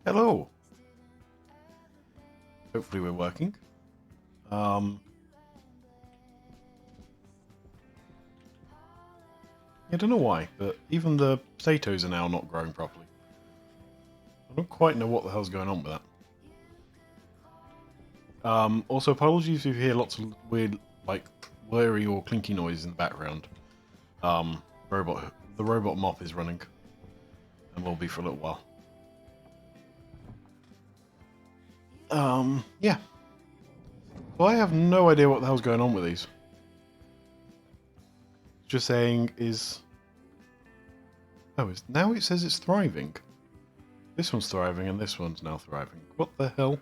Hello. Hopefully we're working. I don't know why, but even the potatoes are now not growing properly. I don't quite know what the hell's going on with that. Also, apologies if you hear lots of weird, like, whirry or clinky noise in the background. The robot mop is running, and will be for a little while. Yeah. So I have no idea what the hell's going on with these. Just saying is... Oh, now it says it's thriving. This one's thriving and this one's now thriving. What the hell?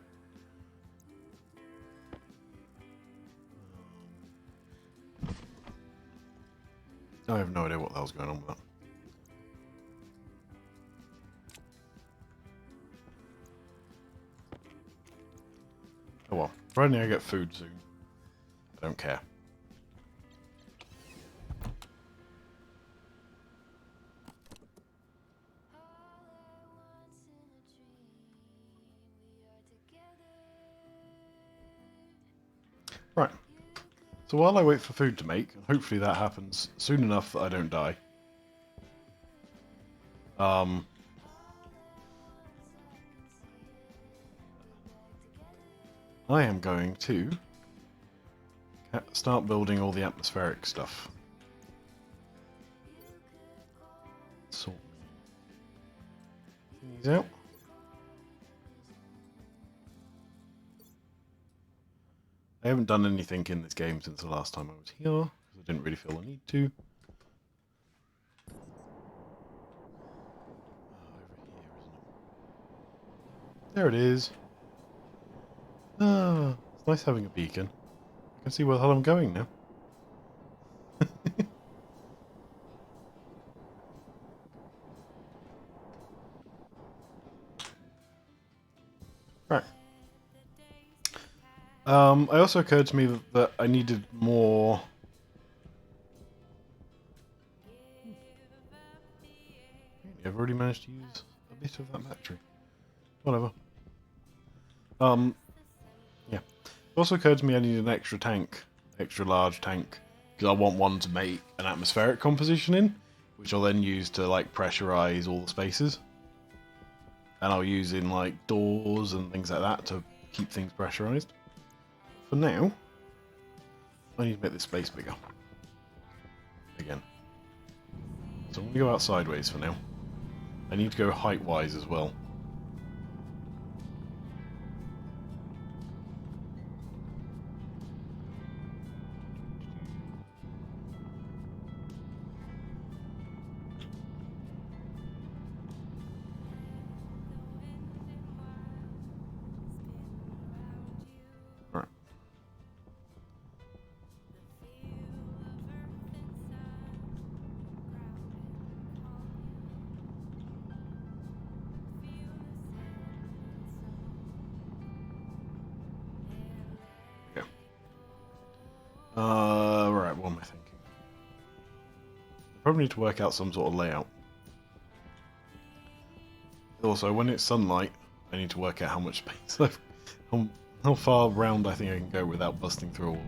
I have no idea what the hell's going on with that. Oh well, providing I get food soon. I don't care. Right. So while I wait for food to make, hopefully that happens soon enough that I don't die. I am going to start building all the atmospheric stuff. Sort these out. I haven't done anything in this game since the last time I was here, because I didn't really feel the need to. There it is. Ah, it's nice having a beacon. I can see where the hell I'm going now. Right. It also occurred to me that I needed more... I've already managed to use a bit of that battery. Whatever. Yeah. It also occurred to me I need an extra tank. Extra large tank. Because I want one to make an atmospheric composition in, which I'll then use to, like, pressurize all the spaces. And I'll use in, like, doors and things like that to keep things pressurized. For now, I need to make this space bigger. Again. So I'm going to go out sideways for now. I need to go height-wise as well. Alright. Okay. Right, what am I thinking? I probably need to work out some sort of layout. Also, when it's sunlight, I need to work out how much space how far round I think I can go without busting through a wall.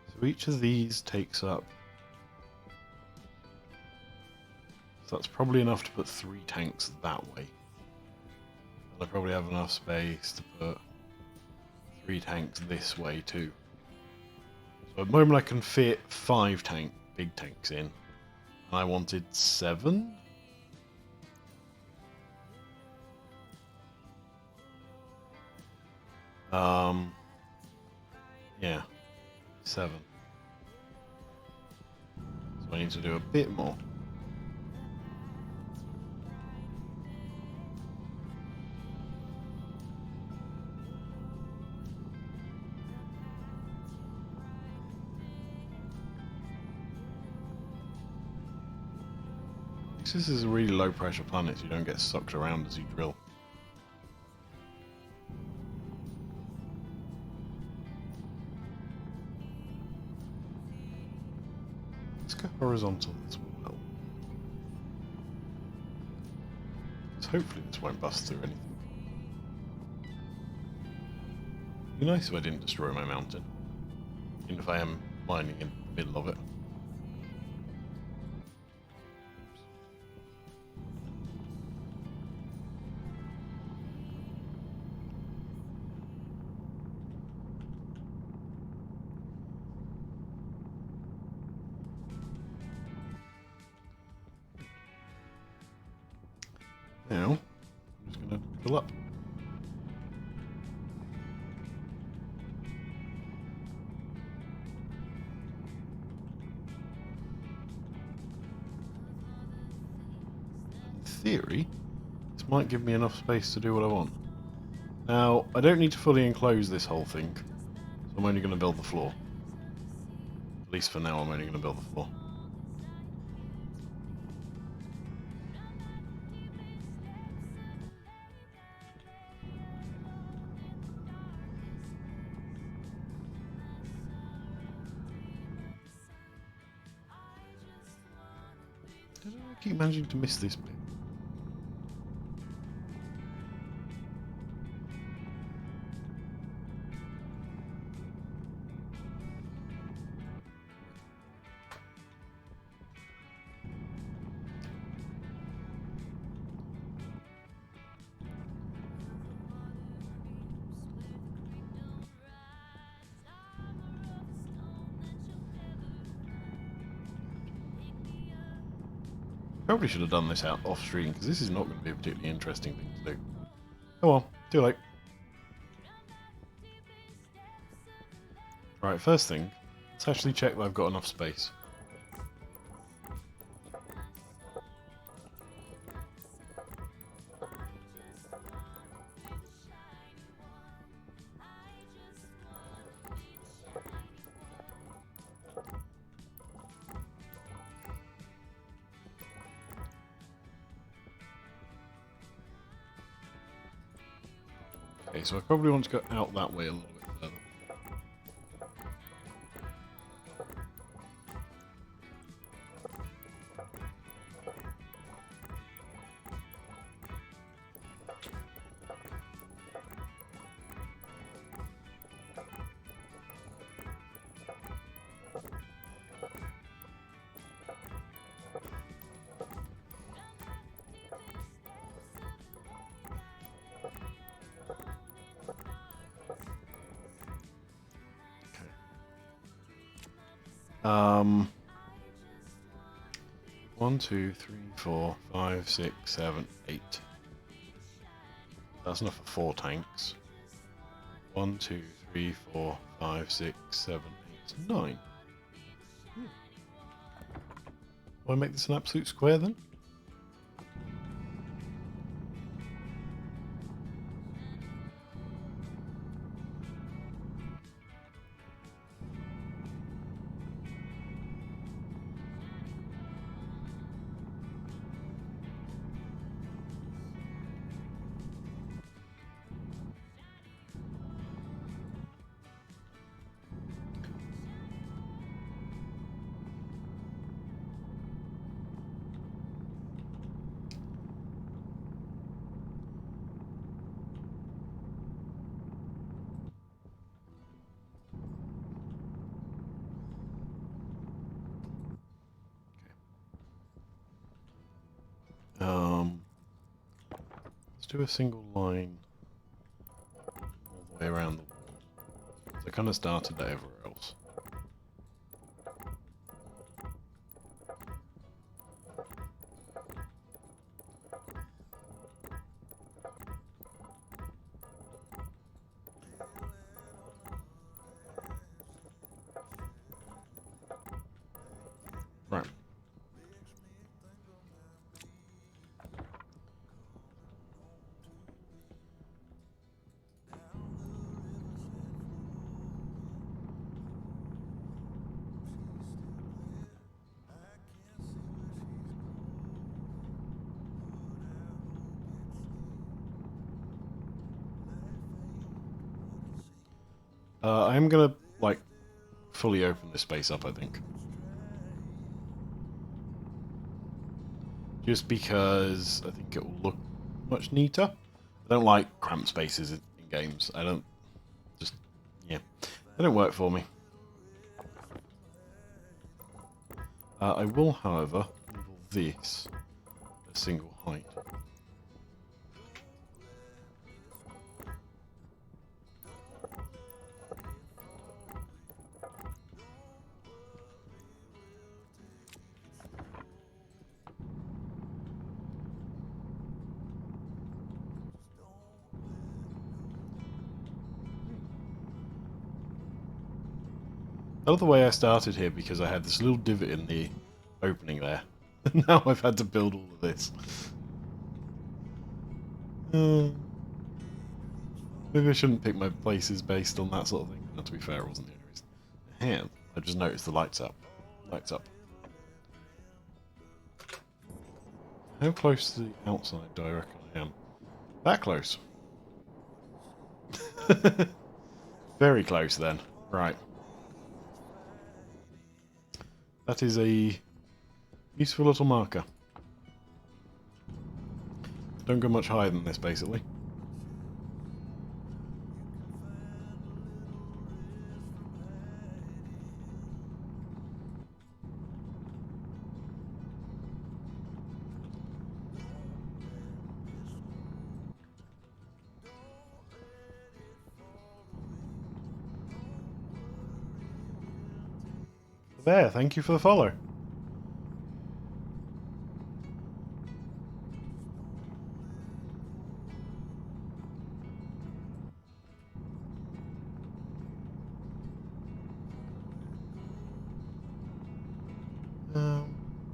So each of these takes up... So that's probably enough to put 3 tanks that way. And I probably have enough space to put 3 tanks this way too. So at the moment I can fit 5 big tanks in. And I wanted 7? Yeah. 7. So I need to do a bit more. This is a really low pressure planet, so you don't get sucked around as you drill. Let's go horizontal as well. So hopefully this won't bust through anything. It'd be nice if I didn't destroy my mountain. Even if I am mining in the middle of it. Now, I'm just going to fill up. In theory, this might give me enough space to do what I want. Now, I don't need to fully enclose this whole thing, so I'm only going to build the floor. At least for now, I'm only going to build the floor. Did I keep managing to miss this bit? Probably should have done this out off stream, because this is not going to be a particularly interesting thing to do. Oh well, too late. Right, first thing, let's actually check that I've got enough space. Okay, so I probably want to go out that way a little bit further. Okay. 1, 2, 3, 4, 5, 6, 7, 8. That's enough for 4 tanks. 1, 2, 3, 4, 5, 6, 7, 8, 9. Will I make this an absolute square then? Let's do a single line all the way around the wall. So I kind of started that everywhere else. Right. I am gonna, like, fully open this space up, I think. Just because I think it will look much neater. I don't like cramped spaces in games. I don't... just... yeah. They don't work for me. I will, however, level this a single height. I love the way I started here because I had this little divot in the opening there. And now I've had to build all of this. Maybe I shouldn't pick my places based on that sort of thing. Not to be fair, it wasn't the only reason. Here, I just noticed the lights up. Lights up. How close to the outside do I reckon I am? That close. Very close then. Right. That is a useful little marker. Don't go much higher than this, basically. There, thank you for the follow.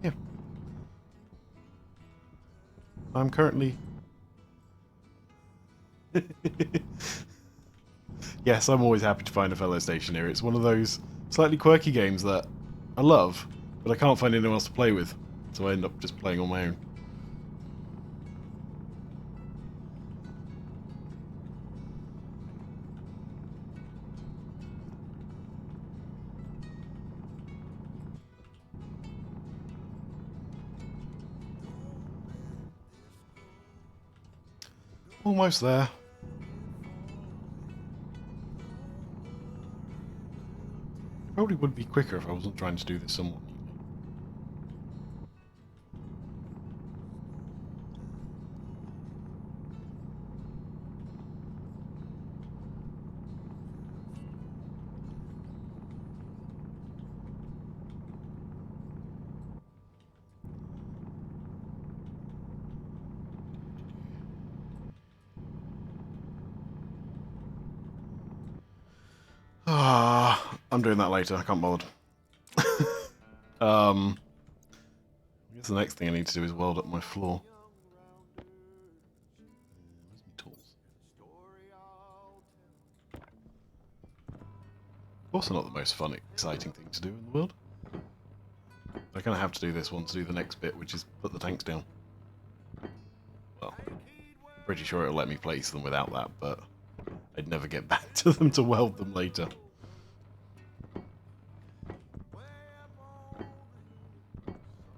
Yeah. I'm currently... Yes, I'm always happy to find a fellow stationeer. It's one of those slightly quirky games that I love, but I can't find anyone else to play with, so I end up just playing on my own. Almost there. Probably would be quicker if I wasn't trying to do this somewhat neatly. I'm doing that later. I can't bother. I guess the next thing I need to do is weld up my floor. Where's my tools? Also not the most fun, exciting thing to do in the world. I kind of have to do this one to do the next bit, which is put the tanks down. Well, I'm pretty sure it'll let me place them without that, but I'd never get back to them to weld them later.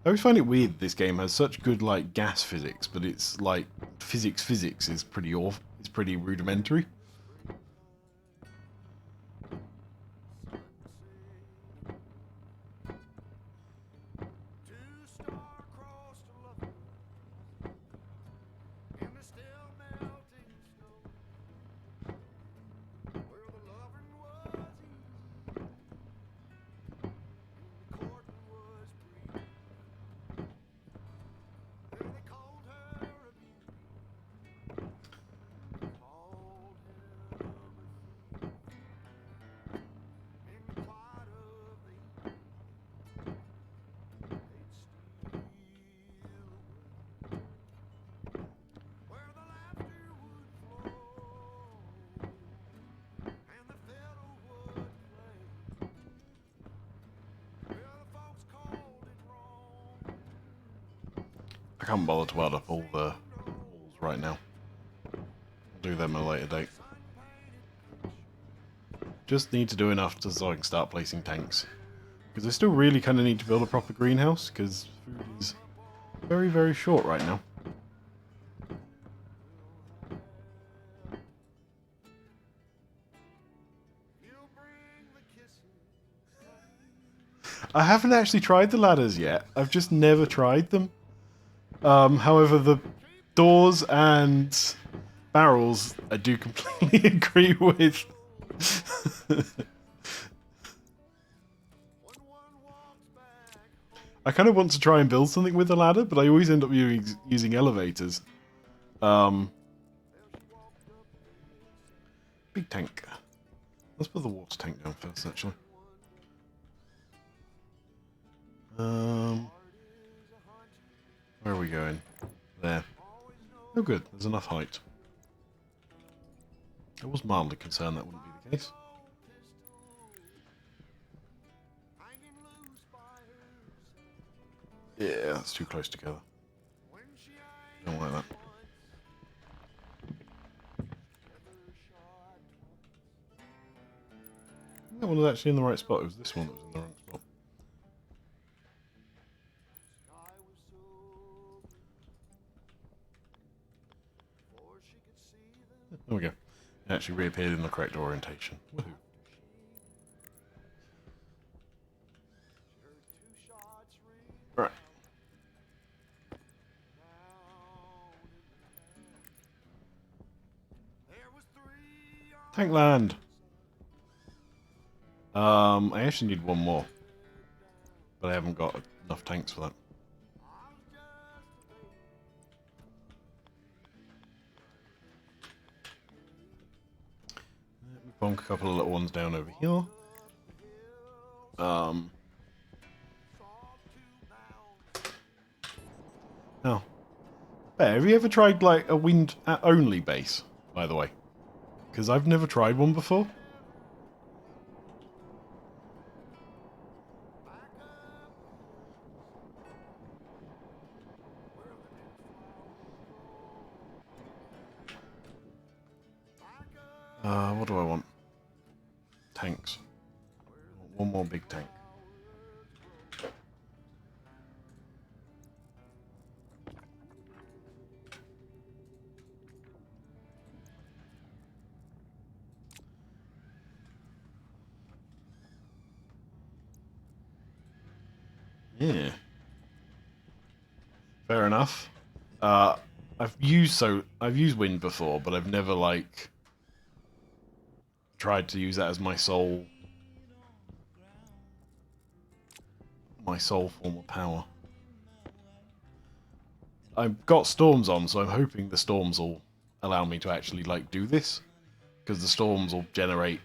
I always find it weird this game has such good, like, gas physics, but it's, like, physics is pretty awful. It's pretty rudimentary. I can't bother to weld up all the walls right now. I'll do them at a later date. Just need to do enough so I can start placing tanks. Because I still really kind of need to build a proper greenhouse, because food is very, very short right now. I haven't actually tried the ladders yet. I've just never tried them. However, the doors and barrels I do completely agree with. I kind of want to try and build something with a ladder, but I always end up using elevators. Big tank. Let's put the water tank down first, actually. Where are we going? There. Oh good, there's enough height. I was mildly concerned that wouldn't be the case. Yeah, that's too close together. Don't like that. That one was actually in the right spot. It was this one that was in the wrong spot. There we go. It actually reappeared in the correct orientation. Woohoo. Right. Tank land! I actually need one more. But I haven't got enough tanks for that. Let me bonk a couple of little ones down over here. Now, Bear, have you ever tried like a wind only base, by the way? Because I've never tried one before. What do I want? Tanks. One more big tank. Yeah. Fair enough. I've used wind before, but I've never like tried to use that as my sole form of power. I've got storms on, so I'm hoping the storms will allow me to actually like do this, because the storms will generate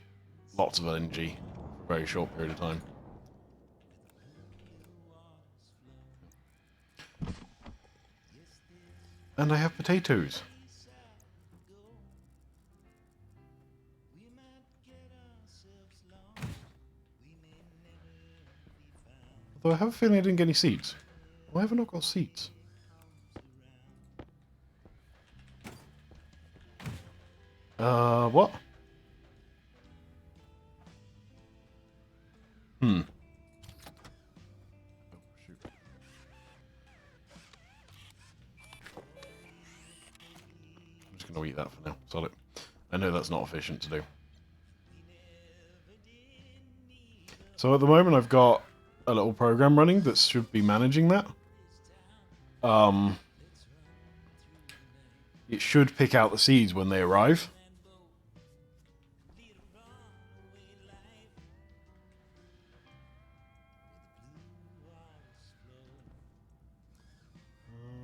lots of energy for a very short period of time. And I have potatoes. Although I have a feeling I didn't get any seeds. Why have I not got seeds? What? Hmm. Oh, shoot. I'm just going to eat that for now. Solid. I know that's not efficient to do. So at the moment I've got a little program running that should be managing that. It should pick out the seeds when they arrive.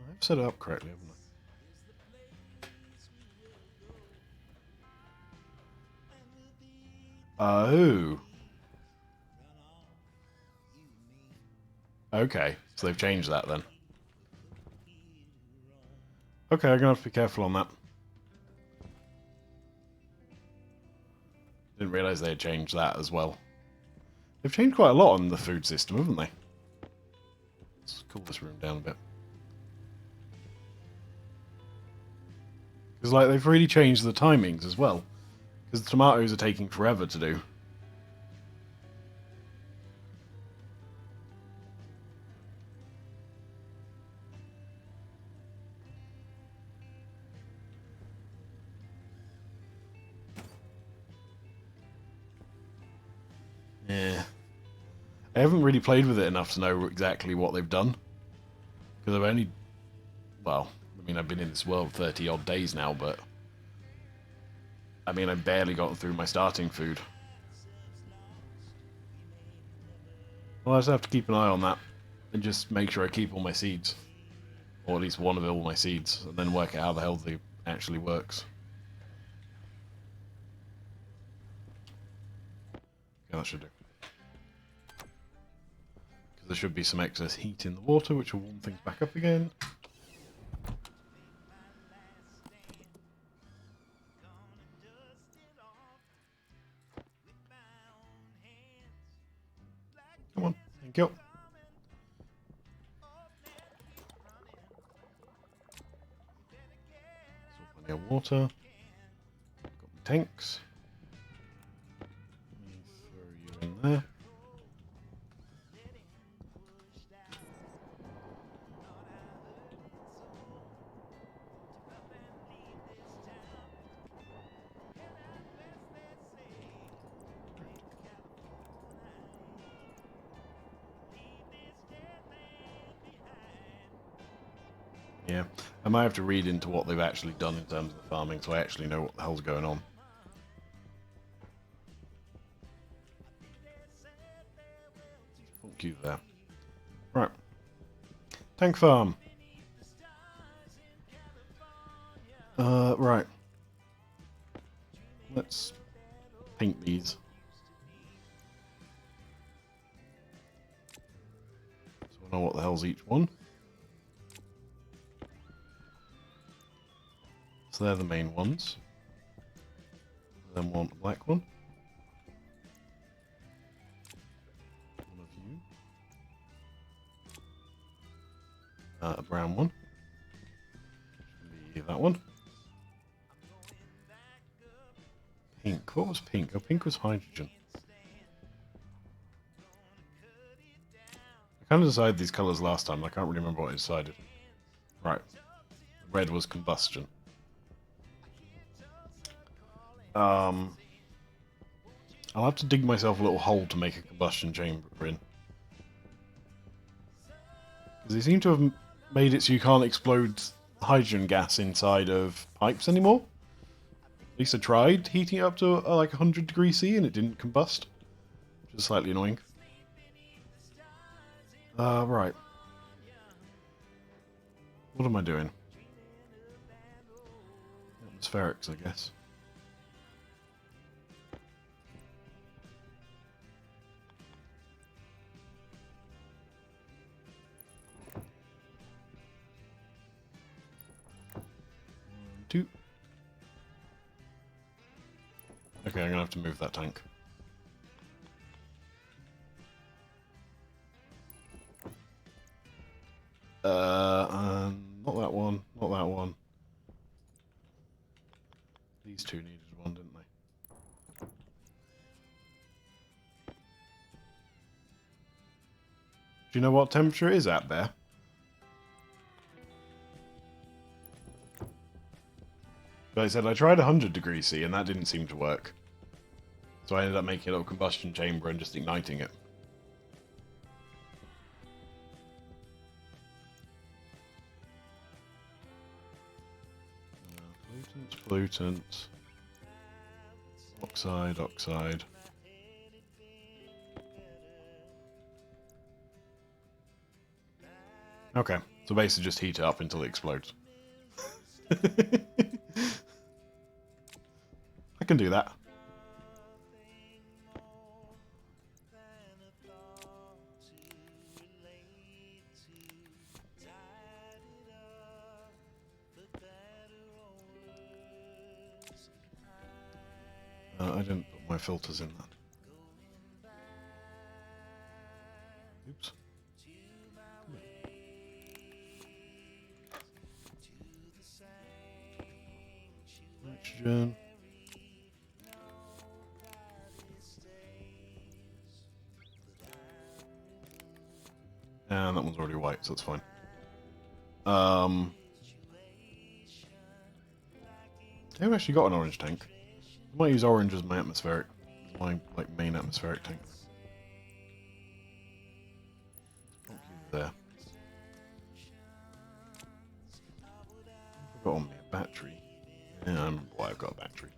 I've set it up correctly, haven't I? Oh. Okay, so they've changed that then. Okay, I'm gonna have to be careful on that. Didn't realise they had changed that as well. They've changed quite a lot on the food system, haven't they? Let's cool this room down a bit. Because like they've really changed the timings as well. Because the tomatoes are taking forever to do. Yeah. I haven't really played with it enough to know exactly what they've done. Because I've only... Well, I mean, I've been in this world 30 odd days now, but... I mean, I've barely gotten through my starting food. Well, I just have to keep an eye on that. And just make sure I keep all my seeds. Or at least one of all my seeds. And then work out how the hell they actually works. Okay, that should do. Because there should be some excess heat in the water, which will warm things back up again. Come on, thank you. So plenty of water. Got my tanks. Let me throw you in there. Yeah, I might have to read into what they've actually done in terms of the farming, so I actually know what the hell's going on. Thank you there. Right. Tank farm. Right. Let's paint these. So I know what the hell's each one. So they're the main ones. Then want a black one. One of you. A brown one. Should be that one. Pink. What was pink? Oh, pink was hydrogen. I kind of decided these colours last time. I can't really remember what I decided. Right. Red was combustion. I'll have to dig myself a little hole to make a combustion chamber in. Because they seem to have made it so you can't explode hydrogen gas inside of pipes anymore. At least I tried heating it up to like 100 degrees C and it didn't combust. Which is slightly annoying. Right. What am I doing? Atmospherics, I guess. Two. Okay, I'm gonna have to move that tank. Not that one, not that one. These two needed one, didn't they? Do you know what temperature it is at there? But I said I tried 100 degrees C and that didn't seem to work. So I ended up making a little combustion chamber and just igniting it. Pollutant. Oxide, oxide. Okay, so basically just heat it up until it explodes. I can do that. I didn't put my filters in that. Oops. Nitrogen. And that one's already white, so that's fine. I've actually got an orange tank. I might use orange as my atmospheric, my main atmospheric tank. there. I've got on me a battery. Yeah, I remember why I've got a battery.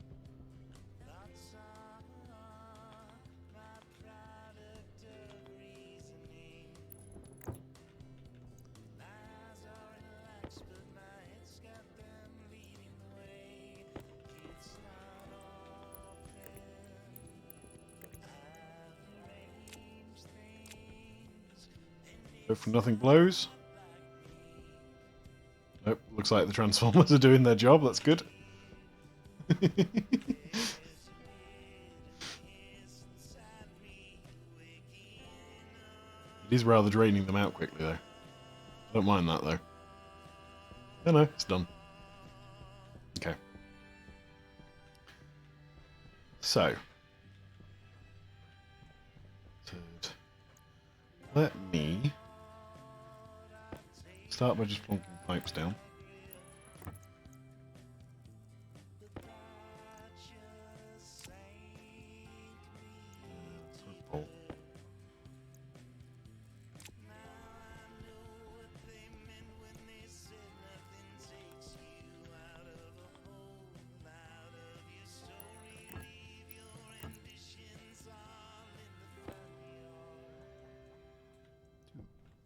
Hopefully nothing blows. Nope, looks like the Transformers are doing their job, that's good. It is rather draining them out quickly though. I don't mind that though. Oh no, it's done. Okay. So. Let me start by just plonking pipes down.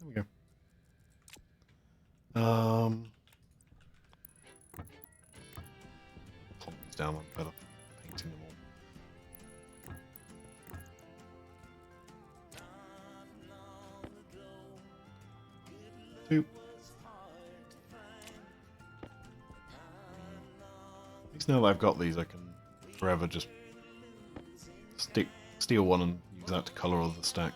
There we go. Plonk these down on better painting them all. Two. At least now that I've got these, I can forever just steal one and use that to colour all the stack.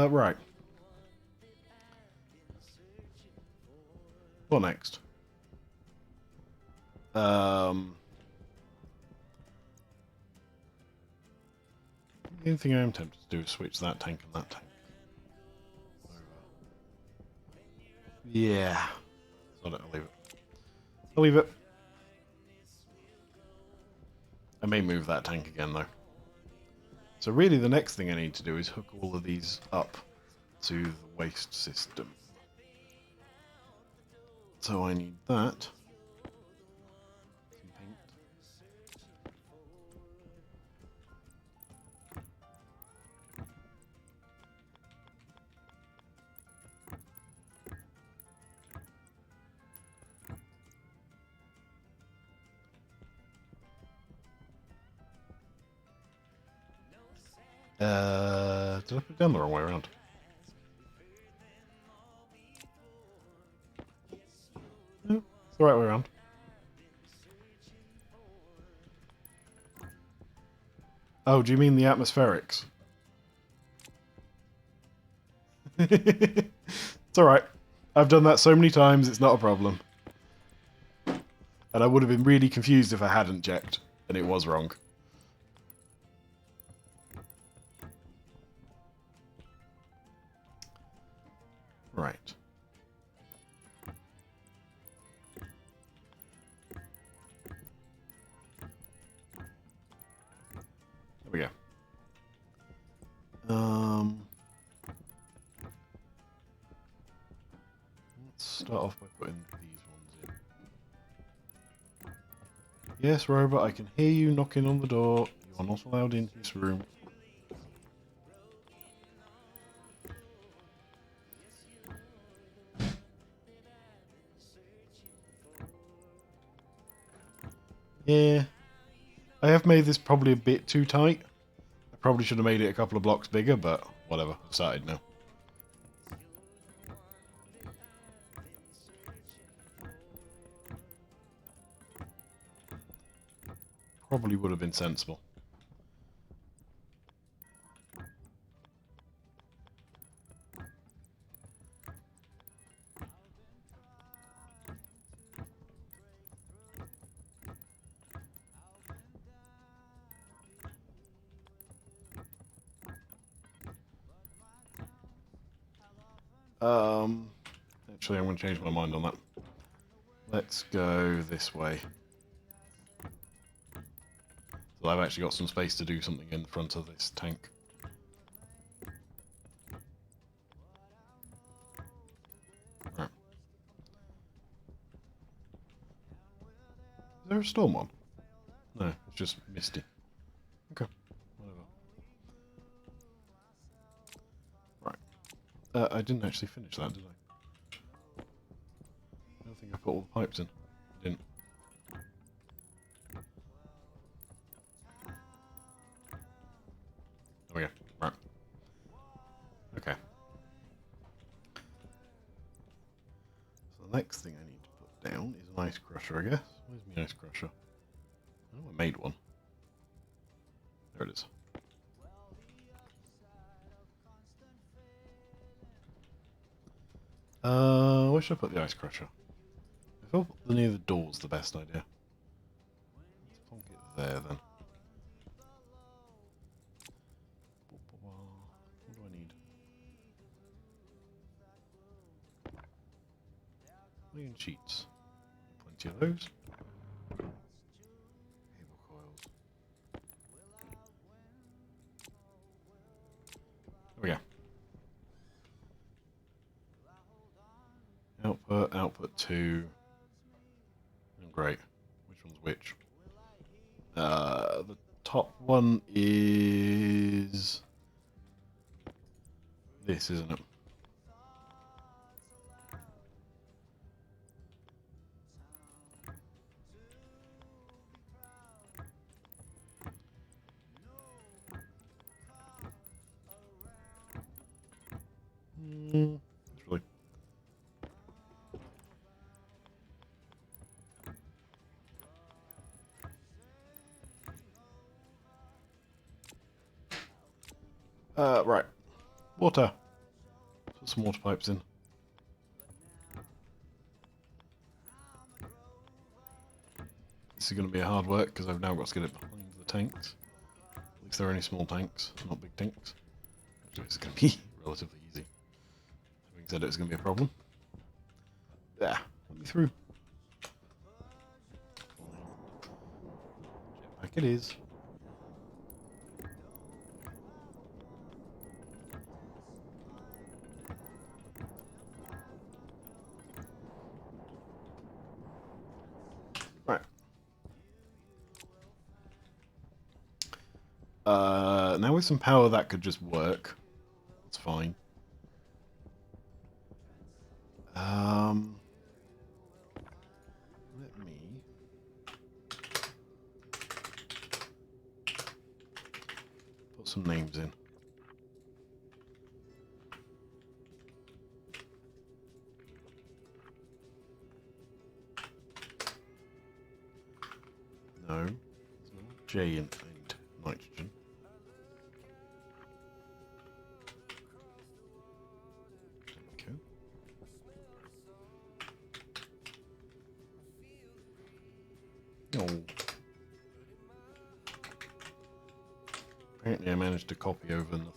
Right. What next? The only thing I am tempted to do is switch that tank and that tank. Yeah. So I'll leave it. I'll leave it. I may move that tank again though. So really the next thing I need to do is hook all of these up to the waste system. So I need that. Some paint. Did I put it down the wrong way around? No, it's the right way around. Oh, do you mean the atmospherics? It's alright. I've done that so many times, it's not a problem. And I would have been really confused if I hadn't checked, and it was wrong. Right. There we go. Let's start off by putting these ones in. Yes, robot, I can hear you knocking on the door. You are not allowed in this room. Yeah. I have made this probably a bit too tight. I probably should have made it a couple of blocks bigger, but whatever. I've started now. Probably would have been sensible. Actually, I'm going to change my mind on that. Let's go this way. So So I've actually got some space to do something in front of this tank. Right. Is there a storm on? No, it's just misty. Okay, whatever. Right. I didn't actually finish that, did I? I don't think I put all the pipes in. I didn't. There we go. Right. Okay. So the next thing I need to put down is an ice crusher, I guess. Where's my ice crusher? I know I made one. There it is. Where should I put the ice crusher? I feel near the door's the best idea. Let's plonk it there then. What do I need? Iron sheets. Plenty of those. Cable coils. There we go. Output 2. Oh, great. Which one's which? The top one is this, isn't it? It's really. Right. Water. Put some water pipes in. This is going to be a hard work because I've now got to get it behind the tanks. At least they're only small tanks, not big tanks. So it's going to be relatively easy. Having said it's going to be a problem. Yeah, let me through. Jetpack it is. Right. Now with some power that could just work. That's fine. Let me put some names in. No, there's no J in nitrogen. Okay. Oh. Apparently I managed to copy over nothing.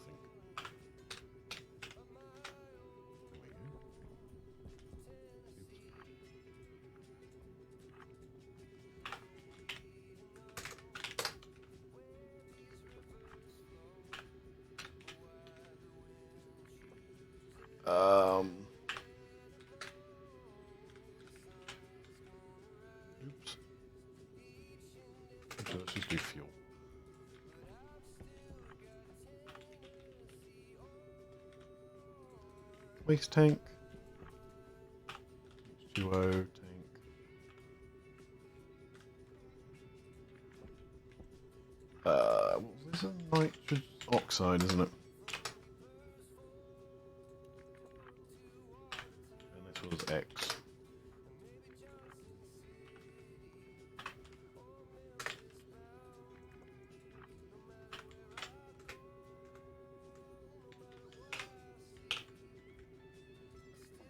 Oops. Okay, let's just do fuel. Waste tank. H2O tank. This is nitrous oxide, isn't it? And this was X.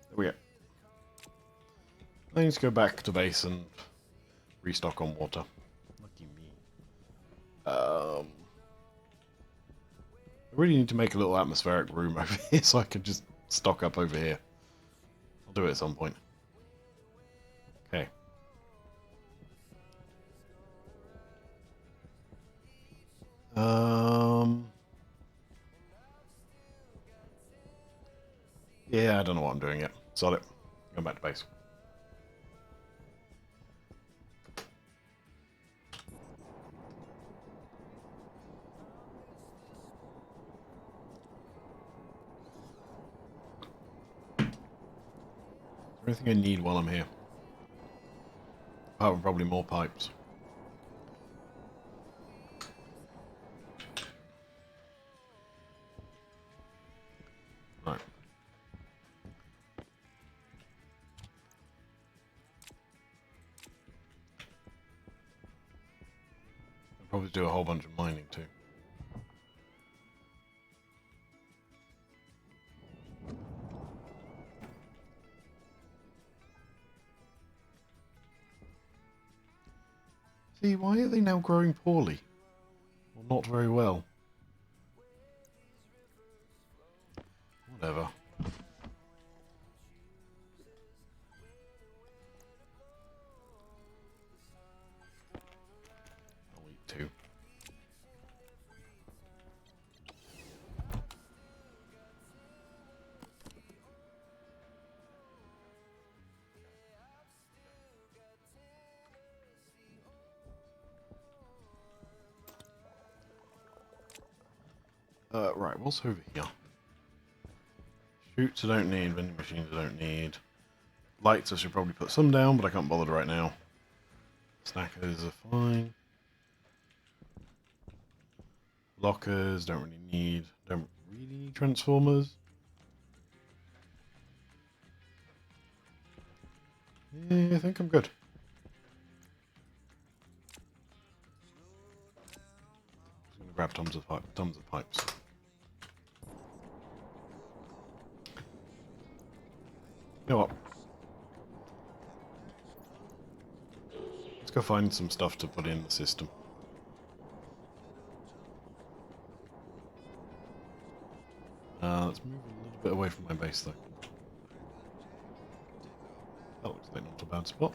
There we go. I need to go back to base and restock on water. Lucky me. I really need to make a little atmospheric room over here so I can just stock up over here. I'll do it at some point. Okay. Yeah, I don't know what I'm doing yet. Sod it. Going back to base. Everything I need while I'm here. Apart from probably more pipes. Right. I'll probably do a whole bunch of mining too. See, why are they now growing poorly? Or not very well? Whatever. I'll eat two. Right, what's over here? Shoots I don't need, vending machines I don't need. Lights I should probably put some down, but I can't bother right now. Snackers are fine. Lockers, don't really need transformers. Yeah, I think I'm good. Just gonna grab tons of pipes. You know what? Let's go find some stuff to put in the system. Let's move a little bit away from my base though. That looks like not a bad spot.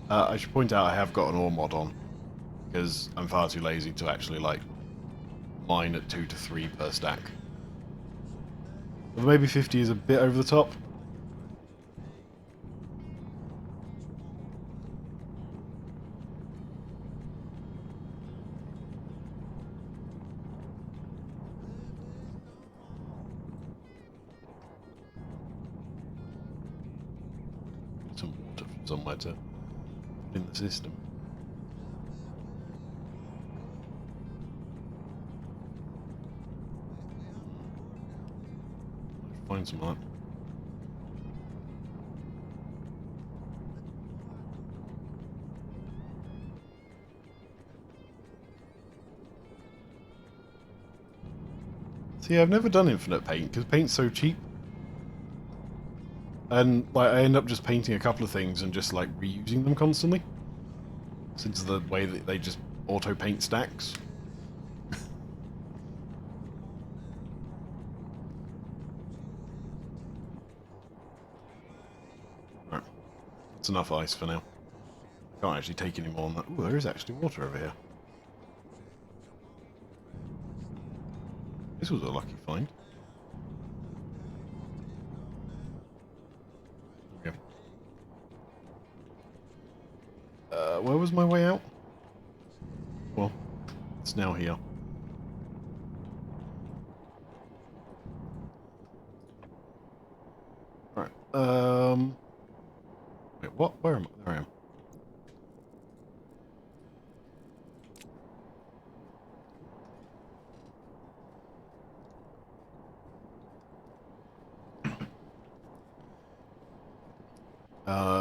I should point out I have got an ore mod on, because I'm far too lazy to actually, like, mine at 2 to 3 per stack. But maybe 50 is a bit over the top. Some water from somewhere to put in the system. Find some of that. See, I've never done infinite paint because paint's so cheap, and like I end up just painting a couple of things and just like reusing them constantly, since the way that they just auto paint stacks. Right, that's enough ice for now. I can't actually take any more on that. Ooh, there is actually water over here. This was a lucky find. Okay. Where was my way out? Well, it's now here. Right. Wait, what? Where am I? There I am.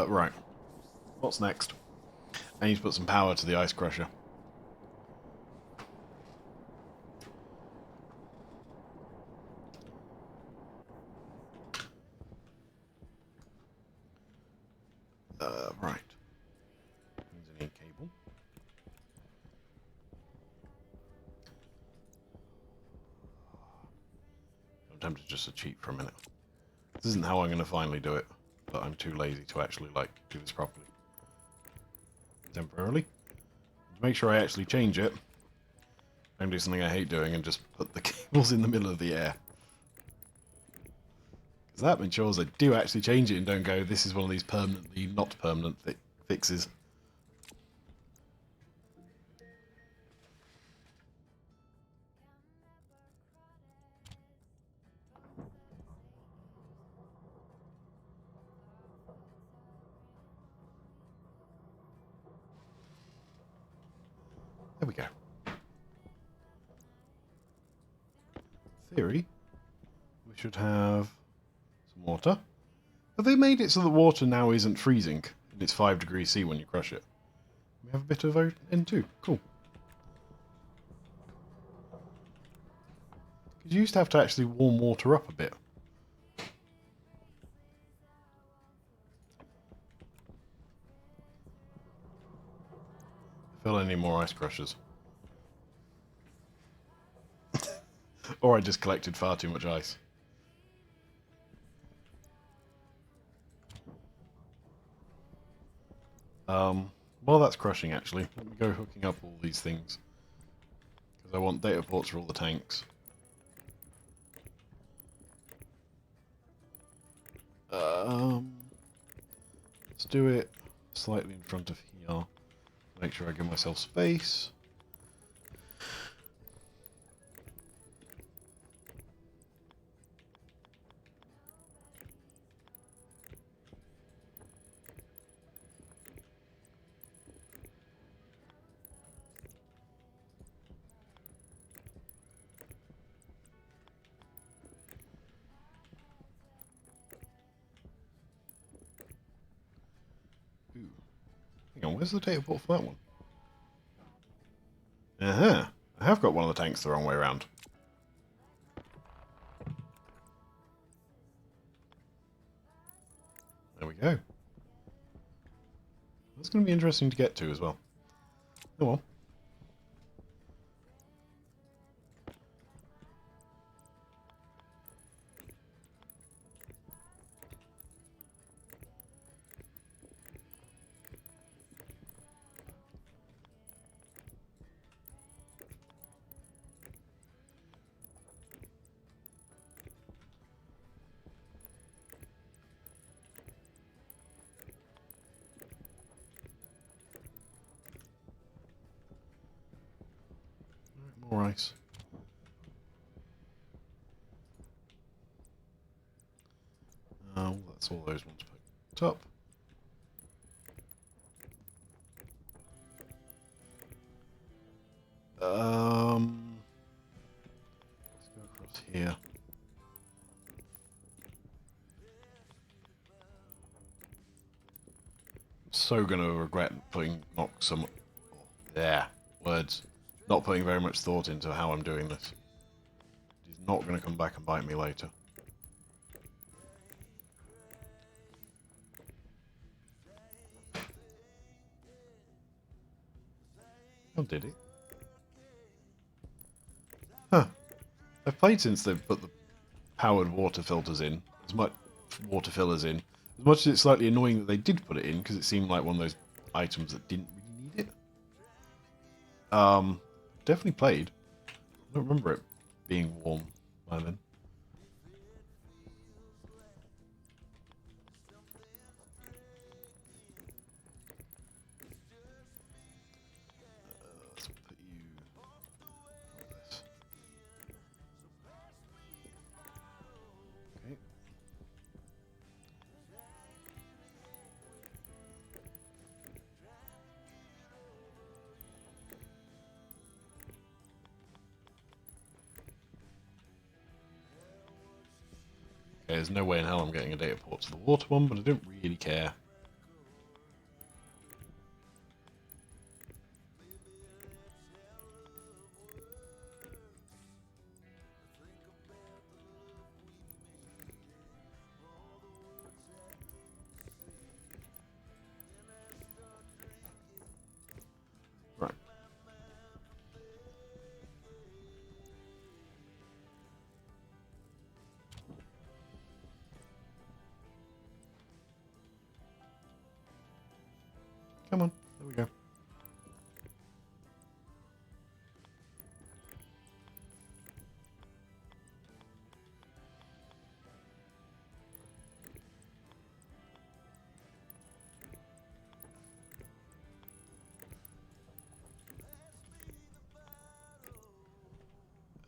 Right. What's next? I need to put some power to the ice crusher. tempted just to cheat for a minute. This isn't how I'm going to finally do it, but I'm too lazy to actually, like, do this properly. Temporarily. To make sure I actually change it, I'm do something I hate doing and just put the cables in the middle of the air. Because that ensures I do actually change it and don't go, this is one of these permanently not permanent fixes. There we go. Theory, we should have some water. Have they made it so that water now isn't freezing and it's 5 degrees C when you crush it? We have a bit of N2. Cool. Because you used to have to actually warm water up a bit. I feel I need more ice crushers. Or I just collected far too much ice. While that's crushing, actually, let me go hooking up all these things. Because I want data ports for all the tanks. Let's do it slightly in front of here. Make sure I give myself space. Ooh. Hang on, where's the data port for that one? Uh-huh. I have got one of the tanks the wrong way around. There we go. That's going to be interesting to get to as well. Oh well. More ice. That's all those ones picked up. Let's go across here. I'm so gonna regret putting not putting very much thought into how I'm doing this. It is not gonna come back and bite me later. How did it? Huh. I've played since they've put the powered water filters in, as much water fillers in. As much as it's slightly annoying that they did put it in, because it seemed like one of those items that didn't really need it. Definitely played. I don't remember it being warm by then. Let's put you like this. Okay. Okay, there's no way in hell I'm getting a data port to the water one, but I don't really care. Right.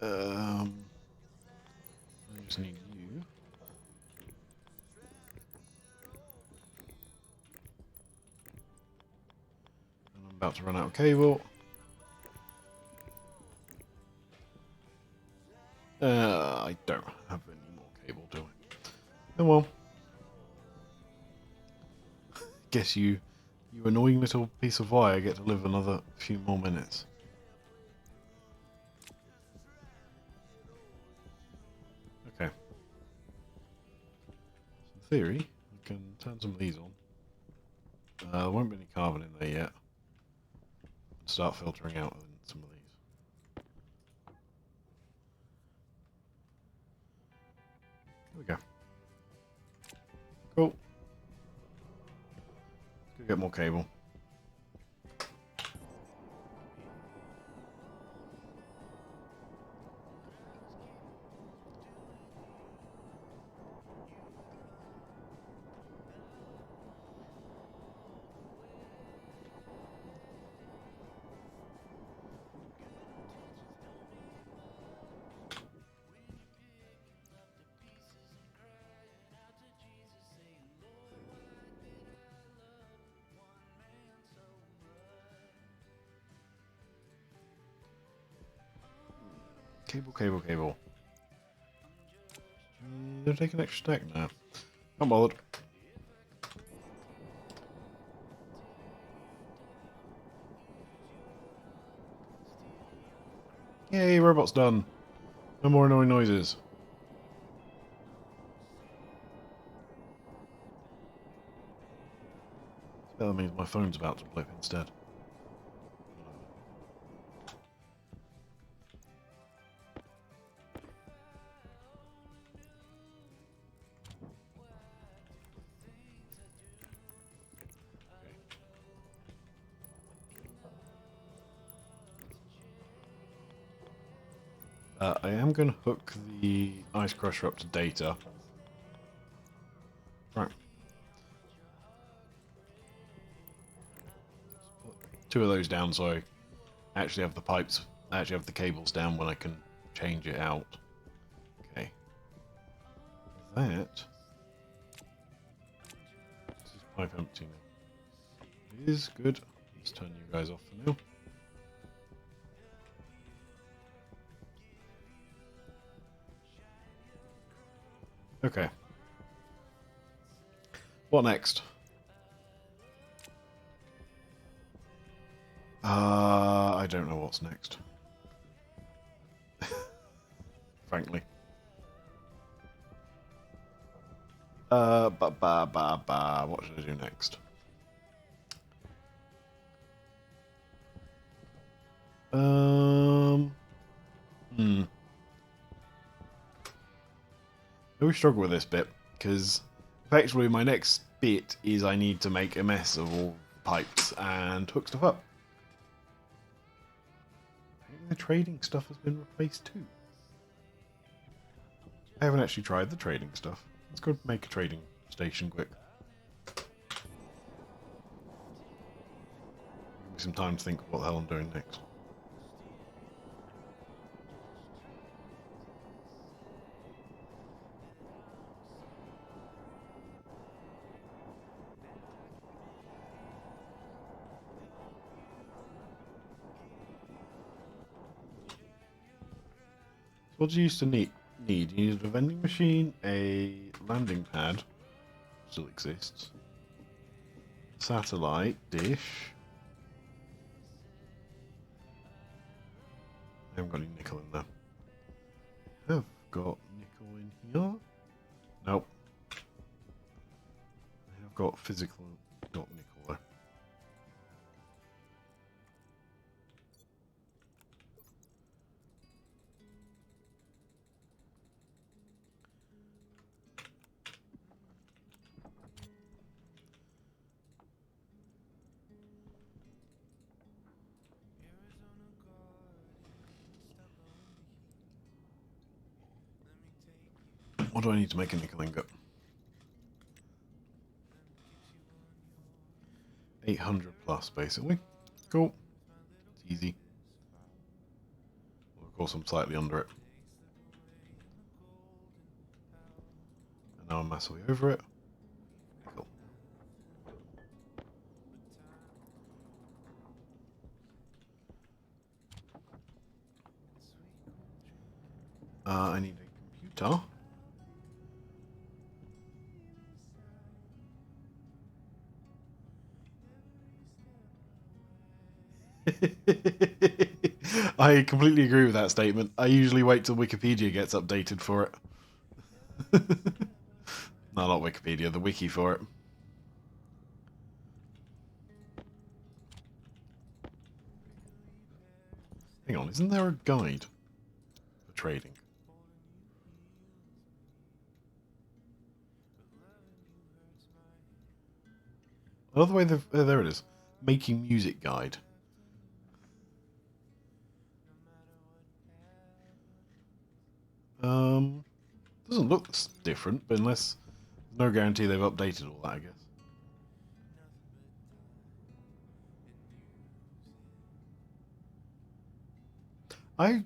I just need you. And I'm about to run out of cable. I don't have any more cable, do I? Oh well. Guess you annoying little piece of wire get to live another few more minutes. Okay. In theory, I can turn some of these on. There won't be any carbon in there yet. Start filtering out some of these. There we go. Cool. Let's go get more cable. Cable. They're taking extra stack now. Not bothered. Yay, robot's done. No more annoying noises. That means my phone's about to blip instead. I am going to hook the ice crusher up to data. Right. Put 2 of those down so I actually have the pipes, I actually have the cables down when I can change it out. Okay. That. This is pipe empty now. It is good. Let's turn you guys off for now. Okay. What next? I don't know what's next. Frankly. What should I do next? I always struggle with this bit, because effectively my next bit is I need to make a mess of all pipes and hook stuff up. Maybe the trading stuff has been replaced too. I haven't actually tried the trading stuff. Let's go make a trading station quick. Give me some time to think what the hell I'm doing next. What do you used to need? You needed a vending machine, a landing pad, still exists, satellite dish. I haven't got any nickel in there. I have got nickel in here. Nope. I have got physical, not nickel though. What do I need to make a nickel ingot? 800 plus, basically. Cool. It's easy. Well, of course I'm slightly under it. And now I'm massively over it. Cool. I need a computer. I completely agree with that statement. I usually wait till Wikipedia gets updated for it. No, not Wikipedia, the wiki for it. Hang on, isn't there a guide for trading? Another way, there it is. Making music guide. Doesn't look different, but unless there's no guarantee they've updated all that, I guess. I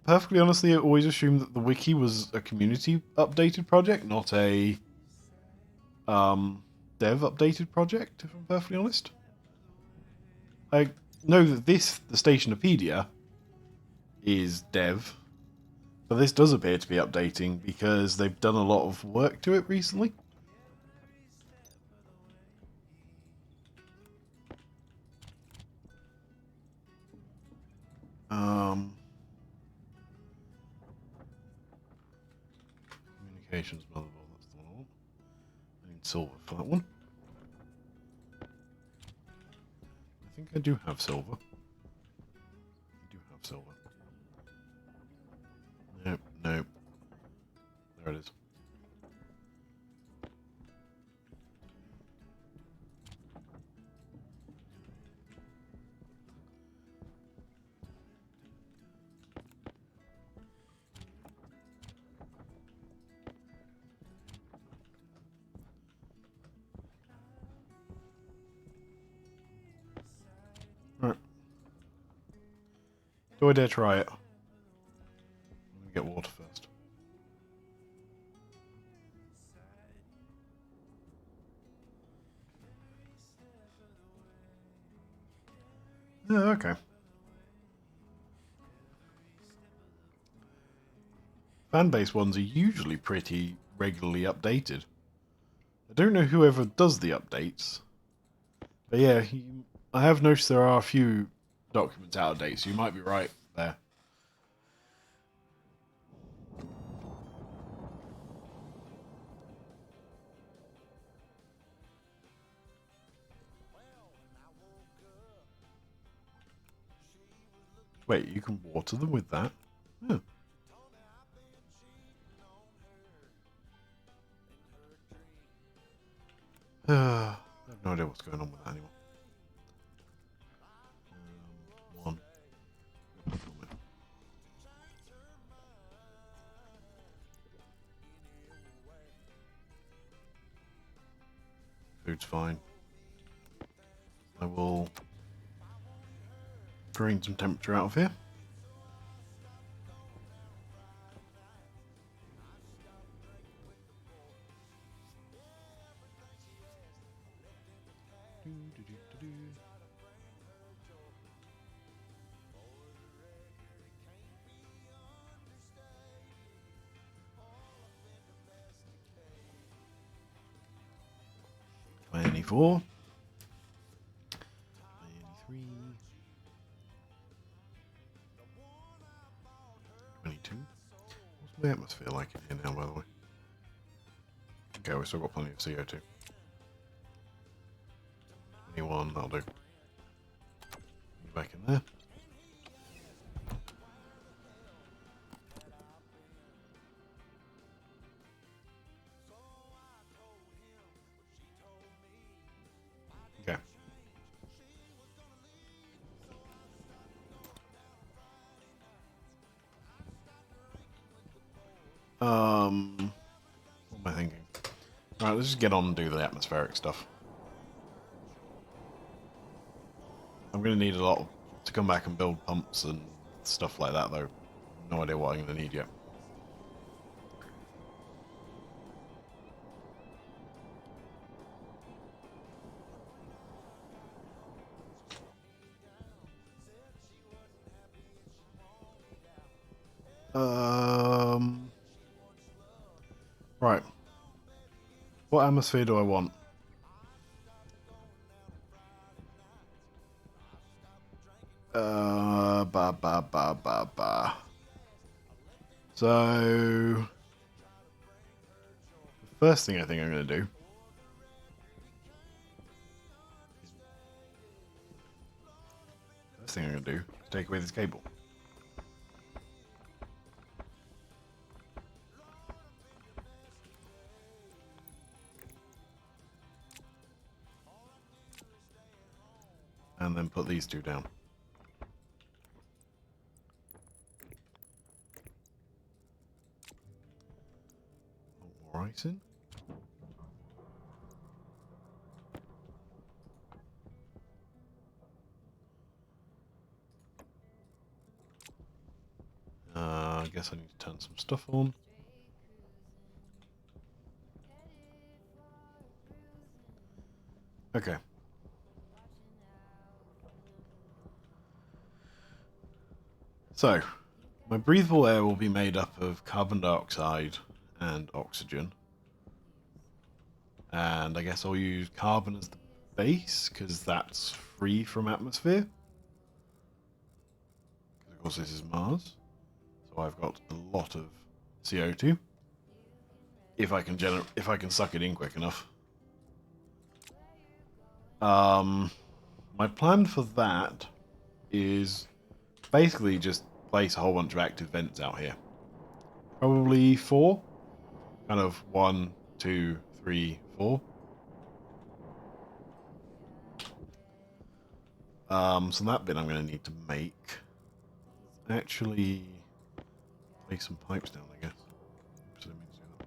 perfectly honestly always assumed that the wiki was a community updated project, not a dev updated project, if I'm perfectly honest. I know that the Stationopedia, is dev, but this does appear to be updating because they've done a lot of work to it recently. Communications motherboard, that's the one I want. I need silver for that one. I think I do have silver. I do have silver. Nope, nope. There it is. Right. Do I dare try it? Let me get water first. Yeah, okay. Fan-based ones are usually pretty regularly updated. I don't know whoever does the updates. But yeah, I have noticed there are a few documents out of date, so you might be right there. Wait, you can water them with that? Yeah. I have no idea what's going on with that anymore. One. Food's fine. I will drain some temperature out of here. My 84. My 83. 22. What's my atmosphere like in here now, by the way? Okay, we've still got plenty of CO2. 21, that'll do. Back in there. Okay. What am I thinking? Alright, let's just get on and do the atmospheric stuff. I'm going to need a lot to come back and build pumps and stuff like that, though. no idea what I'm going to need yet. Right. What atmosphere do I want? Ba ba ba ba ba. So, the first thing I think I'm going to do is take away this cable. And then put these two down. All right, in. I guess I need to turn some stuff on. Okay. So, my breathable air will be made up of carbon dioxide and oxygen. And I guess I'll use carbon as the base, because that's free from atmosphere. Because of course this is Mars. So I've got a lot of CO2. If I can suck it in quick enough. My plan for that is basically just place a whole bunch of active vents out here. Probably 4. Kind of 1, 2, 3, 4. So that bit I'm going to need to make. Actually, place some pipes down, I guess. Oops, I didn't mean to do that.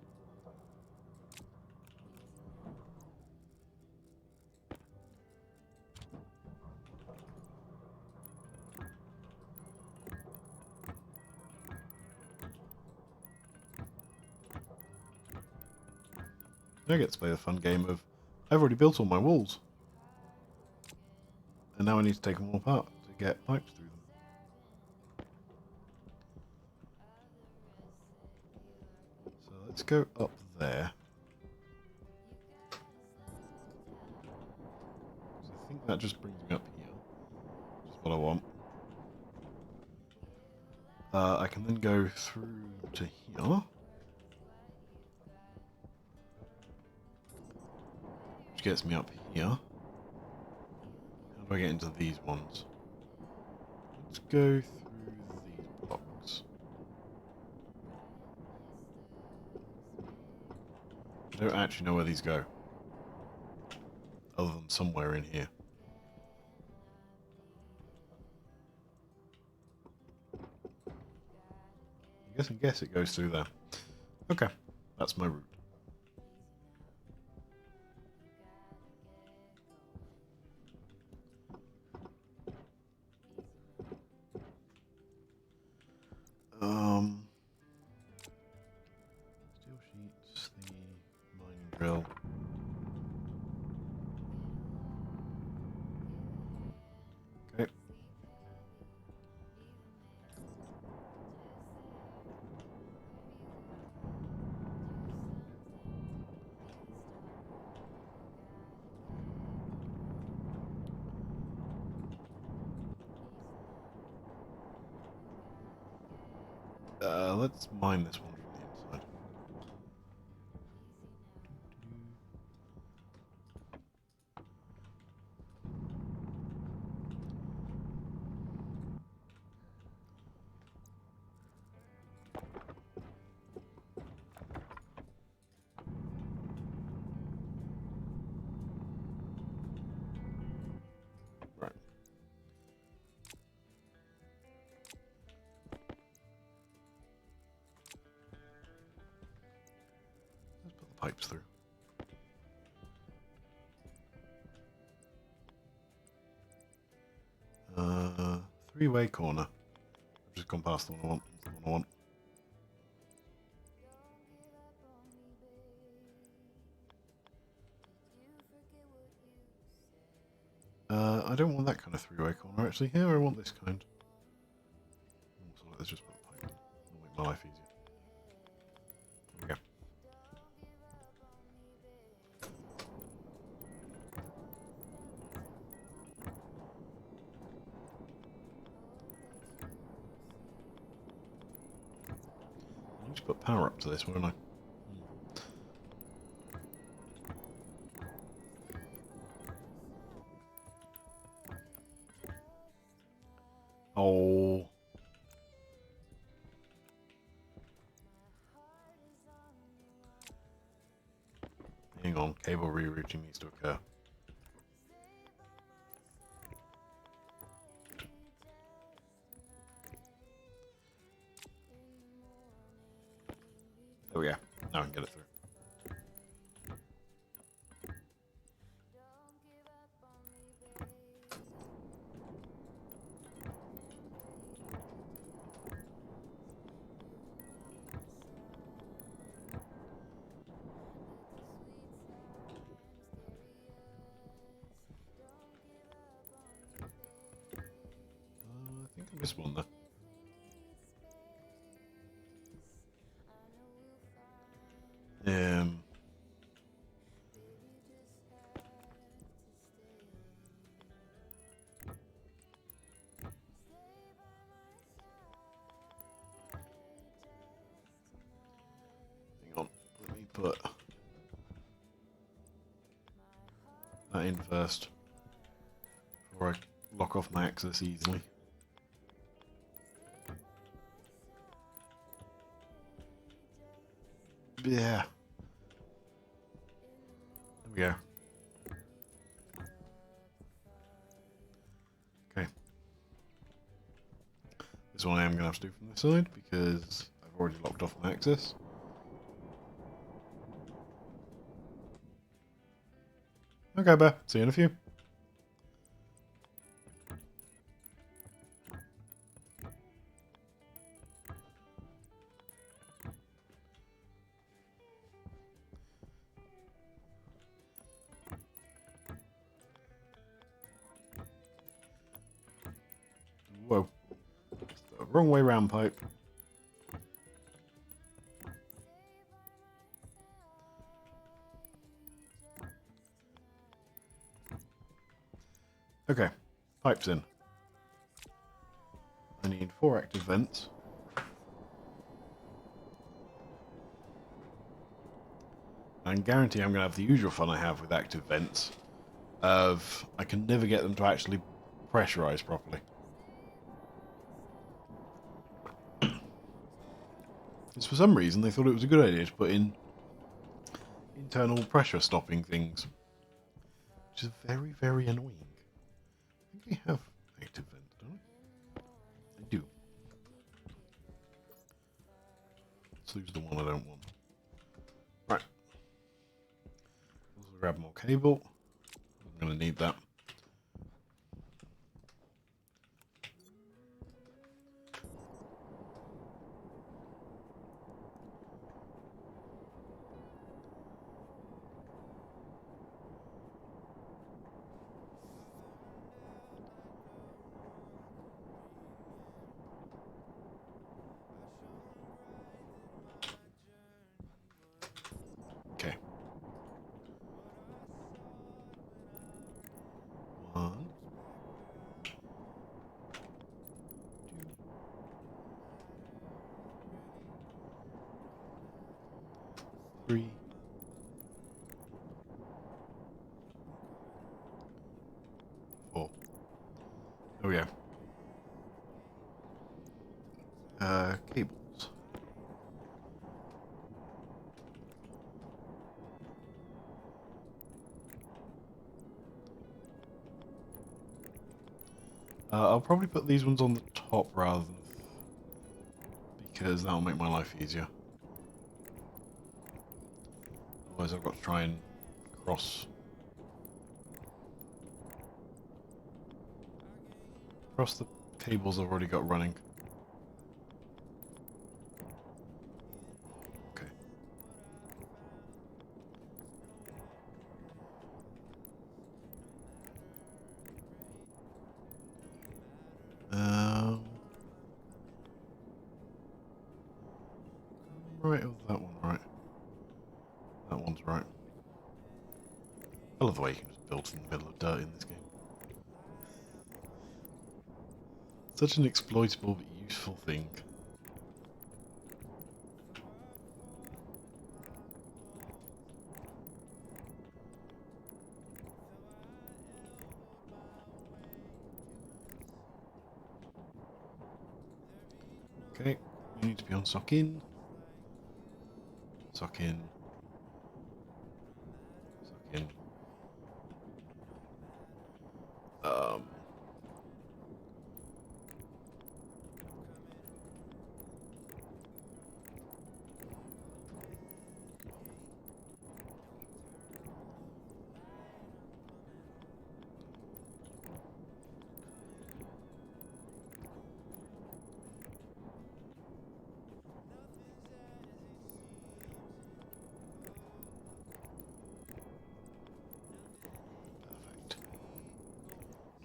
I get to play the fun game of, I've already built all my walls. And now I need to take them all apart to get pipes through them. So let's go up there. So I think that just brings me up here. Which is what I want. I can then go through to here. Which gets me up here. How do I get into these ones? Let's go through these blocks. I don't actually know where these go. Other than somewhere in here. I guess it goes through there. Okay, that's my route. Steel sheets, the mining drill. Okay. Let's mine this one from the inside. Right. Let's put the pipes through. Three-way corner. I've just gone past the one I want. The one I want. I don't want that kind of three-way corner actually. Here, I want this kind. So let's just put a pipe in. It'll make my life easier. There we go. I need to put power up to this, won't I? Oh. Hang on, cable rerouting needs to occur. There we go. Now I can get it through. I think I missed one there. Hang on, let me put that in first before I lock off my access easily. Yeah. There we go. Okay. This one I am going to have to do from this side because I've already locked off my access. Okay, Bear. See you in a few. Whoa. It's the wrong way round pipe. Okay. Pipes in. I need 4 active vents. I guarantee I'm going to have the usual fun I have with active vents of I can never get them to actually pressurize properly. It's for some reason they thought it was a good idea to put in internal pressure stopping things, which is very, very annoying. I think we have active vents, don't we? I do. Let's lose the one I don't want. Right. Also grab more cable. I'm going to need that. Okay. 1, 2, 3, 4. There we go. Cables. I'll probably put these ones on the top rather than... because that'll make my life easier. Otherwise I've got to try and cross the cables I've already got running. right or is that one right? That one's right. I love the way you can just build in the middle of dirt in this game. Such an exploitable but useful thing. Okay, we need to be on sock in. Sock in. Sock in. Um...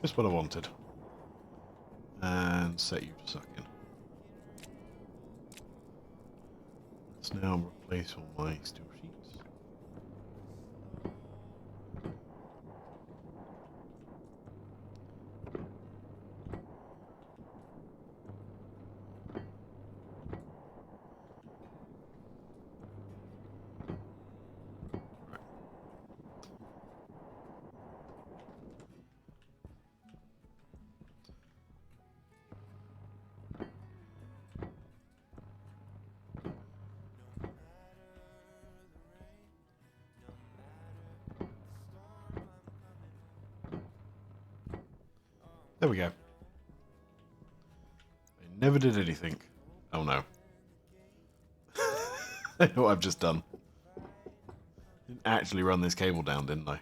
Just what I wanted. And set you to suck in. Let's now replace all my steel sheets. There we go. I never did anything. Oh no. I know what I've just done. Didn't actually run this cable down, didn't I?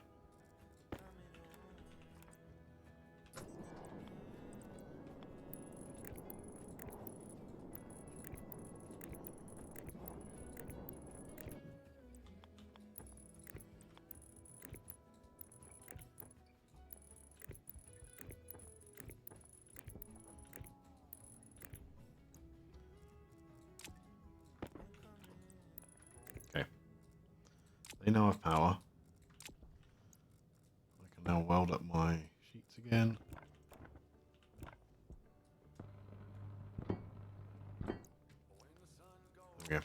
Okay. They now have power. I can now weld up my sheets again. There we go.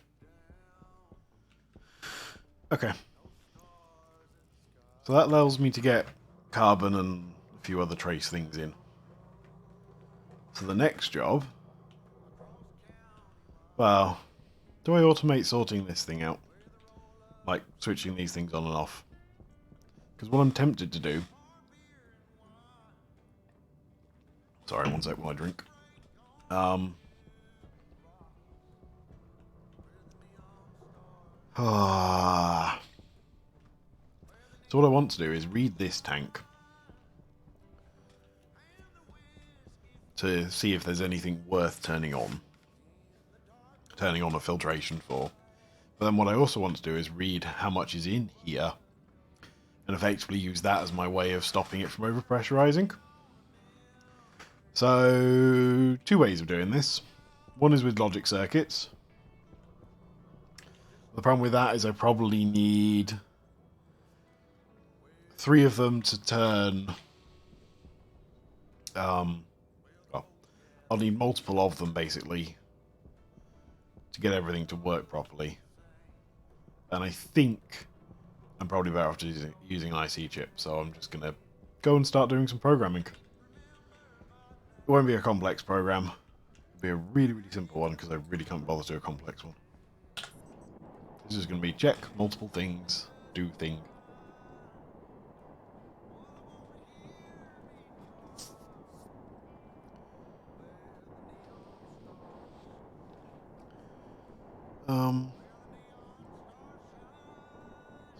Okay. So that allows me to get carbon and a few other trace things in. So the next job... Well, do I automate sorting this thing out? Like, switching these things on and off? Because what I'm tempted to do... Sorry, one sec while I drink. So what I want to do is read this tank to see if there's anything worth turning on a filtration for. But then what I also want to do is read how much is in here and effectively use that as my way of stopping it from overpressurizing. So, two ways of doing this. One is with logic circuits. The problem with that is I probably need 3 of them to turn... well, I'll need multiple of them, basically, to get everything to work properly. And I think I'm probably better off using an IC chip, so I'm just going to go and start doing some programming. It won't be a complex program. It'll be a really, really simple one, because I really can't bother to do a complex one. This is going to be check multiple things, do thing.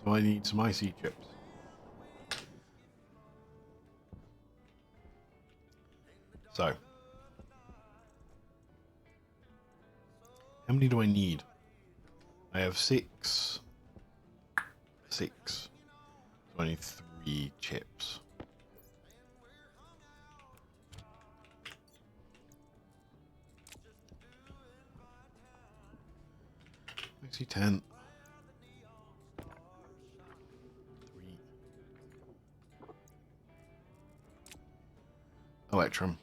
So I need some IC chips. So, how many do I need? I have 6. 6. So I need 3 chips. see 10. 3. Electrum.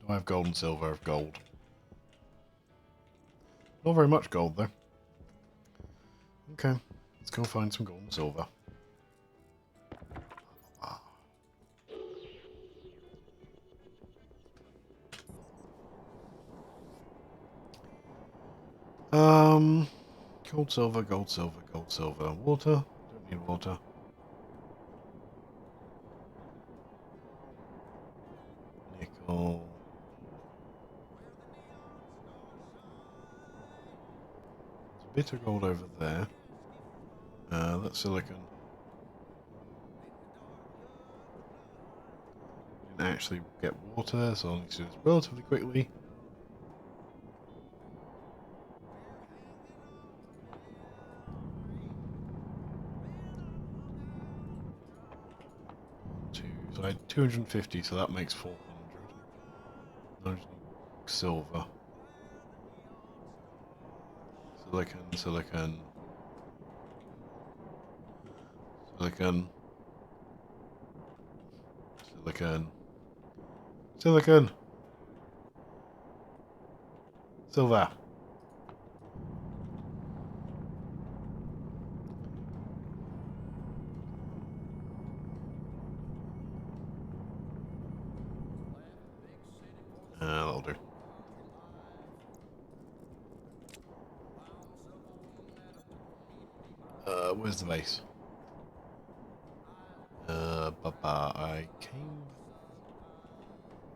Do I have gold and silver? I have gold. Not very much gold, though. Okay, let's go find some gold and silver. Gold, silver, gold, silver, gold, silver. Water? Don't need water. Nickel. There's a bit of gold over there. That's silicon. Didn't actually get water, so I'll need to do this relatively quickly. So I had 250, so that makes 400. I just need silver. Silicon, silicon. Silicon. Silicon. Silicon! Silver. That'll do. Where's the base? I came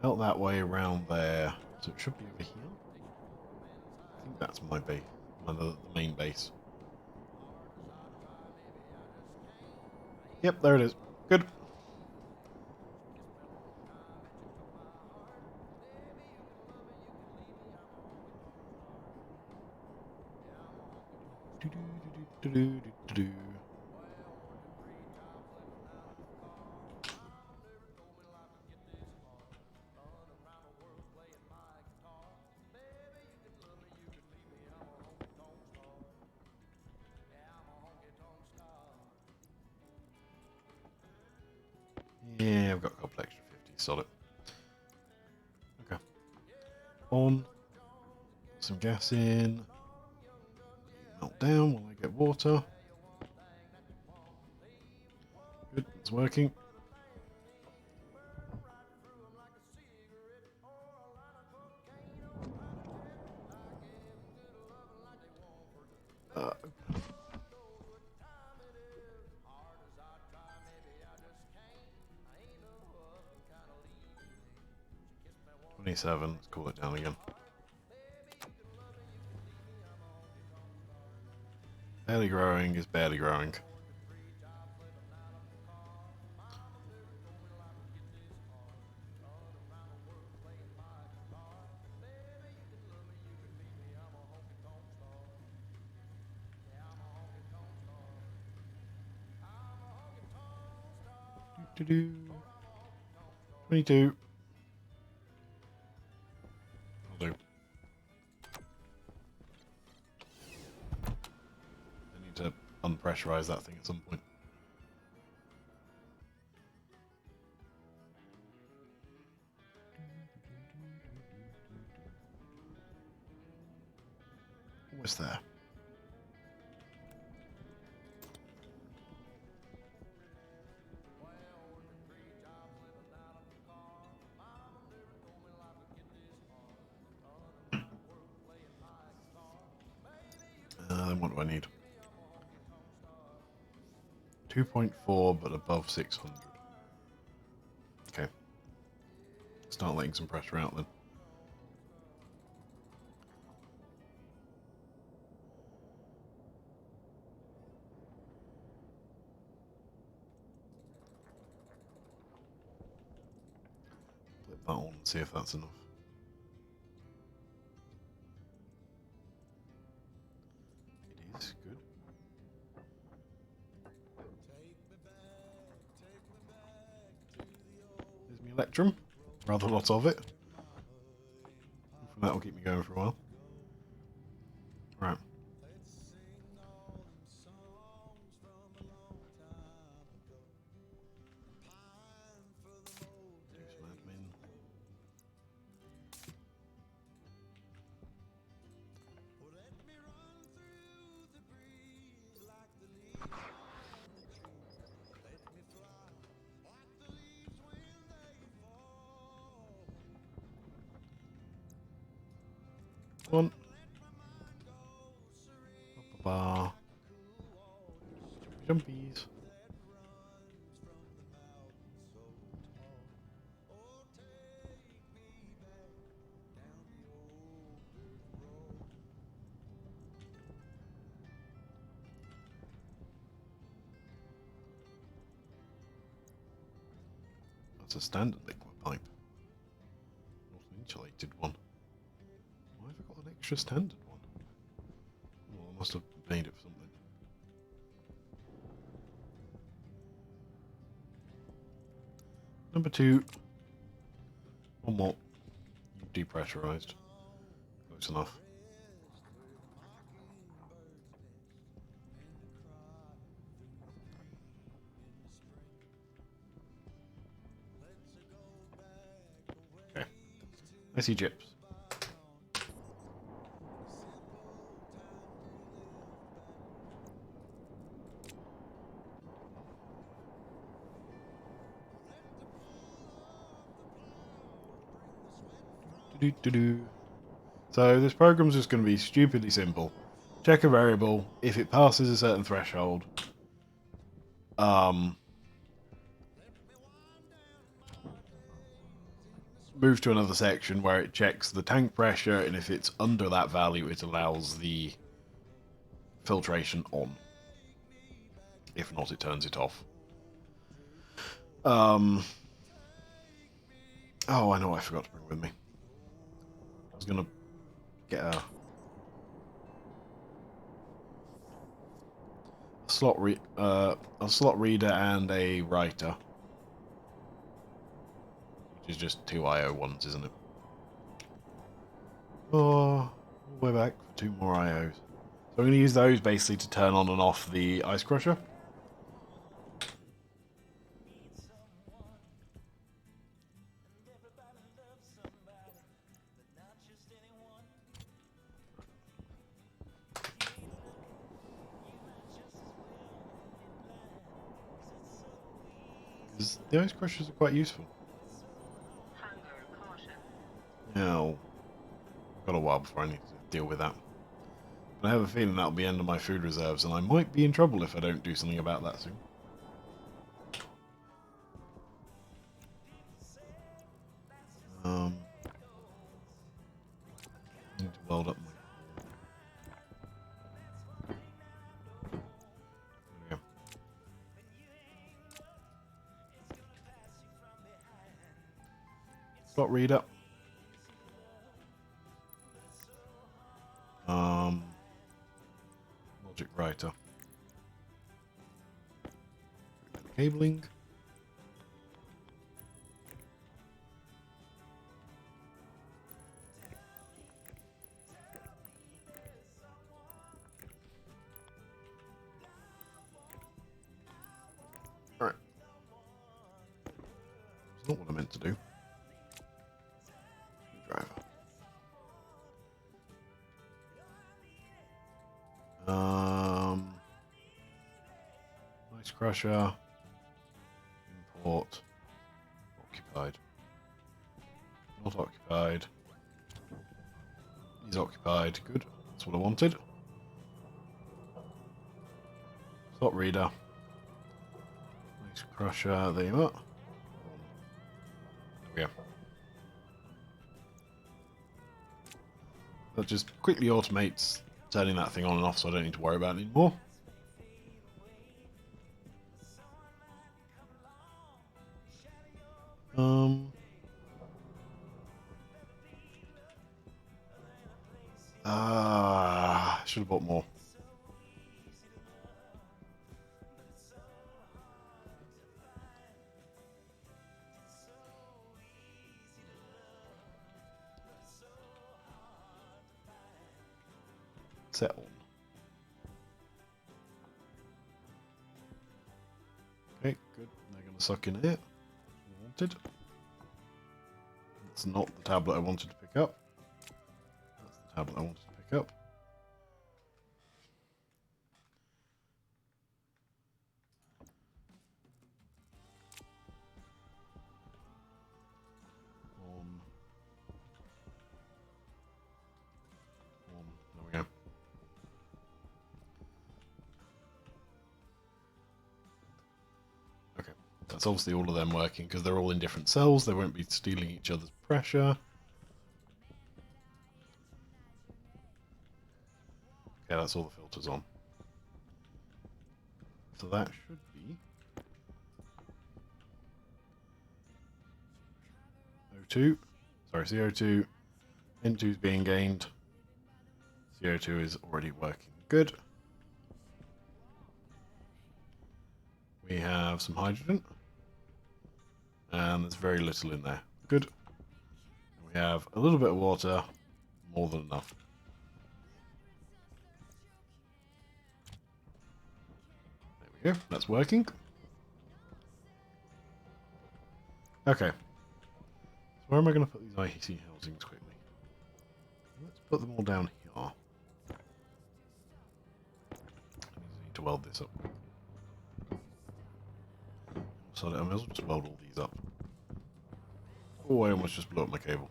out that way around there, so it should be over here. I think that's my base, the main base. Yep, there it is. Good. Yeah, I've got a couple extra 50, solid. Okay. On. Some gas in. Melt down while I get water. Good, it's working. Uh, 27, let's cool it down again. Barely growing is barely growing. Do-do. 22. Will do. I need to unpressurize that thing at some point. Almost there. Then what do I need? 2.4, but above 600. Okay. Start letting some pressure out then. Flip that on and see if that's enough. It is good. There's my Electrum. Rather a lot of it. That will keep me going for a while. Right. bar. Jumpies. That's a standard liquid pipe. Not an insulated one. Why have I got an extra standard one? Well, I must have made it for something. Number 2. One more. Depressurized. Close enough. Okay. I see chips. So this program's just going to be stupidly simple. Check a variable. If it passes a certain threshold, move to another section where it checks the tank pressure, and if it's under that value, it allows the filtration on. If not, it turns it off. Oh, I know what I forgot to bring with me. I was going to get a slot reader and a writer, which is just 2 IO ones, isn't it? Oh, all the way back for 2 more IOs. So I'm going to use those basically to turn on and off the ice crusher. Because the ice crushers are quite useful. Yeah, I've got a while before I need to deal with that. But I have a feeling that'll be end of my food reserves, and I might be in trouble if I don't do something about that soon. Need to weld up my... There we go. Slot reader. Logic writer. Cabling. Alright. That's not what I meant to do. Screwdriver. Ice crusher. Import. Occupied. Not occupied. He's occupied. Good. That's what I wanted. Slot reader. Ice crusher. There you are. There we go. That just quickly automates turning that thing on and off, so I don't need to worry about it anymore. Should have bought more. Set on. Okay, good. They're going to suck in here. Wanted. That's not the tablet I wanted to pick up. That's the tablet I wanted to pick up. There we go. That's obviously all of them working because they're all in different cells. They won't be stealing each other's pressure. Okay, that's all the filters on. So that should be O2. Sorry, CO2. N2 is being gained. CO2 is already working good. We have some hydrogen. And there's very little in there. Good. We have a little bit of water. More than enough. There we go. That's working. Okay. So where am I going to put these IEC housings quickly? Let's put them all down here. I need to weld this up. So I may as well just weld all these up. Oh, I almost just blew up my cable.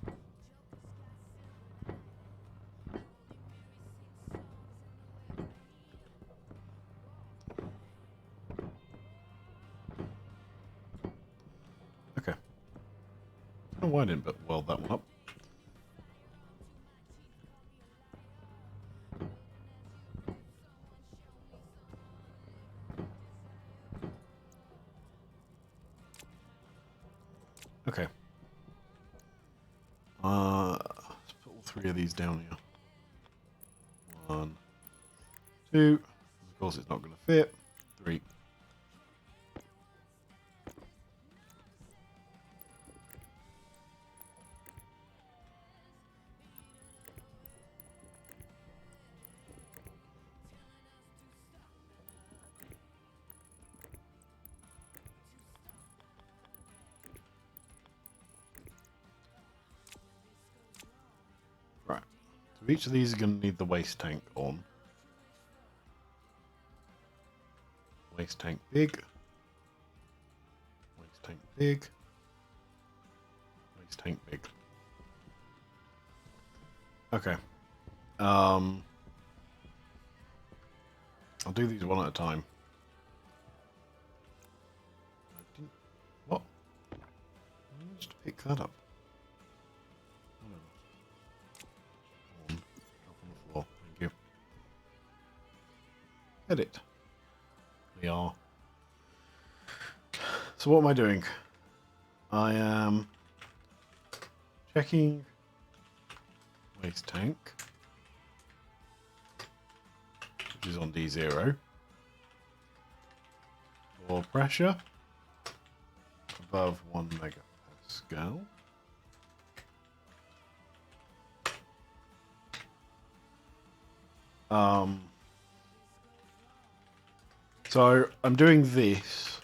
Okay. I don't know why I didn't weld that one up. Okay. Let's put all three of these down here. 1, 2. Of course, it's not going to fit. 3. Right. So each of these are going to need the waste tank on. Waste tank big. Waste tank big. Waste tank big. Okay. I'll do these one at a time. What? I managed to pick that up. Drop on the floor. Thank you. Edit. We are. So what am I doing? I am checking waste tank, which is on D0, for pressure above 1 megapascal. So I'm doing this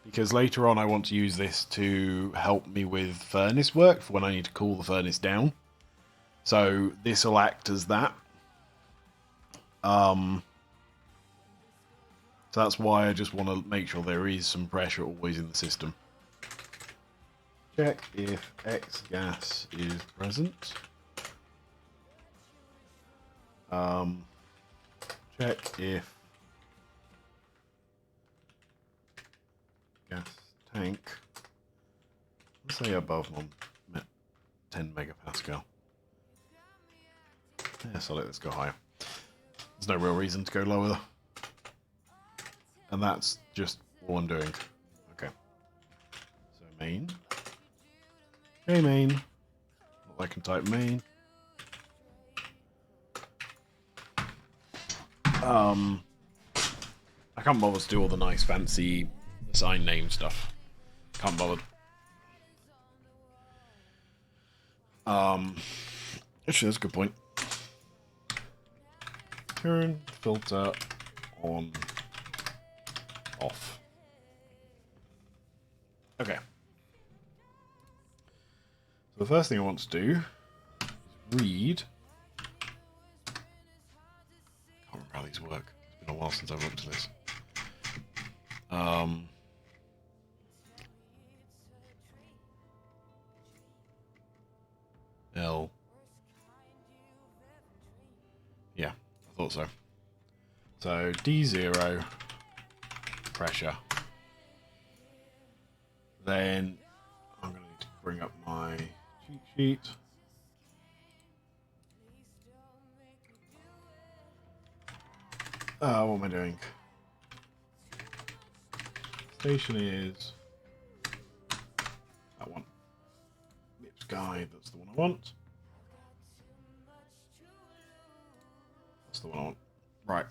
because later on I want to use this to help me with furnace work for when I need to cool the furnace down. So this will act as that. So that's why I just want to make sure there is some pressure always in the system. Check if X gas is present. Check if gas tank, let's say above 10 megapascal. Yeah, so let's go higher. There's no real reason to go lower. And that's just all I'm doing. Okay. So main. Okay, main. Not like I can type main. I can't bother to do all the nice fancy assign name stuff. Can't bother. Actually, that's a good point. Turn filter on, off. Okay. So the first thing I want to do is read. I can't remember how these work. It's been a while since I've looked at this. L. Yeah, I thought so. So D0 pressure Then I'm going to need to bring up my cheat sheet. What am I doing? Stationeers. That one. Nips guide, that's the one I want. That's the one I want. Right.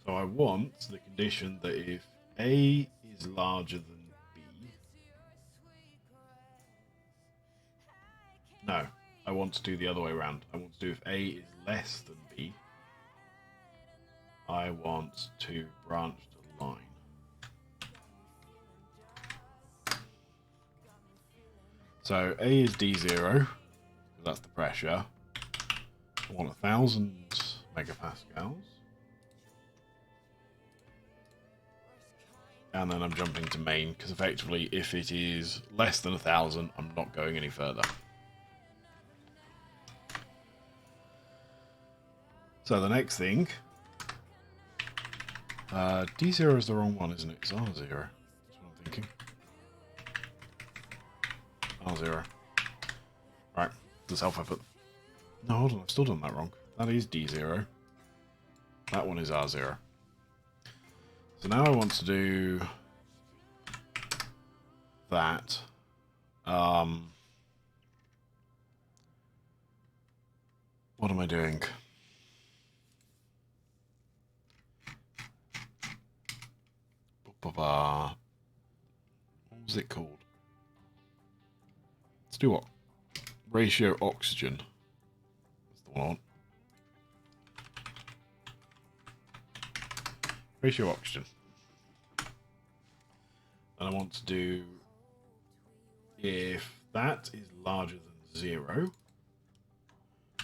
So I want the condition that if A is larger than B... No, I want to do the other way around. I want to do if A is less than B, I want to branch the line. So A is D0, that's the pressure. I want 1000 megapascals. And then I'm jumping to main, because effectively if it is less than 1000, I'm not going any further. So the next thing, D0 is the wrong one, isn't it? It's R0. That's what I'm thinking. R0. Right, the self-effort. No, hold on, I've still done that wrong. That is D0. That one is R0. So now I want to do that. What am I doing? What was it called? Let's do what? Ratio oxygen. That's the one I want. Ratio oxygen. And I want to do if that is larger than 0.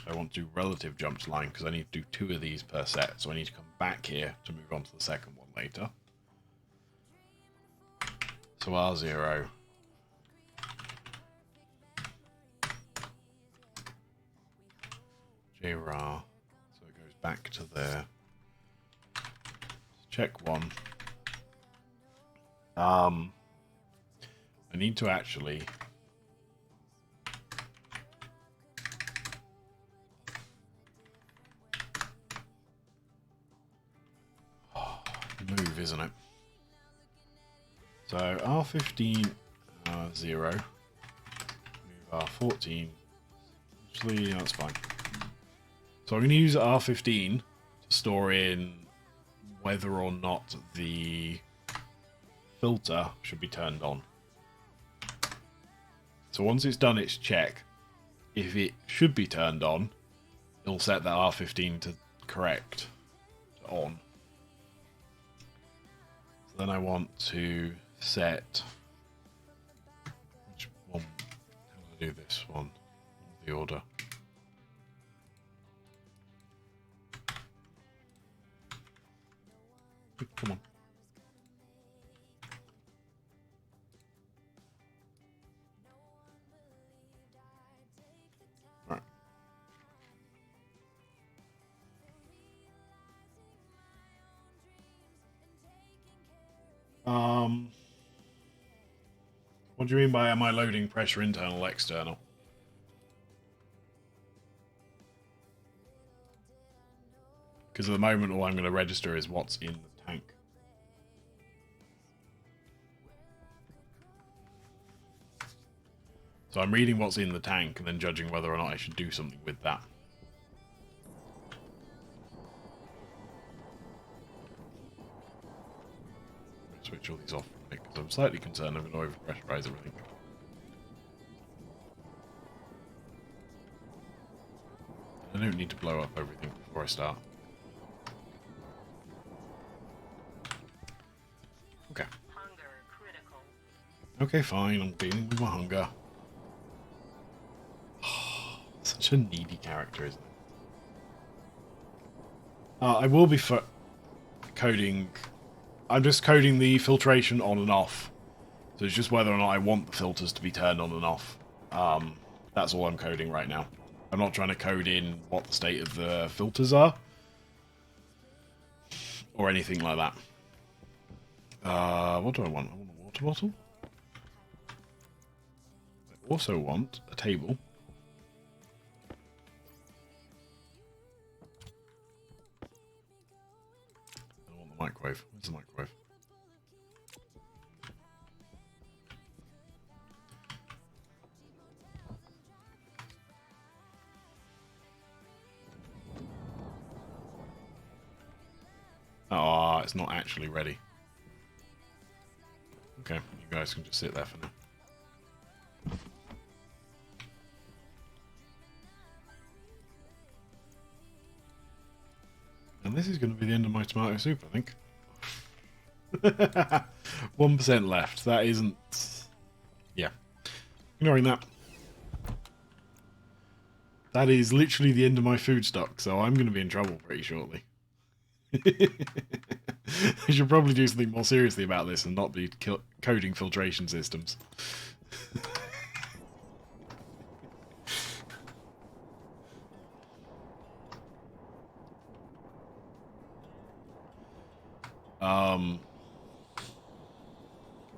I want to do relative jump to line because I need to do 2 of these per set. So I need to come back here to move on to the second one later. So R0. JRAR. So it goes back to there. Check 1. I need to actually move, isn't it? So R15, R0, move R14. Actually, that's fine. So I'm going to use R15 to store in whether or not the filter should be turned on. So once it's done its check, if it should be turned on, it'll set that R15 to correct, to on. So then I want to set, which one, how do I do this one, the order. Come on. Right. What do you mean by am I loading pressure internal, external? Because at the moment all I'm going to register is what's in the tank. So I'm reading what's in the tank and then judging whether or not I should do something with that. Switch all these off because I'm slightly concerned I'm going to overpressurize everything. I don't need to blow up everything before I start. Okay. Hunger critical. Okay, fine. I'm dealing with my hunger. Such a needy character, isn't it? I will be coding. I'm just coding the filtration on and off. So it's just whether or not I want the filters to be turned on and off. That's all I'm coding right now. I'm not trying to code in what the state of the filters are. Or anything like that. What do I want? I want a water bottle. I also want a table. I want the microwave. Where's the microwave? Oh, it's not actually ready. Okay, you guys can just sit there for now. And this is going to be the end of my tomato soup, I think. 1% left. That isn't... Yeah. Ignoring that. That is literally the end of my food stock, so I'm going to be in trouble pretty shortly. I should probably do something more seriously about this and not be coding filtration systems.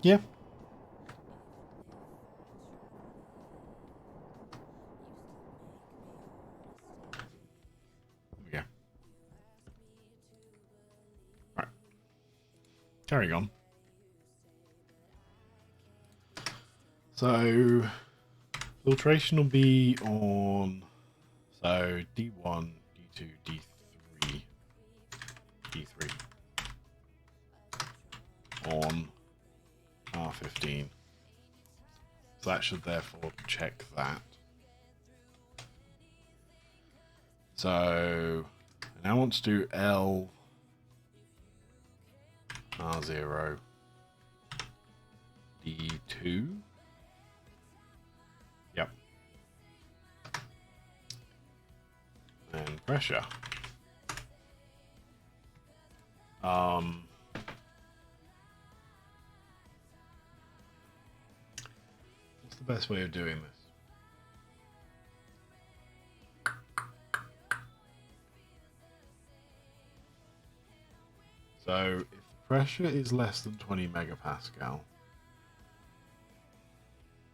Yeah. There we go. Right. Carrying on. So, filtration will be on, so D1, D2, D3, D3 on R15. So that should therefore check that. So, I now want to do L R0 D2. Yep. And pressure. What's the best way of doing this? So, if the pressure is less than 20 megapascal,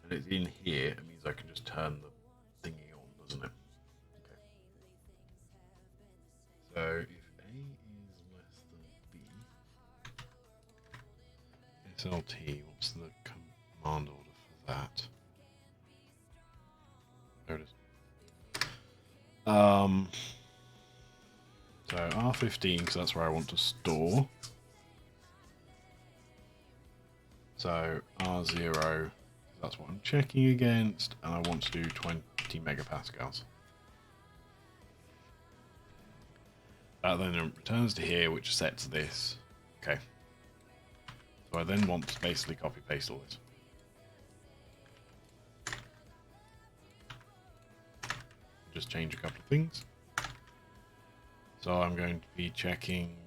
and it's in here, it means I can just turn the thingy on, doesn't it? Okay. So, if A is less than B, SLT, what's the command order for that? There it is. So R15, because that's where I want to store. So R0, that's what I'm checking against, and I want to do 20 megapascals. That then returns to here, which sets this. Okay. So I then want to basically copy paste all this. Just change a couple of things. So I'm going to be checking,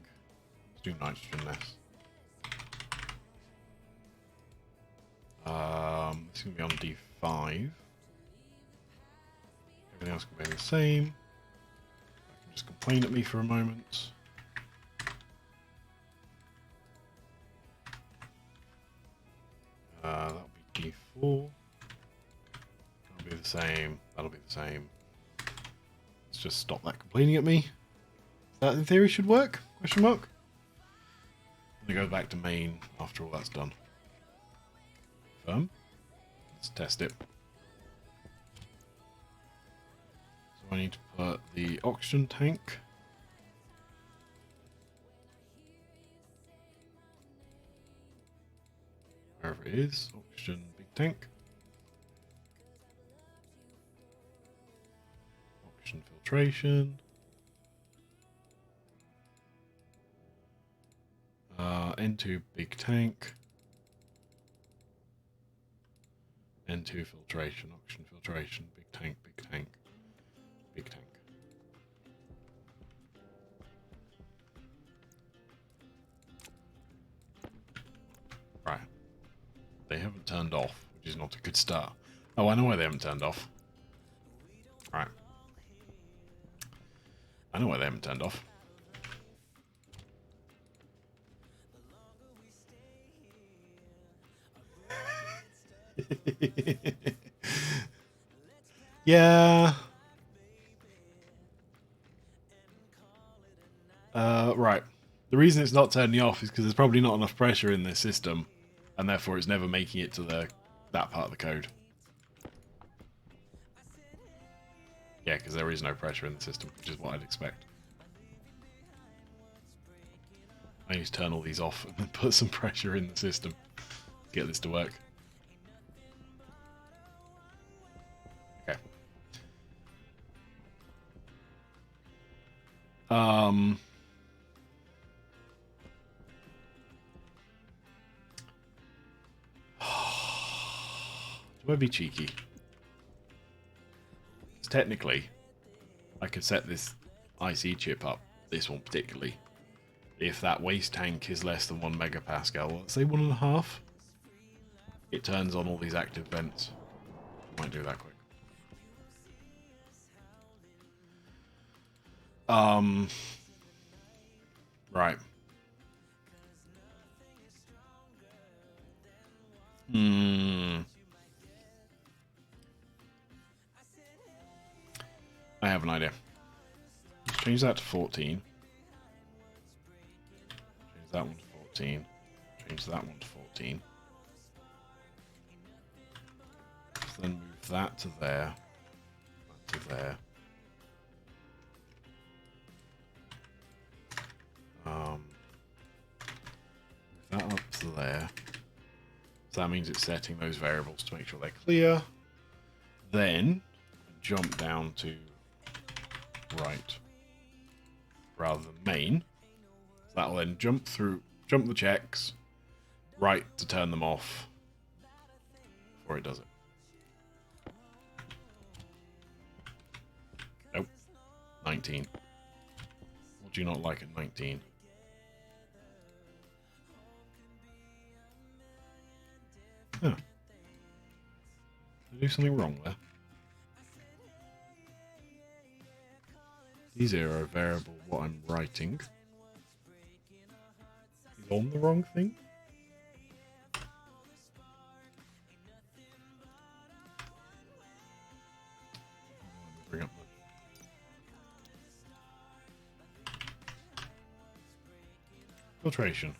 let's do nitrogen less. It's going to be on D5. Everything else can be the same. I can just complain at me for a moment. That'll be D4. That'll be the same. That'll be the same. Let's just stop that complaining at me. That in theory should work? Question mark. And it goes back to main after all that's done. Confirm. Let's test it. So I need to put the oxygen tank. Wherever it is. Oxygen big tank. Oxygen filtration. N2 big tank. N2 filtration, oxygen filtration, big tank, big tank, big tank. Right. They haven't turned off, which is not a good start. Oh, I know why they haven't turned off. Right. I know why they haven't turned off. Yeah. Right. The reason it's not turning off is because there's probably not enough pressure in this system, and therefore it's never making it to that part of the code. Yeah, because there is no pressure in the system, which is what I'd expect. I need to turn all these off and then put some pressure in the system to get this to work. Okay. Do I be cheeky? Because technically, I could set this IC chip up, this one particularly, if that waste tank is less than 1 megapascal, let's say 1.5, it turns on all these active vents. Might do that quick. Right. I have an idea. Let's change that to 14. Change that one to 14. Change that one to 14. Let's then move that to there. That to there. Move that up to there. So that means it's setting those variables to make sure they're clear. Then jump down to right rather than main. So that will then jump the checks, right to turn them off before it does it. Nope. 19. What do you not like at 19? Huh. Did I do something wrong there? D0 variable what I'm writing is on the wrong thing. Bring up the filtration.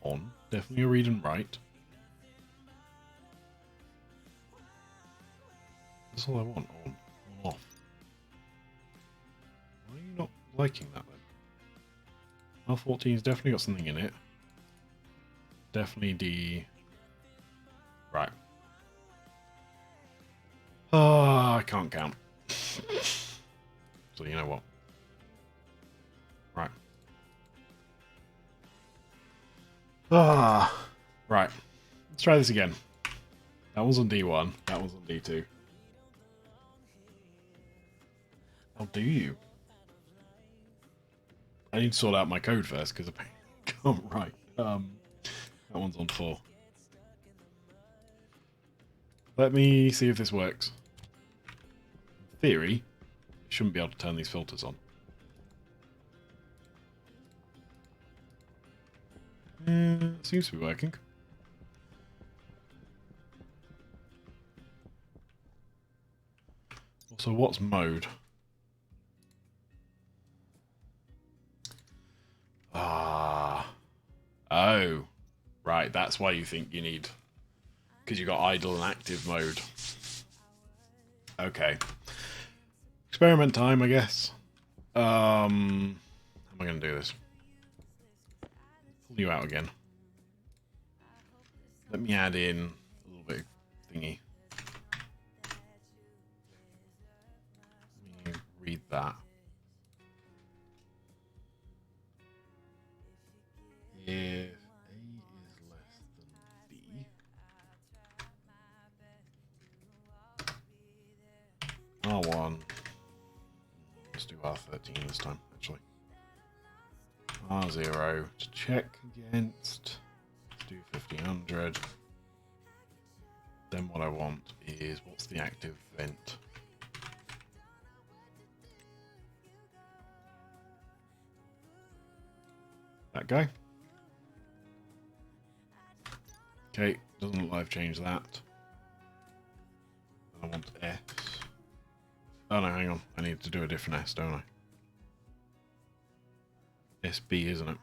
On. Definitely a read and write. That's all I want. On. Off. Why are you not liking that then? R14's definitely got something in it. Definitely D. Right. Ah, I can't count. So you know what? Right. Right. Let's try this again. That was on D1. That was on D2. How do you? I need to sort out my code first because I can't write. That one's on 4. Let me see if this works. In theory, I shouldn't be able to turn these filters on. Seems to be working. Also, what's mode? Oh. Right, that's why you think you need... Because you've got idle and active mode. Okay. Experiment time, I guess. How am I going to do this? Pull you out again. Let me add in a little bit of thingy. Let me read that. If A is less than B, R1. Let's do R13 this time, actually. R0 to check against. Let's do 1500. Then what I want is what's the active vent? That guy. Okay, Doesn't look like I've changed that. I want S. Oh no, hang on. I need to do a different S, don't I? SB, isn't it?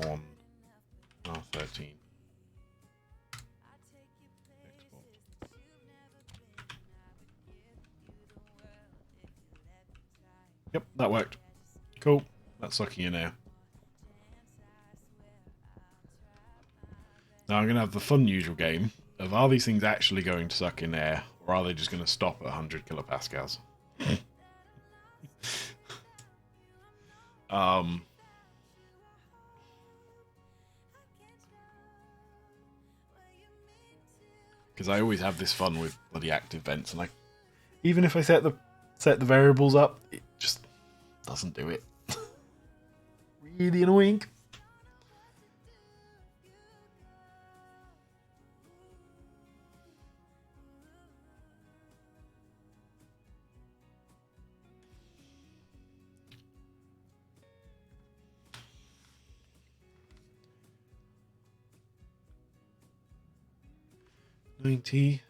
On R13. Export. Yep, that worked. Cool. That's sucking in air. Now I'm going to have the fun usual game of, are these things actually going to suck in air, or are they just going to stop at 100 kilopascals? Because I always have this fun with bloody active vents, and even if I set the variables up, it just doesn't do it. Really annoying. $90.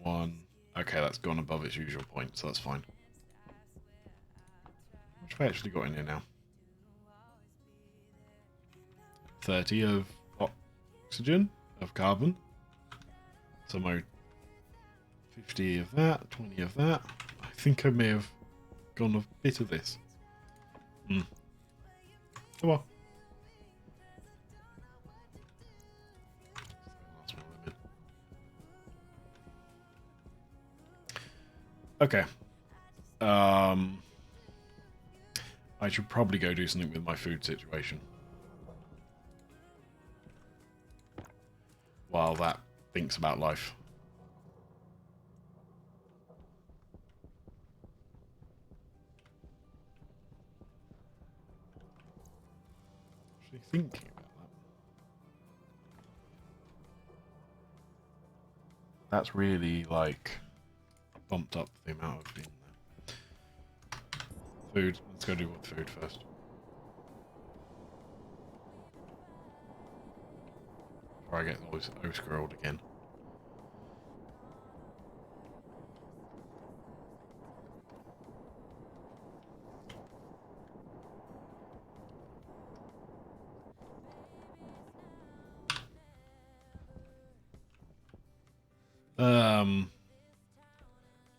$101. Okay, that's gone above its usual point, so that's fine. How much have I actually got in here now? 30 of oxygen, of carbon. So my 50 of that, 20 of that. I think I may have gone a bit of this. Oh well. Okay. I should probably go do something with my food situation. While that thinks about life. Actually thinking about that. That's really, like, bumped up the amount of being there. Food. Let's go do food first. Before I get O-scrolled again.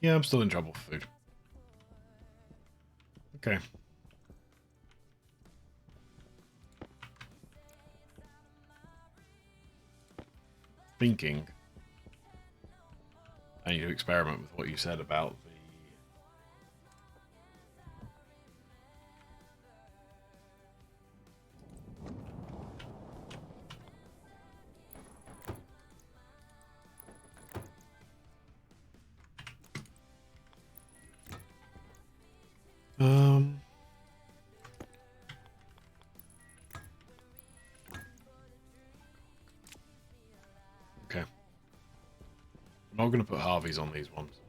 Yeah, I'm still in trouble for food. Okay. Thinking. I need to experiment with what you said about okay. I'm not going to put Harvey's on these ones.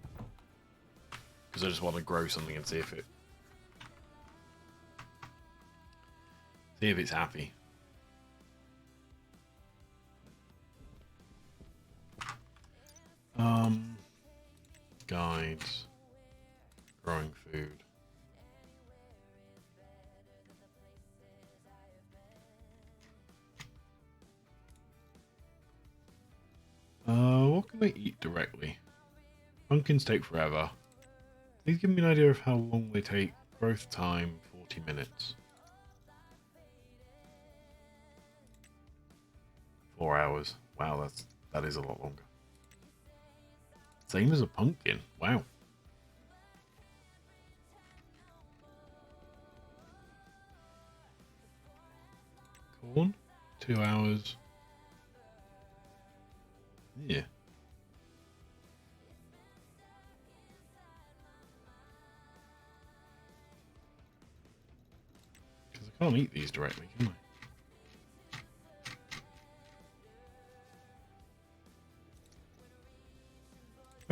Because I just want to grow something and see if it's happy. Guides. Growing food. What can I eat directly? Pumpkins take forever. Please give me an idea of how long they take. Growth time, 40 minutes. 4 hours. Wow, that is a lot longer. Same as a pumpkin. Wow. Corn, 2 hours. Yeah. Because I can't eat these directly, can I?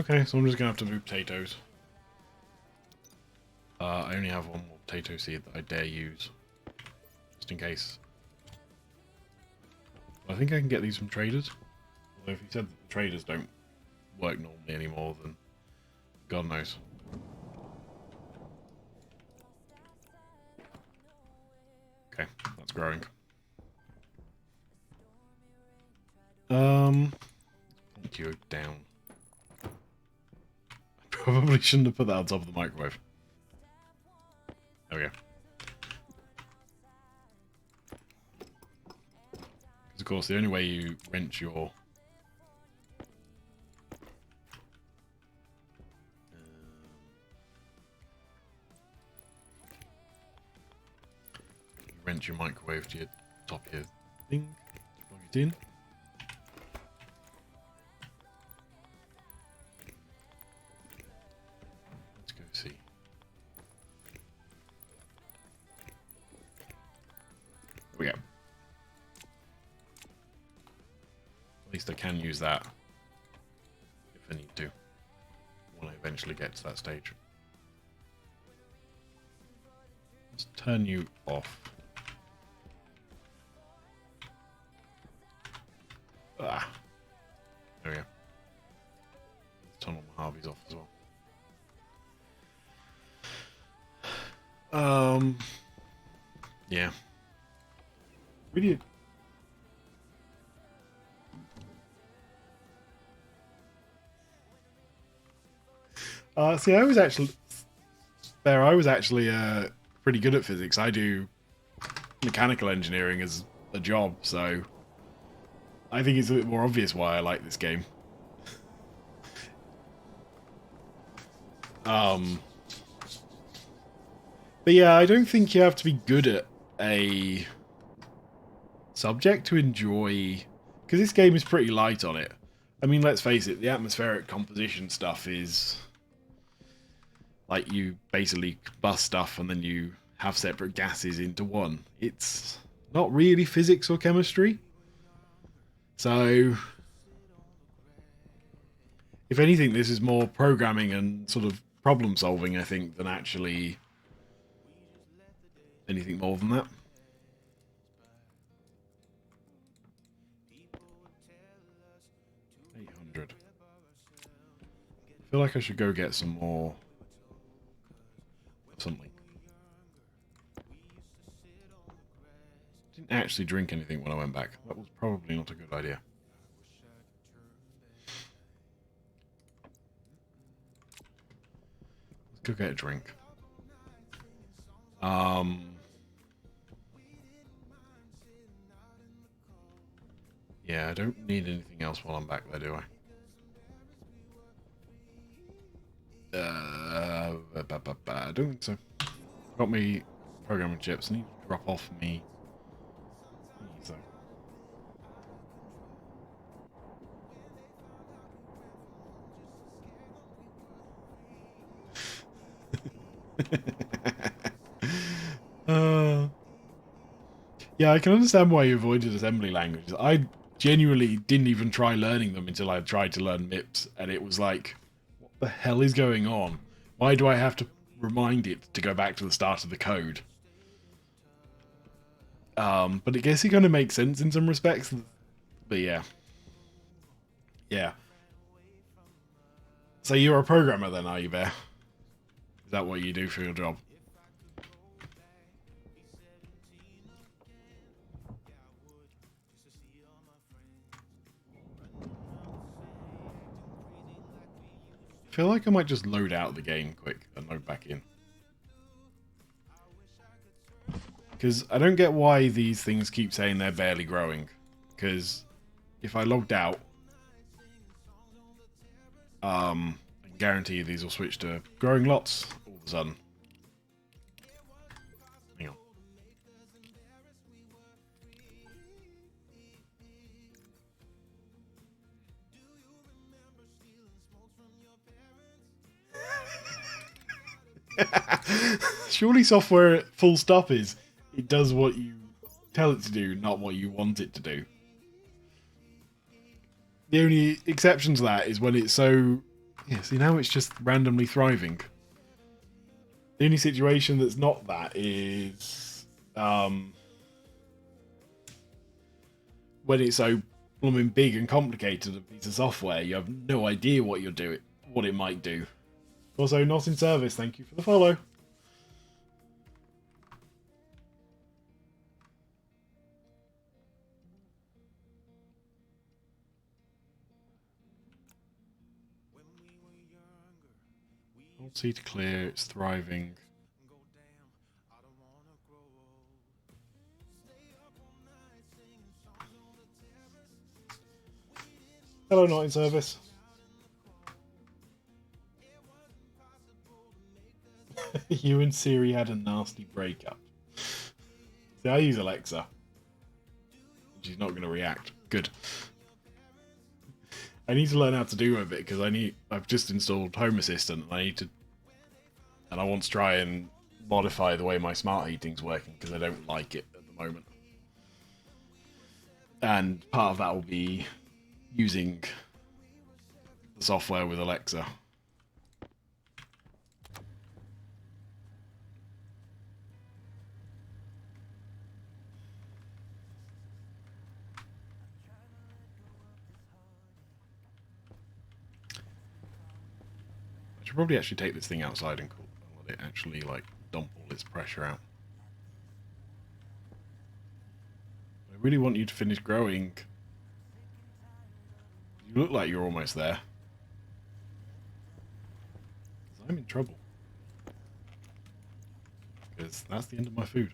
Okay, so I'm just going to have to do potatoes. I only have one more potato seed that I dare use. Just in case. I think I can get these from traders. Although if you said that the traders don't work normally anymore, then God knows. Okay, that's growing. Point you down. I probably shouldn't have put that on top of the microwave. There we go. Because of course the only way you wrench your microwave to your top of your thing, plug it in. Let's go see. There we go. At least I can use that if I need to when I eventually get to that stage. Let's turn you off. Ah. There we go. Let's turn all my Harveys off as well. Yeah. Really. See, I was actually pretty good at physics. I do mechanical engineering as a job, so I think it's a bit more obvious why I like this game. But yeah, I don't think you have to be good at a subject to enjoy, because this game is pretty light on it. I mean, let's face it, the atmospheric composition stuff is like you basically combust stuff and then you have separate gases into one. It's not really physics or chemistry. So, if anything, this is more programming and sort of problem solving, I think, than actually anything more than that. 800. I feel like I should go get some more something. Didn't actually drink anything when I went back. That was probably not a good idea. Let's go get a drink. Yeah, I don't need anything else while I'm back there, do I? I don't think so. Got me programming chips. Need to drop off me. So. Yeah, I can understand why you avoided assembly languages. I genuinely didn't even try learning them until I tried to learn MIPS, and it was like, what the hell is going on? Why do I have to remind it to go back to the start of the code? But I guess it kind of makes sense in some respects. But yeah. Yeah. So you're a programmer then, are you, Bear? Is that what you do for your job? I feel like I might just load out the game quick and load back in. Because I don't get why these things keep saying they're barely growing. Because if I logged out, I can guarantee you these will switch to growing lots all of a sudden. Hang on. Surely software full stop is it does what you tell it to do, not what you want it to do. The only exception to that is when it's so... Yeah, see, now it's just randomly thriving. The only situation that's not that is when it's so blooming big and complicated a piece of software, you have no idea what you're doing, what it might do. Also, not in service. Thank you for the follow. Hold C to clear. It's thriving. Hello, not in service. You and Siri had a nasty breakup. See, I use Alexa. She's not going to react. Good. I need to learn how to do a bit because I've just installed Home Assistant and I want to try and modify the way my smart heating's working because I don't like it at the moment. And part of that will be using the software with Alexa. I should probably actually take this thing outside and let it actually like dump all its pressure out. I really want you to finish growing. You look like you're almost there. I'm in trouble. Because that's the end of my food.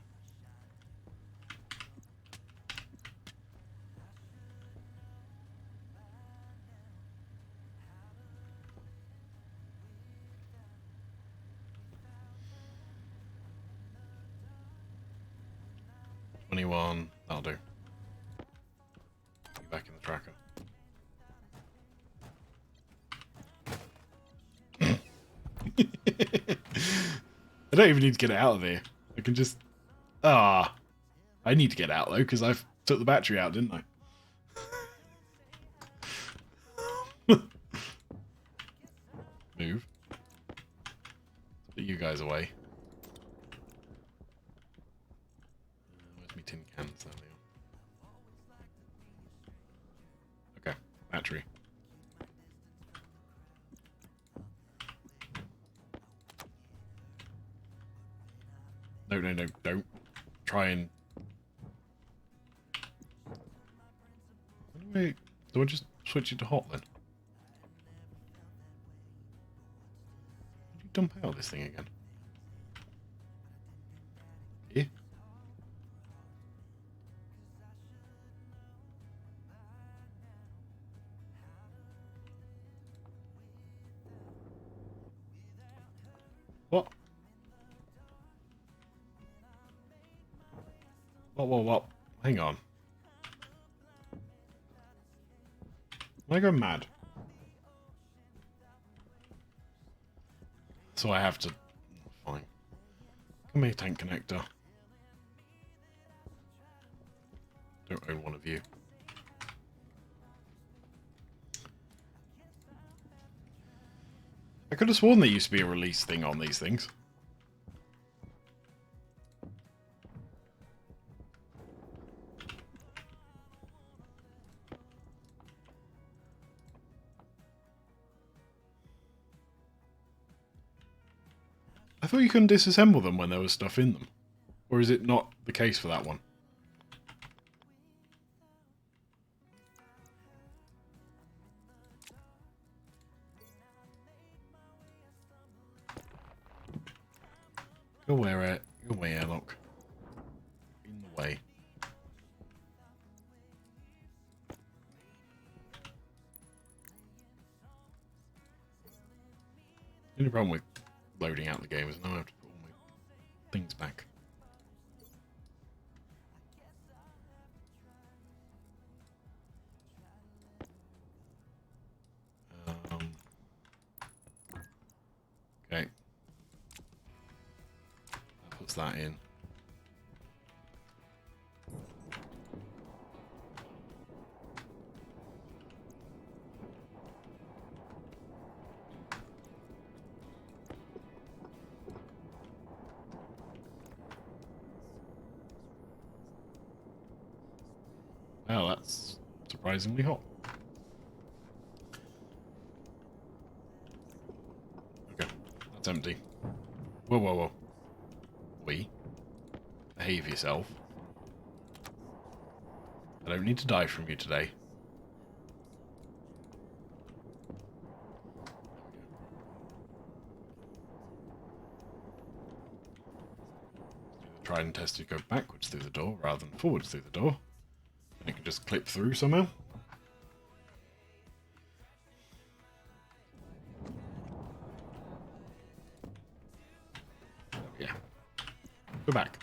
$21, that'll do. Get back in the tracker. I don't even need to get it out of here. I can just... I need to get out though, because I've took the battery out, didn't I? Move. Put you guys away. Where's my tin cans? There they are. Okay, battery. No, don't try and... Do I just switch it to hot then? Did you dump out this thing again? Here? What? What? Hang on. Am I going mad? So I have to... Fine. Come here, tank connector. Don't own one of you. I could have sworn there used to be a release thing on these things. I thought you couldn't disassemble them when there was stuff in them. Or is it not the case for that one? Go away, airlock. In the way. The only problem with loading out the game is now I have to put all my things back. Okay. That puts that in. Well, that's surprisingly hot. Okay, that's empty. Whoa, whoa, whoa. Behave yourself. I don't need to die from you today. Try and test to go backwards through the door rather than forwards through the door. And it can just clip through somehow. Yeah. Go back.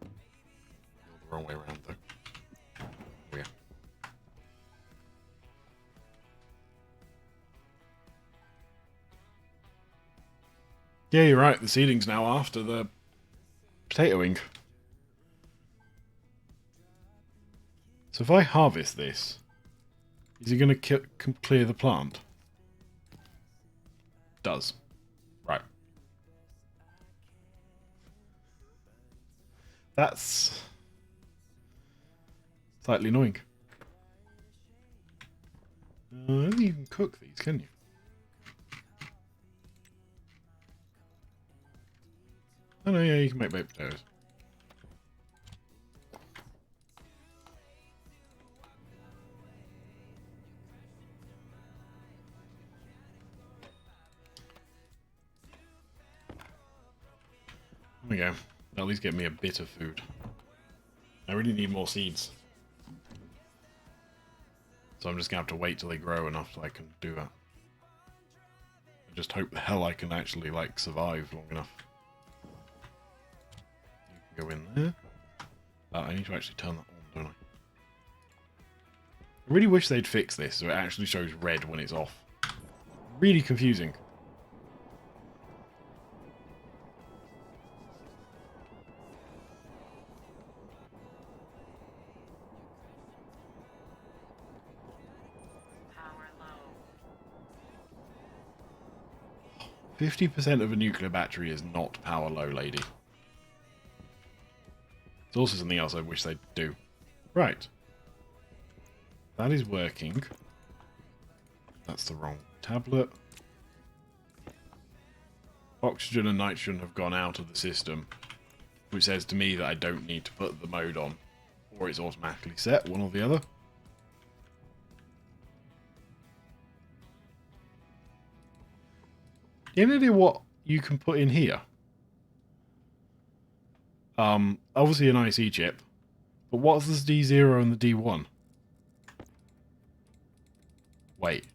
The wrong way around though. Oh yeah. Yeah, you're right. The ceiling's now after the potatoing. So if I harvest this, is it going to clear the plant? Does. Right. That's slightly annoying. I don't think you can cook these, can you? Oh no, yeah, you can make baked potatoes. There we go. At least get me a bit of food. I really need more seeds. So I'm just going to have to wait till they grow enough so I can do that. I just hope the hell I can actually, like, survive long enough. You can go in there. I need to actually turn that on, don't I? I really wish they'd fix this so it actually shows red when it's off. Really confusing. Power low. 50% of a nuclear battery is not power low, lady. It's also something else I wish they'd do. Right. That is working. That's the wrong tablet. Oxygen and nitrogen have gone out of the system, which says to me that I don't need to put the mode on, or it's automatically set, one or the other. Do you have any idea what you can put in here? Obviously an IC chip, but what's this D0 and the D1? Wait.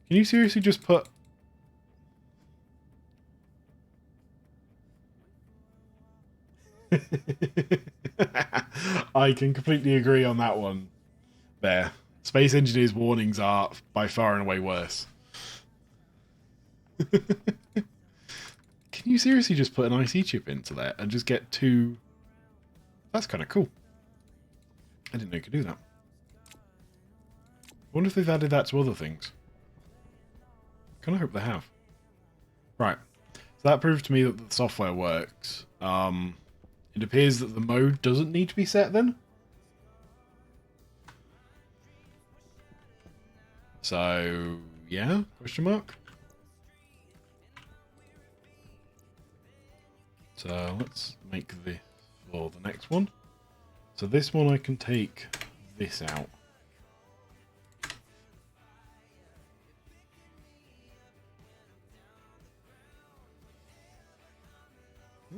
Can you seriously just put... I can completely agree on that one. There. Space Engineers' warnings are by far and away worse. Can you seriously just put an IC chip into there and just get two... That's kind of cool. I didn't know you could do that. I wonder if they've added that to other things. Kind of hope they have. Right. So that proves to me that the software works. It appears that the mode doesn't need to be set then. So, yeah? Question mark? So let's make this for the next one. So this one I can take this out.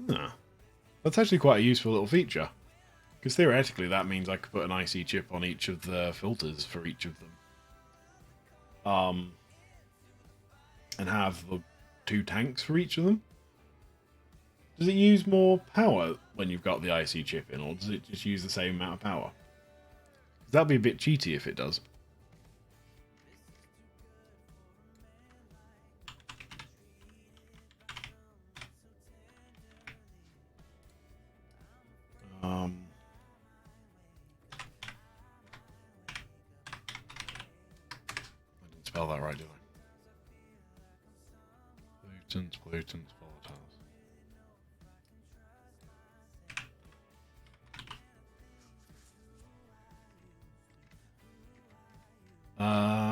Ah, that's actually quite a useful little feature. Because theoretically that means I could put an IC chip on each of the filters for each of them. And have the 2 tanks for each of them. Does it use more power when you've got the IC chip in, or does it just use the same amount of power? That'd be a bit cheaty if it does. I didn't spell that right, did I? Pollutants, volatiles.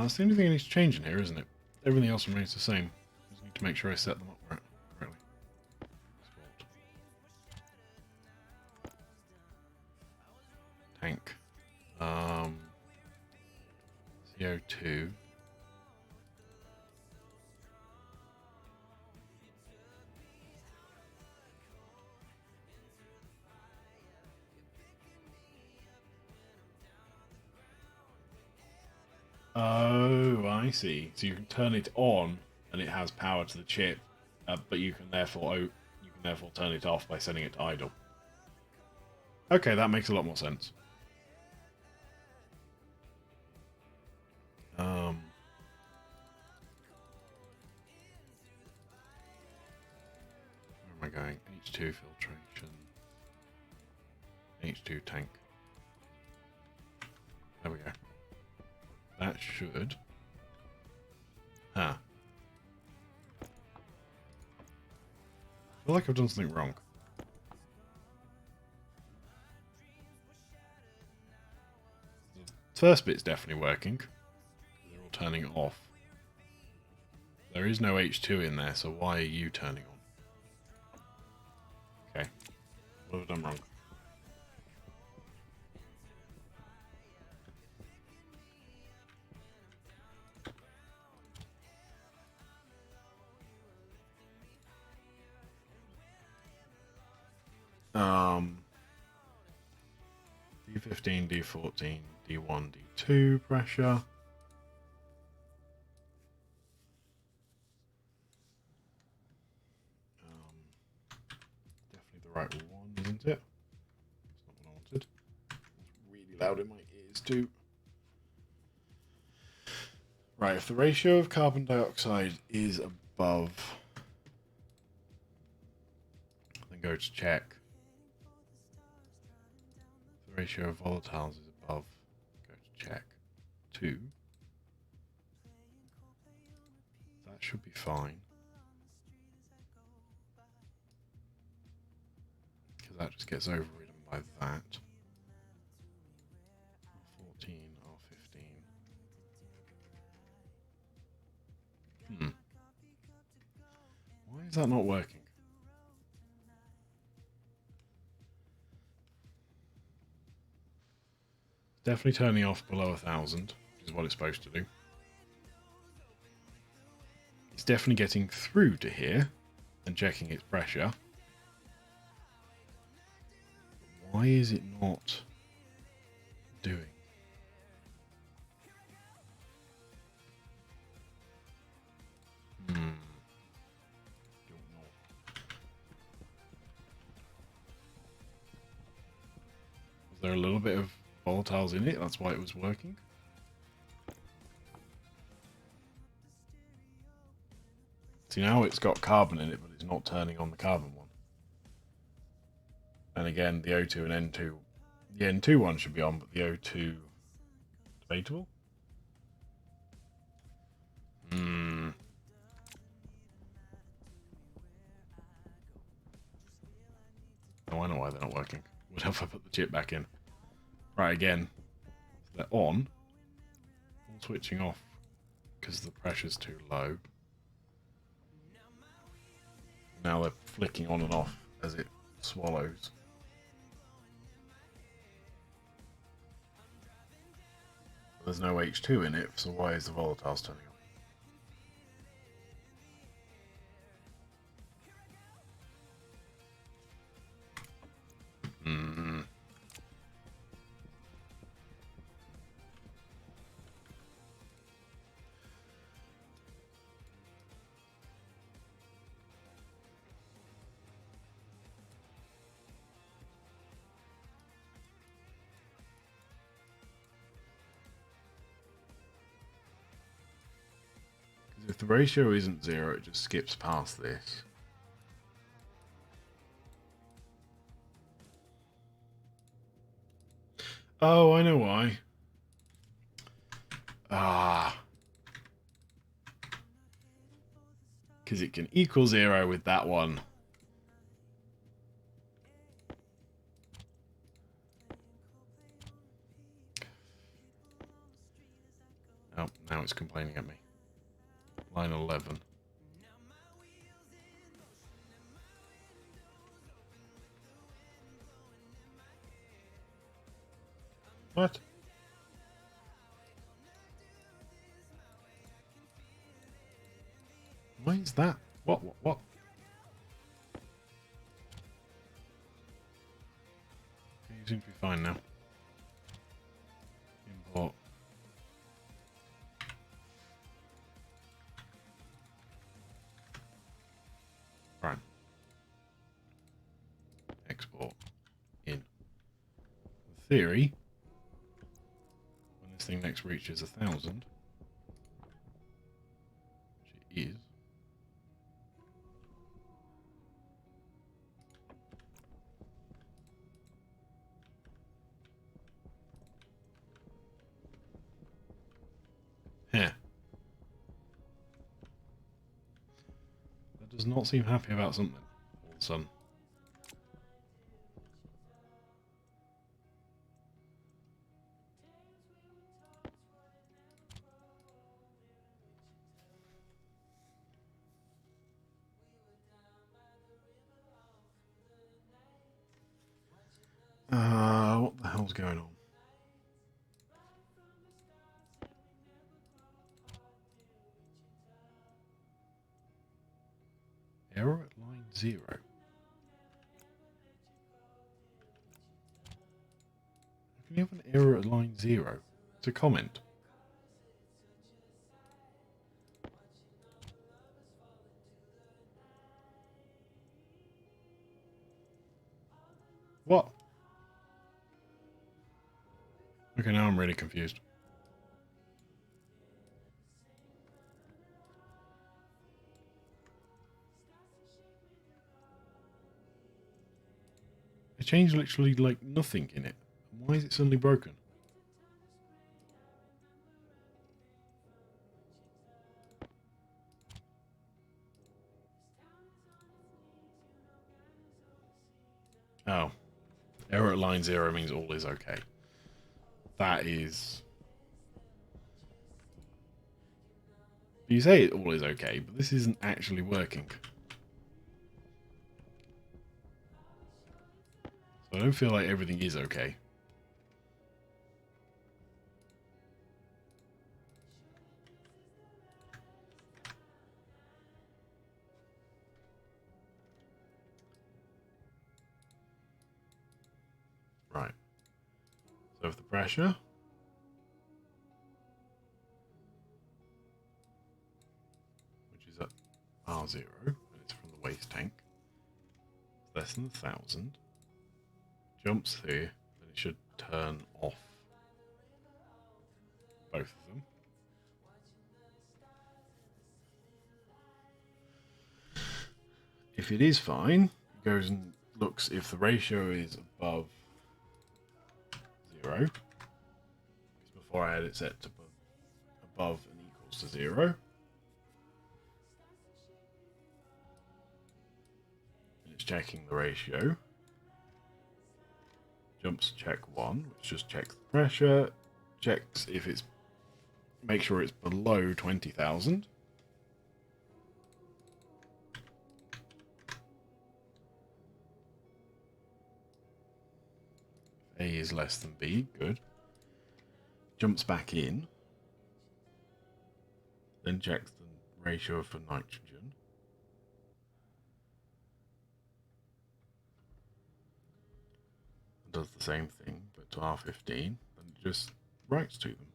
That's the only thing I need to change in here, isn't it? Everything else remains the same. Just need to make sure I set them up correctly. Tank. CO2. Oh, I see. So you can turn it on, and it has power to the chip, but you can therefore turn it off by setting it to idle. Okay, that makes a lot more sense. Where am I going? H2 filtration. H2 tank. There we go. That should... Huh. I feel like I've done something wrong. The first bit's definitely working. They're all turning off. There is no H2 in there, so why are you turning on? Okay. What have I done wrong? D15, D14, D1, D2 pressure. Definitely the right one, isn't it? That's not what I wanted. It's really loud in my ears too. Right, if the ratio of carbon dioxide is above, then go to check. If the ratio of volatiles is above, go to check. 2. That should be fine. Because that just gets overridden by that. R14, R15. Why is that not working? Definitely turning off below 1,000, which is what it's supposed to do. It's definitely getting through to here and checking its pressure. But why is it not doing? Was there a little bit of volatiles in it? That's why it was working. See, now it's got carbon in it, but it's not turning on the carbon one. And again, the O2 and N2. The N2 one should be on, but the O2... Debatable? Oh, I know why they're not working. What if I put the chip back in? Right, again. They're on. All switching off because the pressure's too low. Now they're flicking on and off as it swallows. There's no H2 in it, so why is the volatiles turning on? If the ratio isn't 0, it just skips past this. Oh, I know why. Because it can equal 0 with that one. Oh, now it's complaining at me. Line 11. What? Why is that? What? Okay, you seem to be fine now. Import. Right. Export. In theory, when this thing next reaches 1,000, which it is, heh. That does not seem happy about something all of a sudden. What the hell's going on? Error at line 0. How can you have an error at line 0? It's a comment. What? Okay, now I'm really confused. They changed literally like nothing in it. Why is it suddenly broken? Oh. Error at line 0 means all is okay. That is... You say it all is okay, but this isn't actually working. So I don't feel like everything is okay. Right. So if the pressure... which is at R0, and it's from the waste tank, it's less than 1,000, jumps here, then it should turn off both of them. If it is fine, it goes and looks if the ratio is above 0. Because before I had it set to above and equals to 0. And it's checking the ratio. Jumps check 1, which just checks the pressure. Checks if it's... make sure it's below 20,000. A is less than B, good. Jumps back in. Then checks the ratio for nitrogen. Does the same thing, but to R15. Then it just writes to them.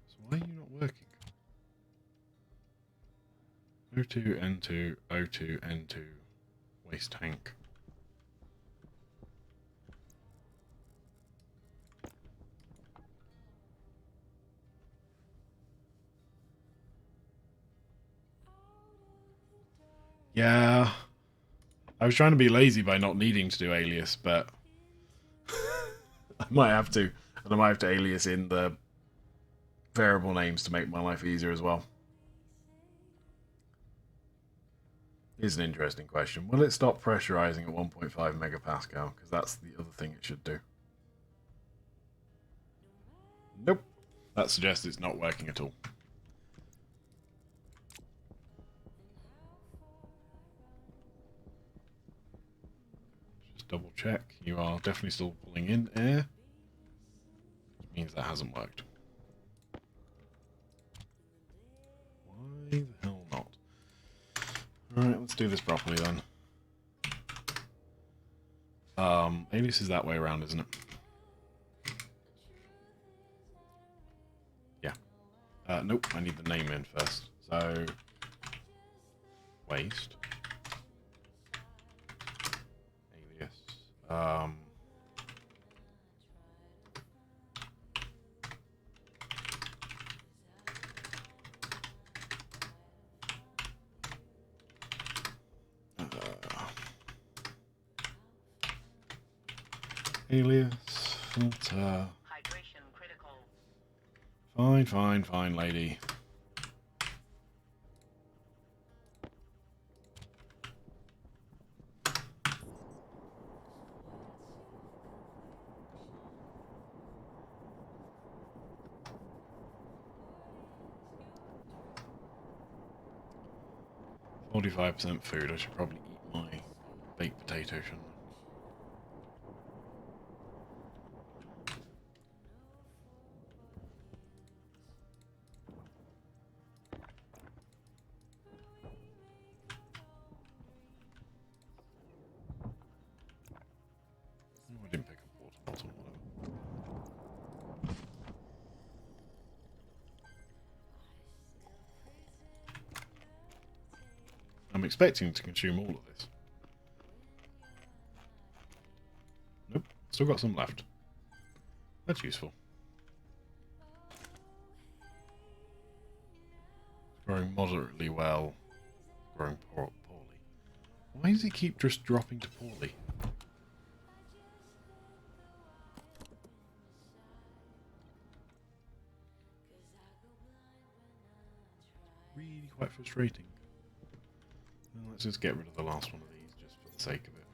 So why are you not working? O2, N2, O2, N2, waste tank. Yeah, I was trying to be lazy by not needing to do alias, but I might have to. And I might have to alias in the variable names to make my life easier as well. Here's an interesting question. Will it stop pressurizing at 1.5 megapascal? Because that's the other thing it should do. Nope. That suggests it's not working at all. Just double check. You are definitely still pulling in air. Which means that hasn't worked. Why the hell not? Alright, let's do this properly then. Alias is that way around, isn't it? Yeah. Nope, I need the name in first. So, waste. Alias. Alias, filter. Hydration critical. Fine, lady. %food. I should probably eat my baked potato, shouldn't I? Oh, I didn't pick up water bottle, whatever. I'm expecting to consume all of this. Nope, still got some left. That's useful. It's growing moderately well. Growing poorly. Why does it keep just dropping to poorly? Really quite frustrating. Well, let's just get rid of the last one of these just for the sake of it.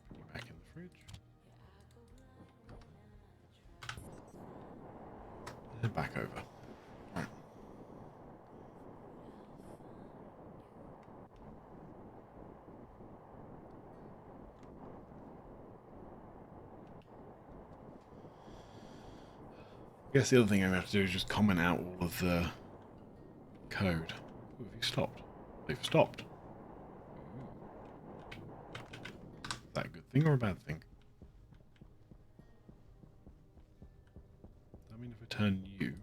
Put you back in the fridge. And back over. Right. I guess the other thing I'm going to have to do is just comment out all of the code. Ooh, have you stopped? They've stopped. Is that a good thing or a bad thing? I mean, if I turn you...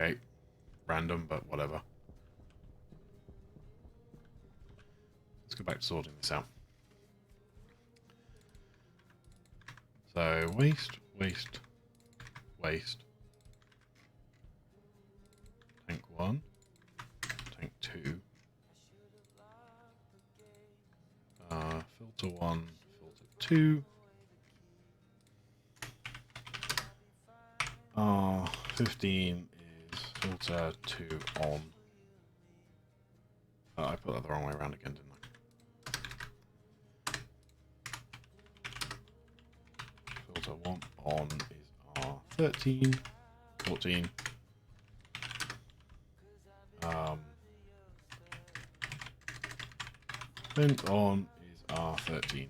Okay. Random, but whatever. Let's go back to sorting this out. So, waste. Tank 1. Tank 2. Filter 1. Filter 2. R15 is filter 2 on. I put that the wrong way around again, didn't I? Filter 1 on is R13. 14. Vent on is R13.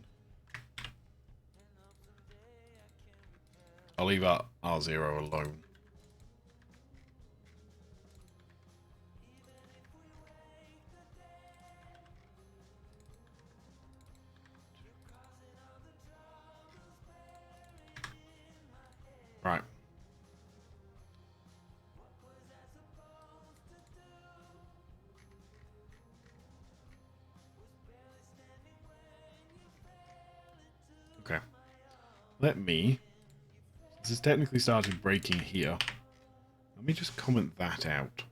I'll leave R0 alone. Right. Okay. Let me... This has technically started breaking here. Let me just comment that out.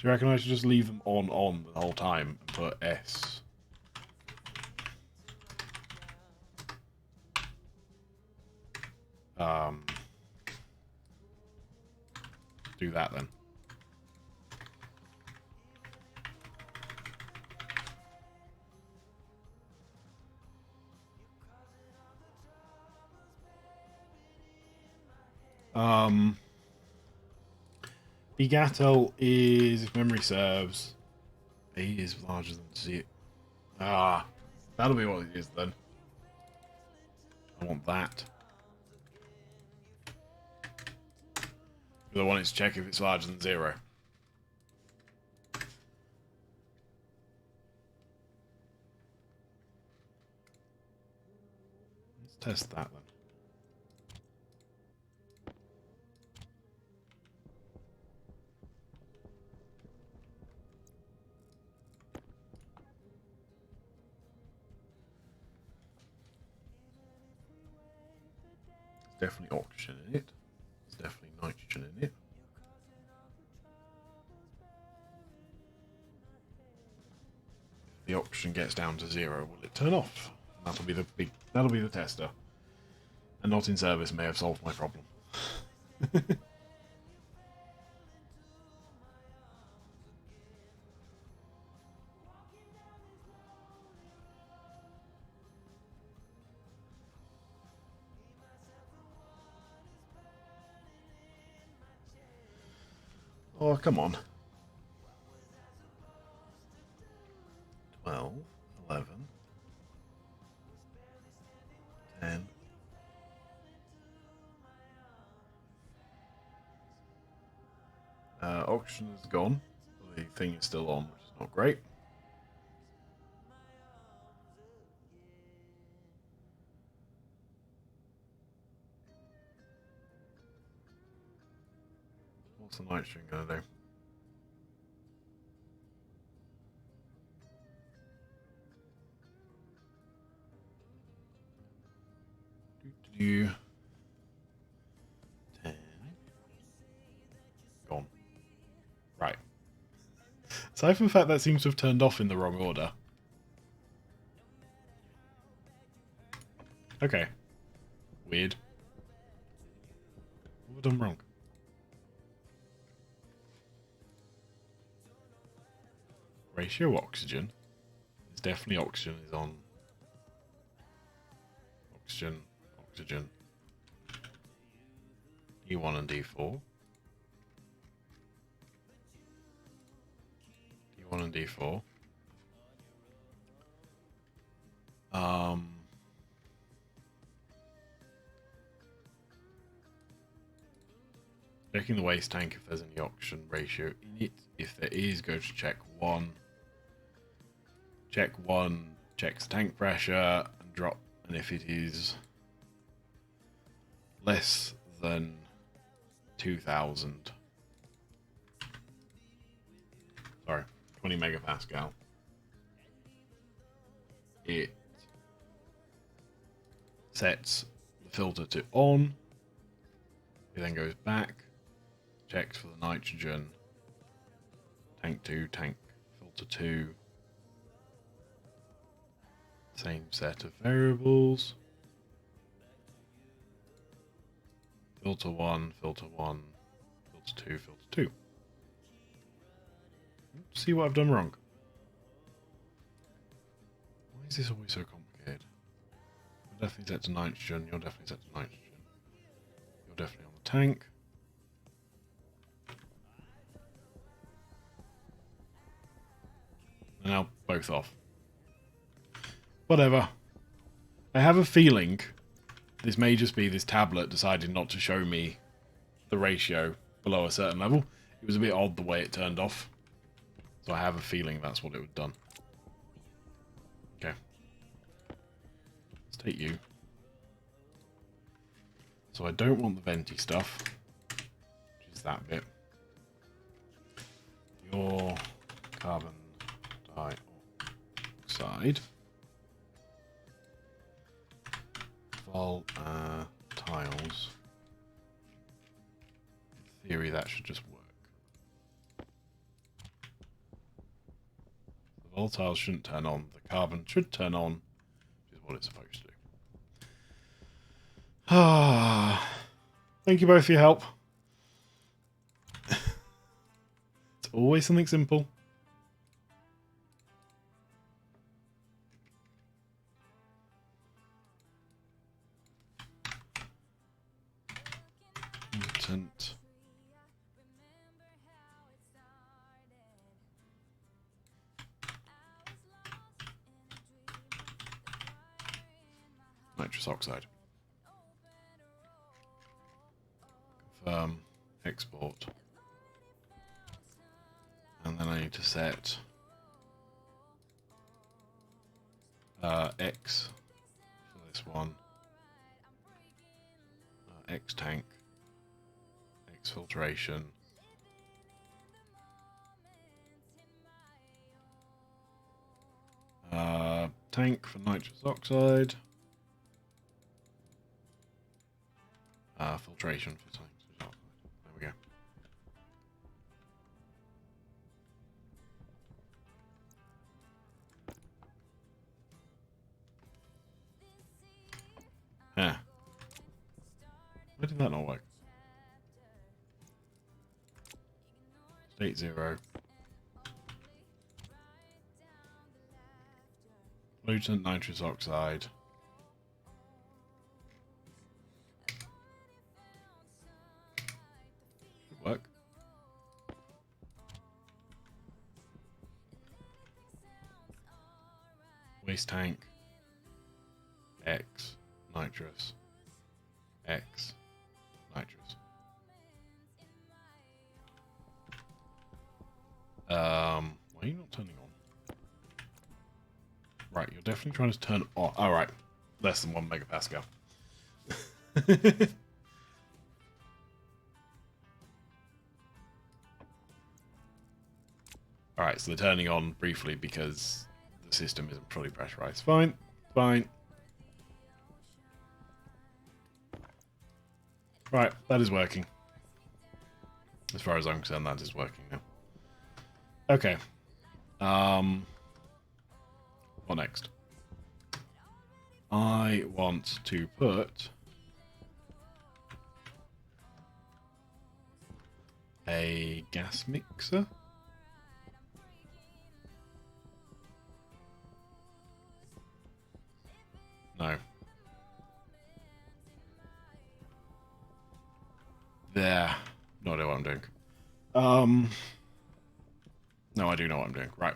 Do you reckon I should just leave them on the whole time and put S? Do that then. Begato is, if memory serves, A is larger than Z. Ah, that'll be what it is then. I want that. Because I want it to check if it's larger than 0. Let's test that then. There's definitely oxygen in it. There's definitely nitrogen in it. If the oxygen gets down to 0, will it turn off? That'll be the tester. And not in service may have solved my problem. Oh, come on. 12, 11, 10. Oxygen is gone. The thing is still on, which is not great. What's the nitrogen going to do? Do 10. Gone. Right. Aside from the fact that seems to have turned off in the wrong order. Okay. Weird. What have I done wrong? Ratio oxygen. There's definitely oxygen is on. Oxygen. Oxygen. D1 and D4. D1 and D4. Checking the waste tank if there's any oxygen ratio in it. If there is, go to check 1. Check 1, checks the tank pressure and drop, and if it is less than 2000, sorry, 20 megapascal, it sets the filter to on. It then goes back, checks for the nitrogen, tank 2, tank filter 2, same set of variables, filter 1, filter 1, filter 2, filter 2. Let's see what I've done wrong. Why is this always so complicated? You're definitely set to nitrogen, you're definitely set to nitrogen. You're definitely on the tank. They're now both off. Whatever. I have a feeling this may just be this tablet decided not to show me the ratio below a certain level. It was a bit odd the way it turned off. So I have a feeling that's what it would have done. Okay. Let's take you. So I don't want the venti stuff, which is that bit. Your carbon dioxide. Vol tiles. In theory, that should just work. volatiles shouldn't turn on. The carbon should turn on, which is what it's supposed to do. Ah, thank you both for your help. It's always something simple. Mutant. Nitrous oxide. Confirm. Export. And then I need to set X for this one. X tank. X filtration. Tank for nitrous oxide. Filtration for tanks. There we go. Yeah. Why did that not work? State 0. Pollutant nitrous oxide. Should work. Waste tank. X. Nitrous. X. Nitrous. Why are you not turning on? Right, you're definitely trying to turn on. Alright. Less than 1 megapascal. Alright, so they're turning on briefly because the system isn't fully pressurized. Fine. Fine. Right, that is working. As far as I'm concerned, that is working now. Okay. What next? I want to put a gas mixer. No. There. No idea what I'm doing. No, I do know what I'm doing. Right.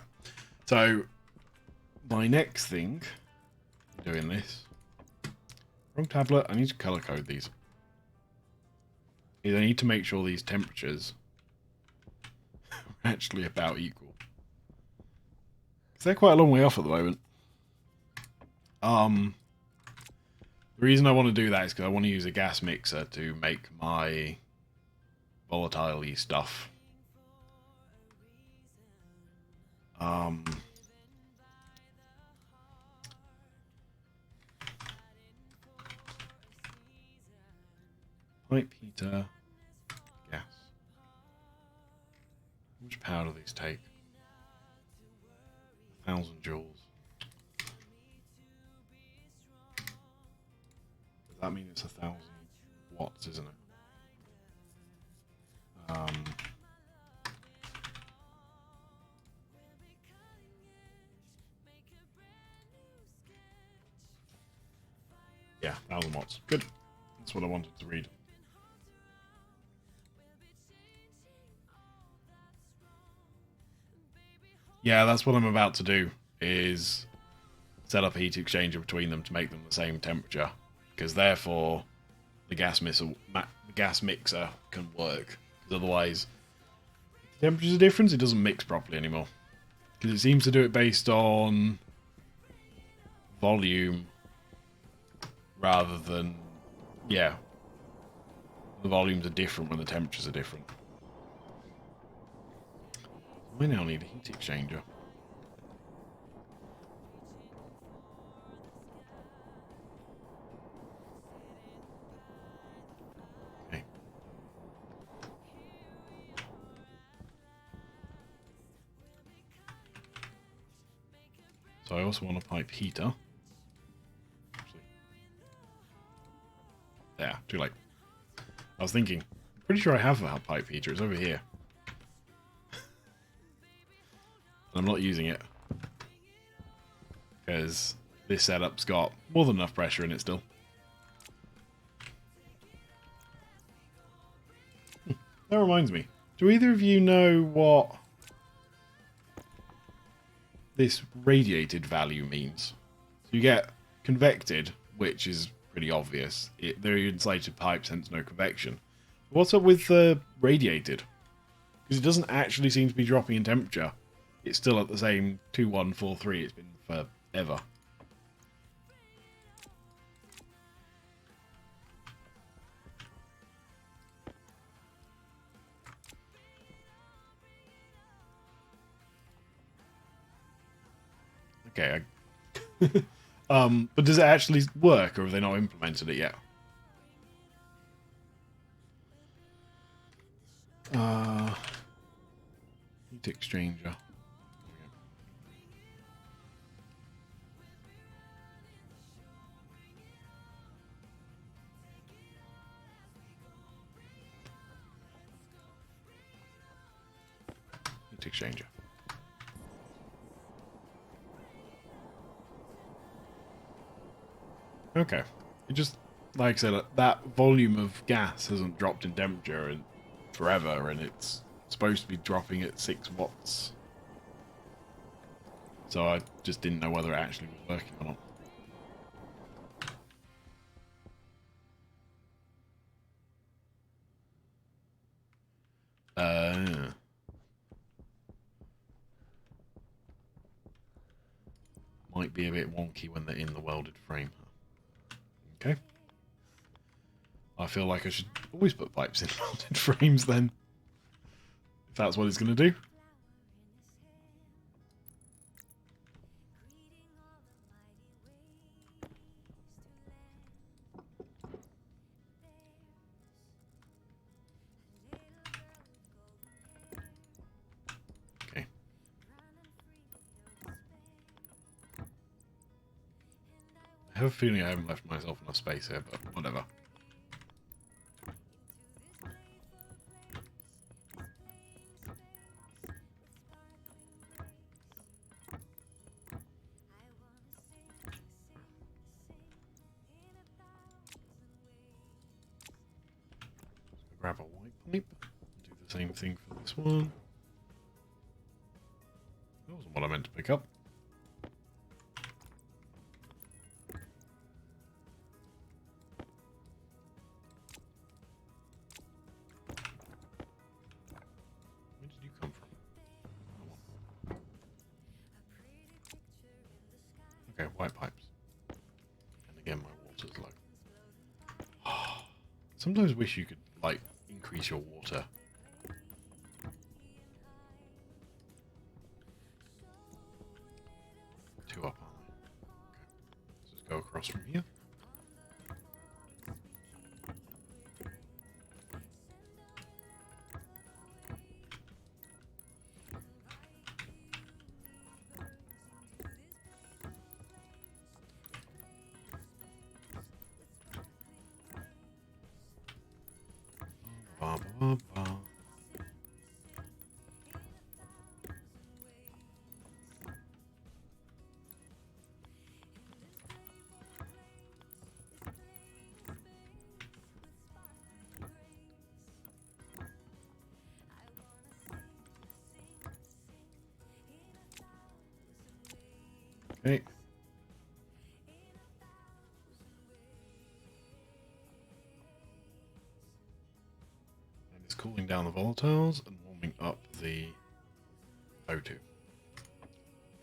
So, my next thing, doing this, wrong tablet, I need to color code these. Is I need to make sure these temperatures are actually about equal. Because they're quite a long way off at the moment. The reason I want to do that is because I want to use a gas mixer to make my volatile-y stuff. Pipe heater, gas. How much power do these take? 1,000 joules. Does that mean it's 1,000 watts, isn't it? Yeah, 1,000 watts. Good. That's what I wanted to read. Yeah, that's what I'm about to do, is set up a heat exchanger between them to make them the same temperature. Because therefore, the gas mixer can work. Because otherwise, if the temperatures are different, it doesn't mix properly anymore. Because it seems to do it based on volume rather than, yeah, the volumes are different when the temperatures are different. I now need a heat exchanger. Okay. So I also want a pipe heater. Actually, yeah, too late. I was thinking, pretty sure I have a pipe heater. It's over here. And I'm not using it. Because this setup's got more than enough pressure in it still. That reminds me. Do either of you know what this radiated value means? So you get convected, which is pretty obvious. They're insulated pipes, hence no convection. What's up with radiated? Because it doesn't actually seem to be dropping in temperature. It's still at the same 2143 it's been forever. Okay. But does it actually work, or have they not implemented it yet? Heat exchanger. Heat exchanger. Okay. It just, like I said, that volume of gas hasn't dropped in temperature in forever, and it's supposed to be dropping at 6 watts. So I just didn't know whether it actually was working or not. Might be a bit wonky when they're in the welded frame. Okay. I feel like I should always put pipes in welded frames then. If that's what it's going to do. Okay. I have a feeling I haven't left myself enough space here, but whatever. Grab a white pipe. Do the same thing for this one. That wasn't what I meant to pick up. Where did you come from? Okay, white pipes. And again, my water's low. Sometimes wish you could, like, increase your water. Two up, aren't they? Okay. Let's just go across from here. Ba, ba, ba. Okay. And it's cooling down the volatiles and warming up the O2.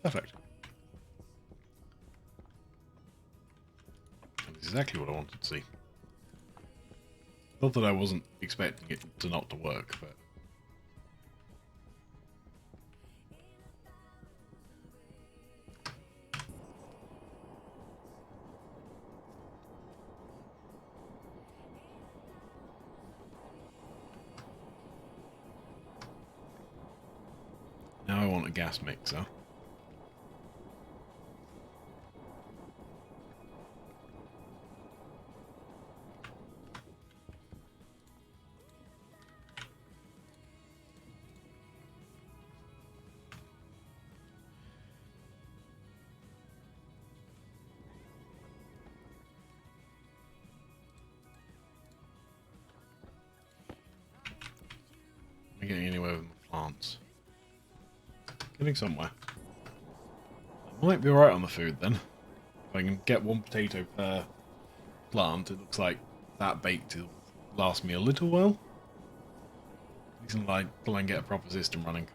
Perfect. That's exactly what I wanted to see. Not that I wasn't expecting it to not to work, but... Now I want a gas mixer. I'm getting anywhere with my plants. Getting somewhere. I might be alright on the food then. If I can get 1 potato per plant, it looks like that baked will last me a little while. At least until I try and get a proper system running.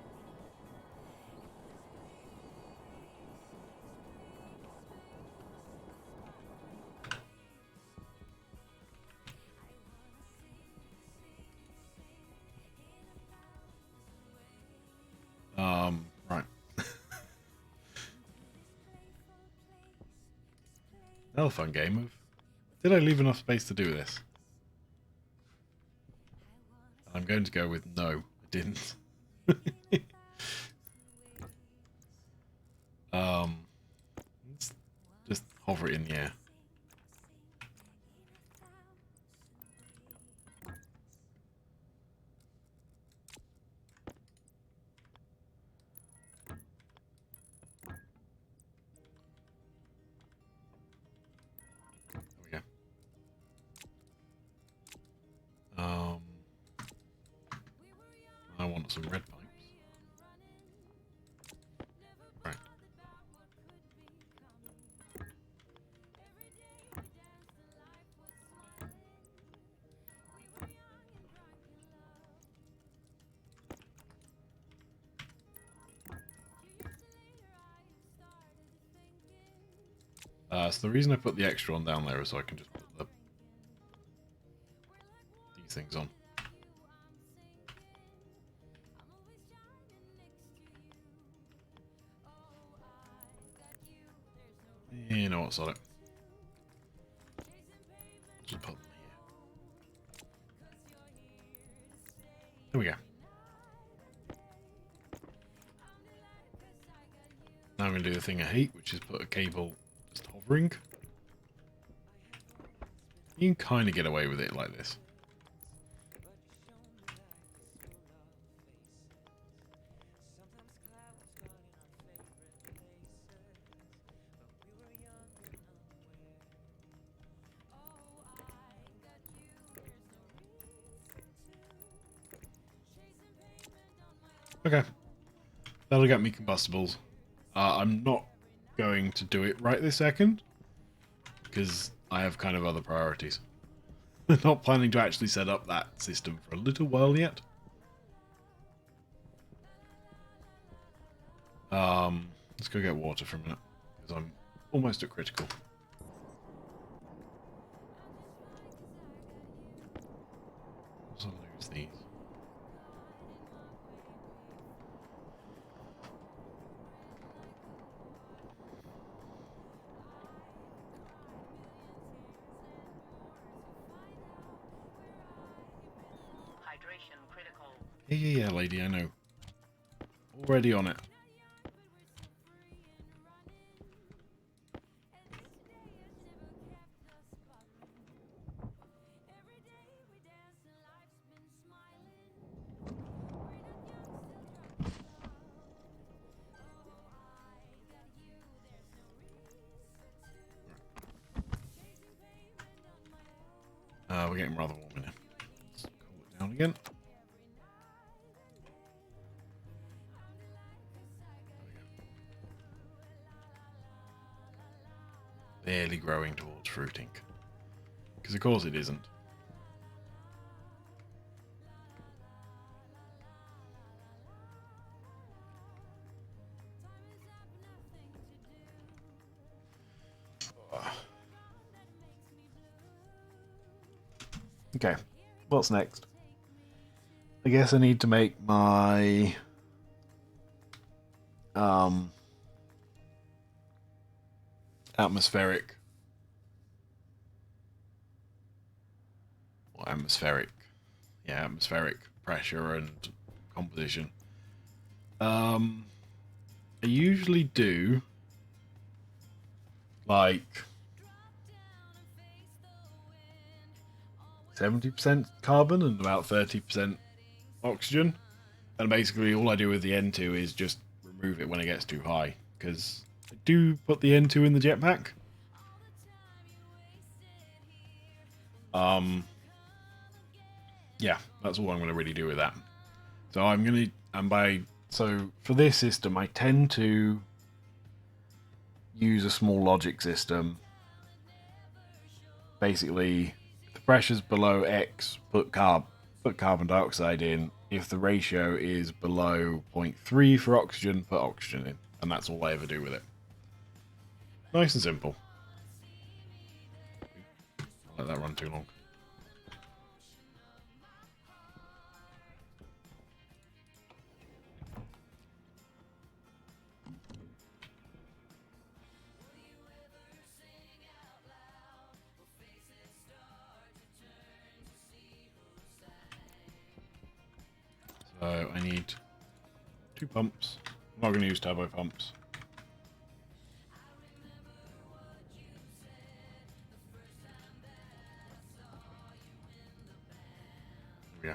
Right. Another fun game of, did I leave enough space to do this? I'm going to go with no, I didn't. Let's just hover it in the air. There we go. I want some red pipes. Right. So the reason I put the extra one down there is so I can just put these things on. You know what, sod it. Just put them here. There we go. Now I'm going to do the thing I hate, which is put a cable just hovering. You can kind of get away with it like this. Okay. That'll get me combustibles. I'm not going to do it right this second, because I have kind of other priorities. I'm not planning to actually set up that system for a little while yet. Let's go get water for a minute, because I'm almost at critical. So I'll lose these. Yeah, lady, I know. Already on it. We're getting rather warm in here. Let's cool it down again. Barely growing towards fruiting. Because of course it isn't. Okay, what's next? I guess I need to make my atmospheric atmospheric pressure and composition. I usually do like 70% carbon and about 30% oxygen, and basically all I do with the N2 is just remove it when it gets too high, because I do put the N2 in the jetpack. Yeah, that's all I'm going to really do with that. So I'm gonna, so for this system, I tend to use a small logic system. Basically, if the pressure's below X, put carbon dioxide in. If the ratio is below zero 0.3 for oxygen, put oxygen in. And that's all I ever do with it. Nice and simple. I'll let that run too long. So I need 2 pumps. I'm not going to use turbo pumps. There we go.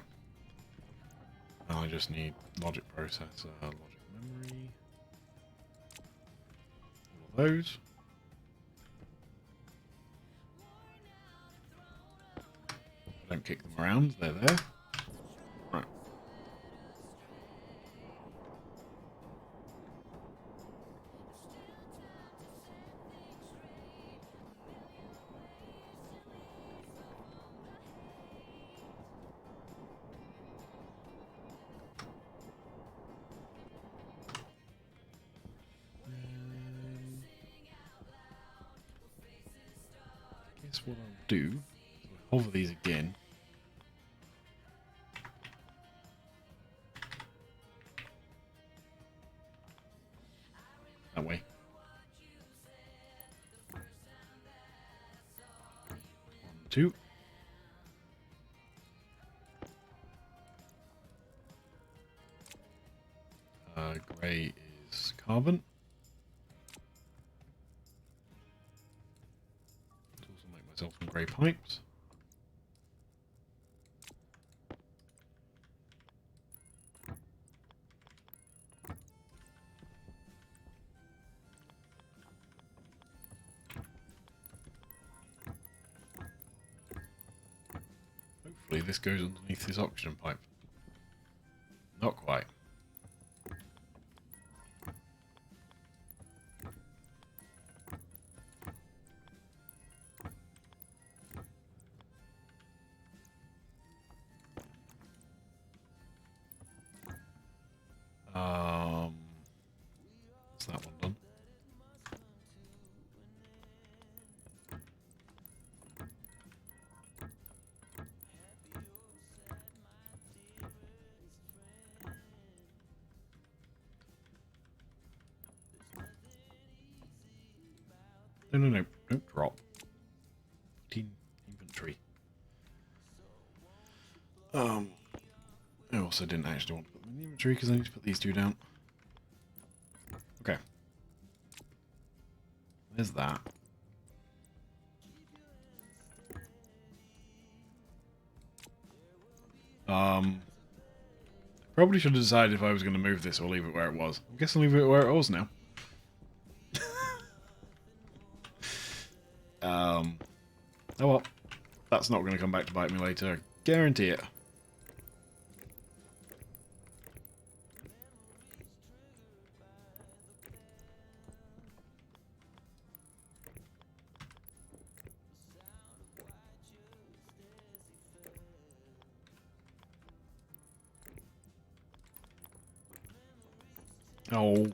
Now I just need logic processor, logic memory. All of those. Don't kick them around, they're there. Right. Guess what I'll do is I'll hover these again. That way. 1, 2. Grey is carbon. Let's also make myself some grey pipes. Hopefully this goes underneath this oxygen pipe. Not quite. What's that one done? No, don't drop. Inventory. I also didn't actually want to put them in the inventory because I need to put these 2 down. Okay. There's that. Probably should have decided if I was going to move this or leave it where it was. I guess I'll leave it where it was now. Oh well. That's not going to come back to bite me later. Guarantee it. Oh.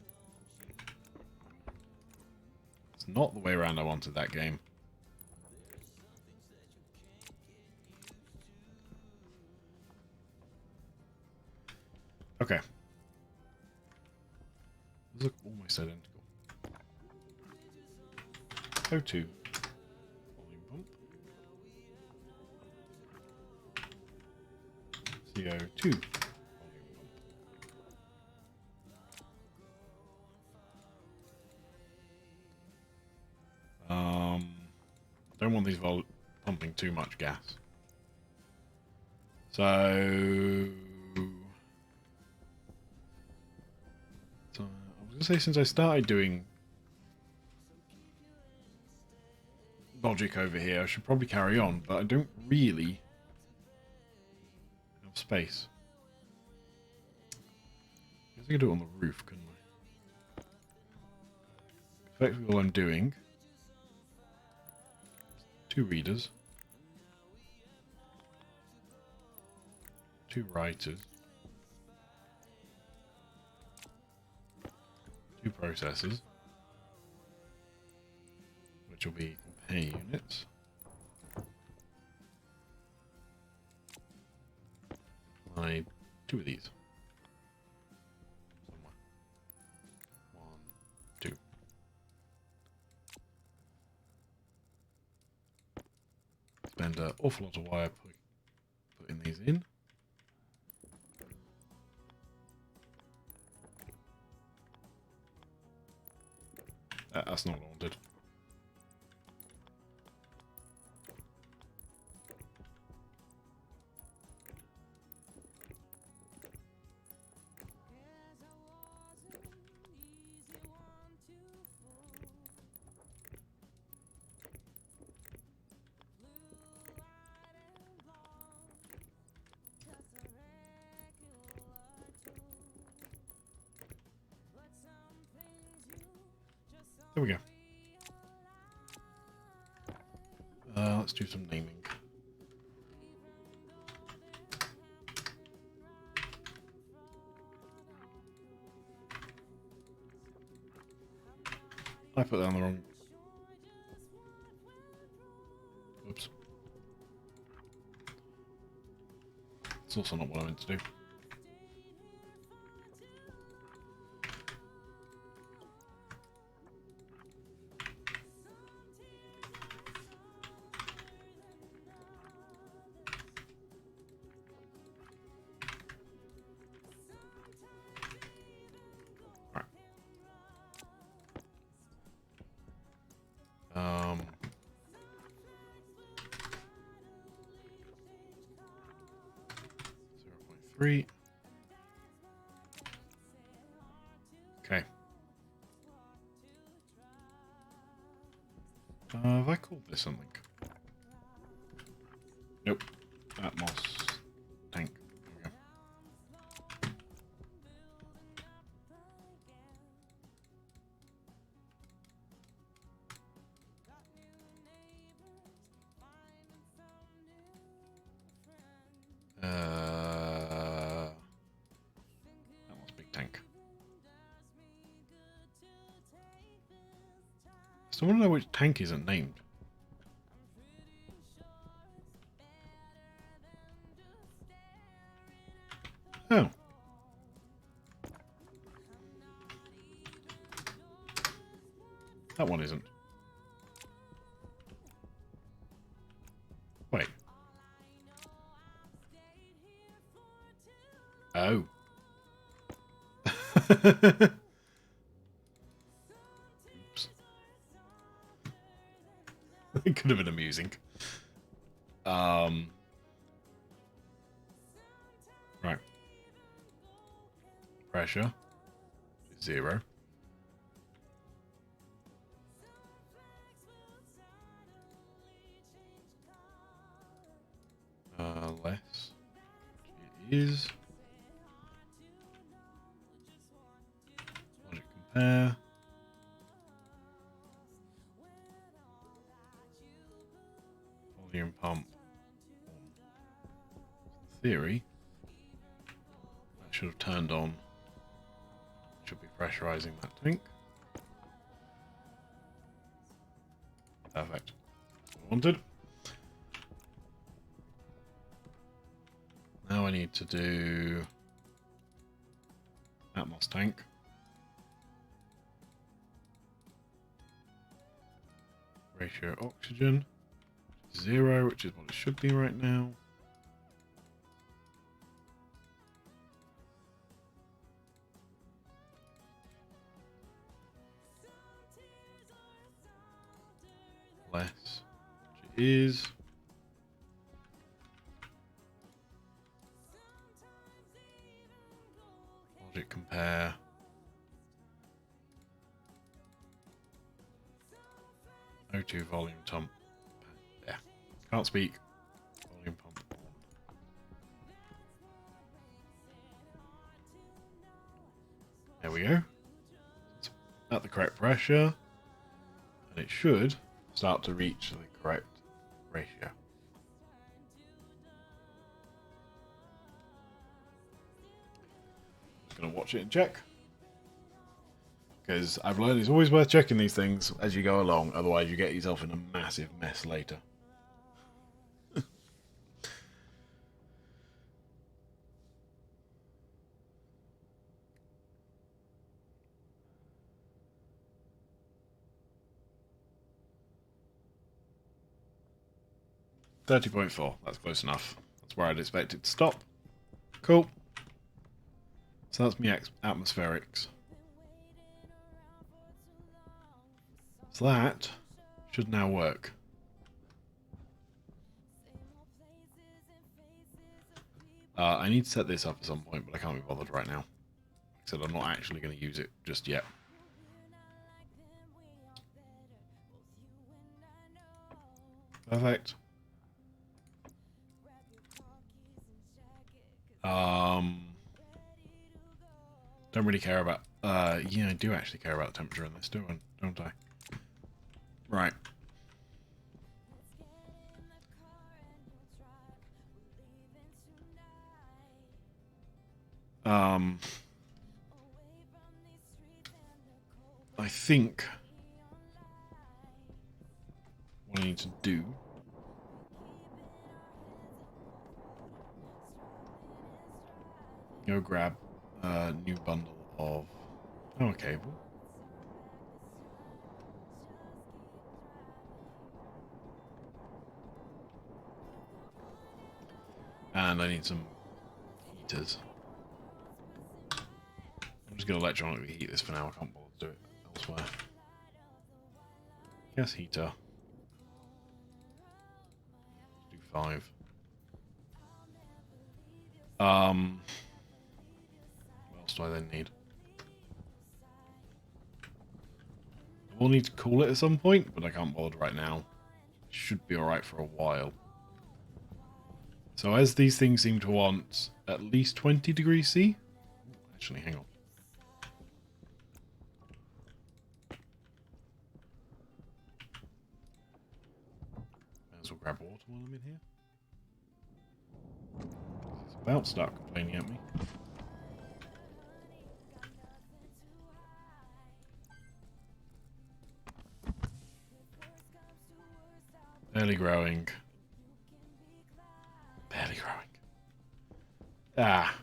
It's not the way around I wanted that game. Okay. Those look almost identical. O2. Volume pump. CO2. Don't want these pumping too much gas. So I was going to say, since I started doing logic over here, I should probably carry on, but I don't really have space. I could do it on the roof, couldn't I? Effectively all I'm doing, 2 readers, 2 writers, 2 processors, which will be compare units. I need 2 of these. Somewhere. 1, 2. Spend an awful lot of wire putting these in. That's not what I wanted. There we go. Let's do some naming. I put that on the wrong... Oops. It's also not what I meant to do. Right. 0.3. Okay. Have I called this something? Nope. Atmos tank. There we go. Atmos big tank. So I want to know which tank isn't named. Oh. That one isn't. Wait. Oh. Oops. It could have been amusing. Right. Pressure. 0. Less. It is. Logic compare. Volume pump. In theory, that should have turned on. Should be pressurizing that tank. Perfect. What I wanted. Now I need to do Atmos tank. Ratio oxygen 0, which is what it should be right now. Less, which it is. Logic compare. O2 volume pump. Yeah, can't speak. Volume pump. There we go. It's at the correct pressure, and it should start to reach the correct ratio. Just going to watch it and check. Because I've learned it's always worth checking these things as you go along, otherwise you get yourself in a massive mess later. 30.4, that's close enough. That's where I'd expect it to stop. Cool. So that's me atmospherics. So that should now work. I need to set this up at some point, but I can't be bothered right now. Like I said, I'm not actually going to use it just yet. Perfect. Don't really care about... yeah, I do actually care about the temperature in this, don't I? Right. I think what I need to do go grab a new bundle of power cable. And I need some heaters. I'm just going to electronically heat this for now. I can't bother to do it elsewhere. Gas heater. Let's do 5. What else do I then need? I will need to cool it at some point, but I can't bother right now. Should be alright for a while. So as these things seem to want at least 20 degrees C. Actually, hang on. May as well grab water while I'm in here. It's about to start complaining at me. Barely growing. Barely growing. Ah.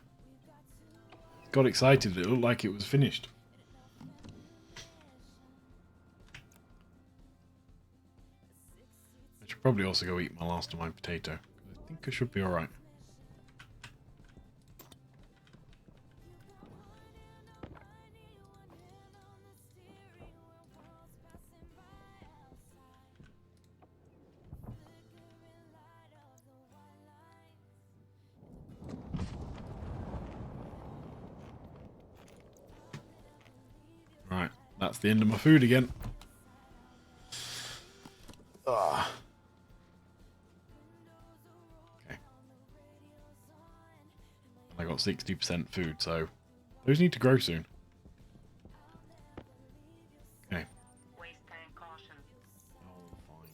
Got excited. It looked like it was finished. I should probably also go eat my last of my potato. I think I should be alright. Right, that's the end of my food again. Ugh. Okay. I got 60% food, so those need to grow soon. Okay. Waste tank caution. Oh, fine.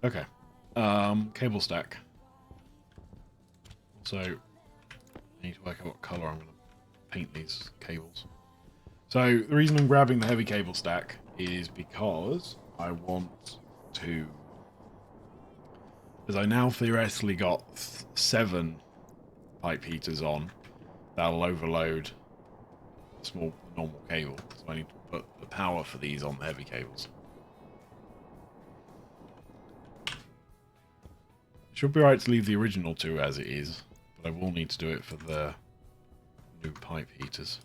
Okay. Cable stack. So, I need to work out what colour I'm going to paint these cables. So, the reason I'm grabbing the heavy cable stack is because I want to... Because I now theoretically got 7 pipe heaters on, that'll overload the normal cable. So I need to put the power for these on the heavy cables. Should be right to leave the original 2 as it is, but I will need to do it for the new pipe heaters.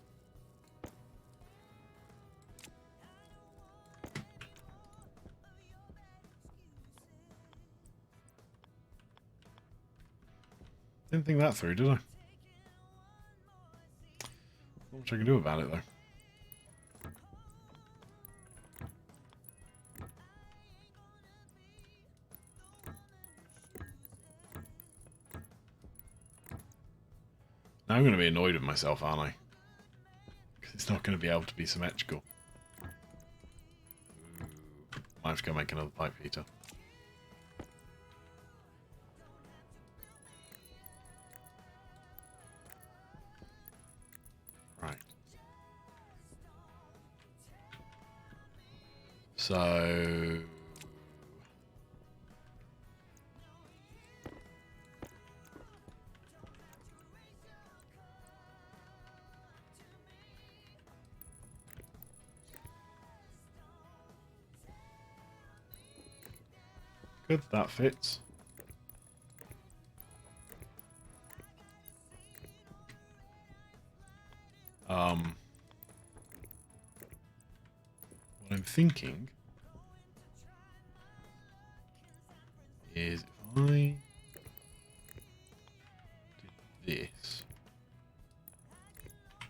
Didn't think that through, did I? Not much I can do about it, though. I'm going to be annoyed with myself, aren't I? Because it's not going to be able to be symmetrical. Ooh. I have to go make another pipe heater. Right. So... Good, that fits. What I'm thinking is if I did this,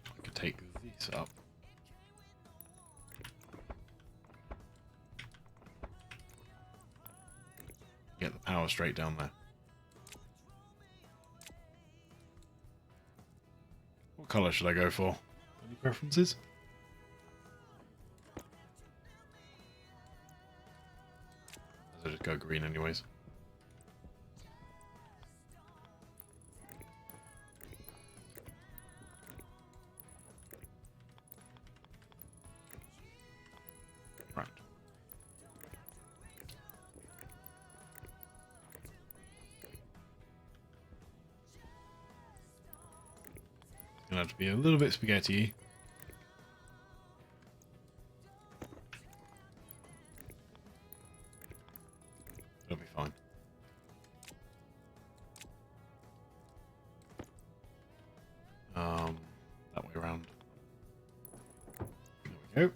I could take this up. Get the power straight down there. What colour should I go for? Any preferences? I'll just go green anyways. Right. Gonna have to be a little bit spaghetti. It'll be fine. That way around. There we go.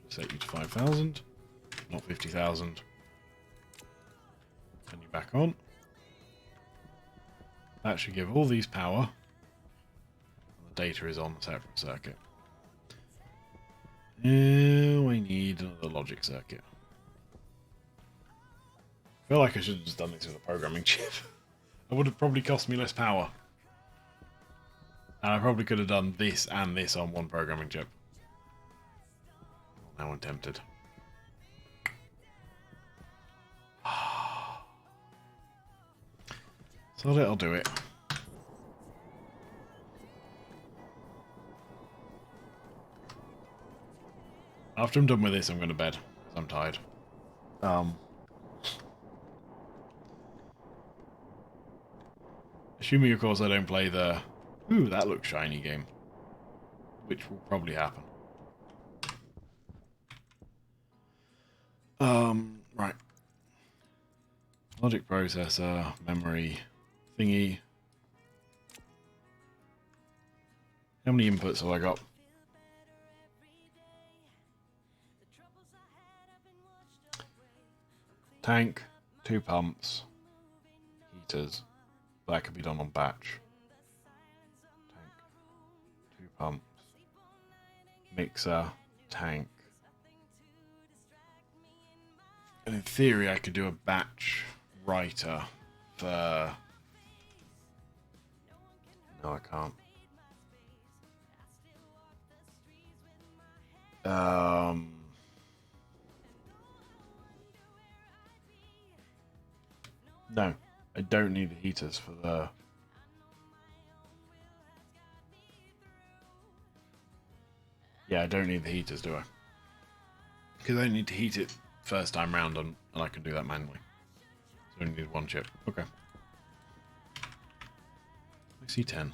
Set you to 5,000, not 50,000. Turn you back on. That should give all these power. And the data is on the separate circuit. Now we need another logic circuit. I feel like I should have just done this with a programming chip. It would have probably cost me less power. And I probably could have done this and this on one programming chip. Now I'm tempted. So I'll do it. After I'm done with this, I'm going to bed. I'm tired. Assuming, of course, I don't play the "ooh, that looks shiny" game, which will probably happen. Right. Logic processor, memory, thingy. How many inputs have I got? Tank, 2 pumps, heaters. That could be done on batch. Tank, 2 pumps, mixer, tank. And in theory, I could do a batch writer for... No, I can't. No, I don't need the heaters for the... Yeah, I don't need the heaters, do I? Because I need to heat it first time round, and I can do that manually. So I only need 1 chip. Okay. I see 10.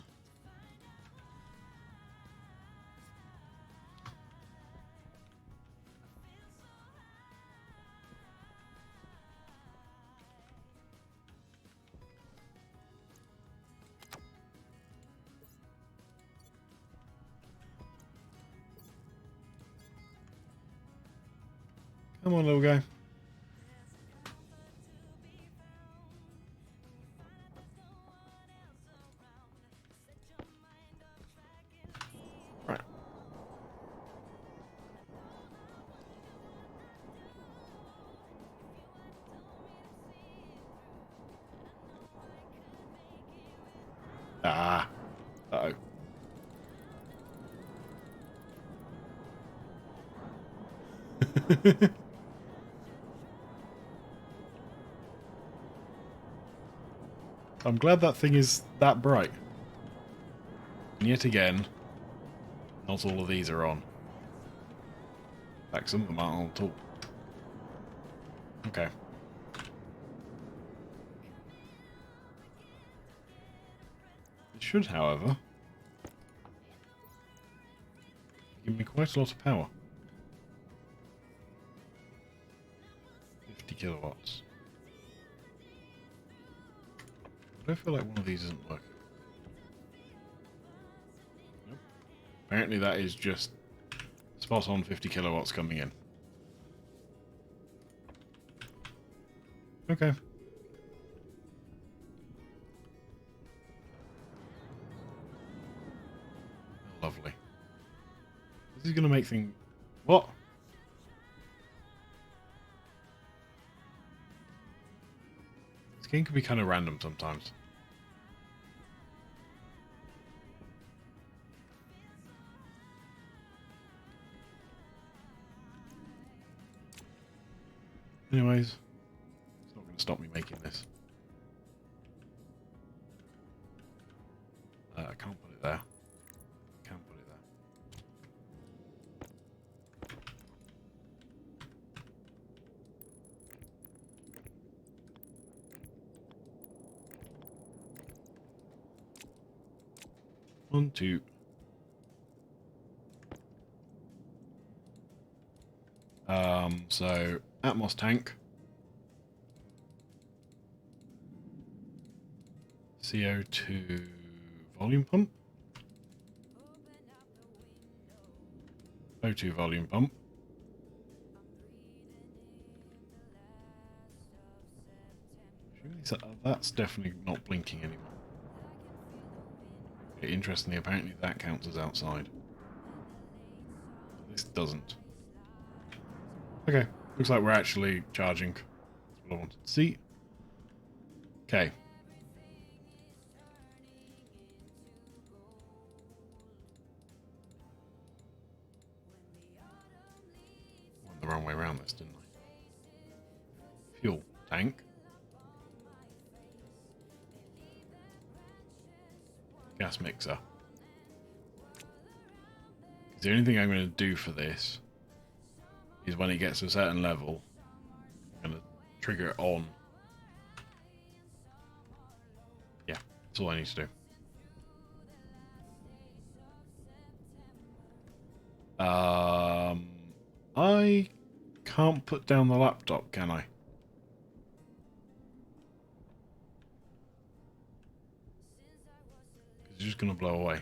Come on, little guy. I'm glad that thing is that bright. And yet again, not all of these are on. In fact, some of them aren't on at all. Okay. It should, however, give me quite a lot of power. 50 kilowatts. I feel like one of these isn't working. Nope. Apparently that is just spot on 50 kilowatts coming in. Okay. Lovely. This is going to make things... What? This game can be kind of random sometimes. Anyways, it's not going to stop me making this. I can't put it there. I can put it there. One, two. So Atmos tank. CO2 volume pump. O2 volume pump. That's definitely not blinking anymore. Okay, interestingly, apparently that counts as outside. This doesn't. Okay, looks like we're actually charging. That's what I wanted to see. Okay. Went the wrong way around this, didn't I? Fuel tank. Gas mixer. The only thing I'm going to do for this is when it gets to a certain level, I'm going to trigger it on. Yeah, that's all I need to do. I can't put down the laptop, can I? Because it's just going to blow away.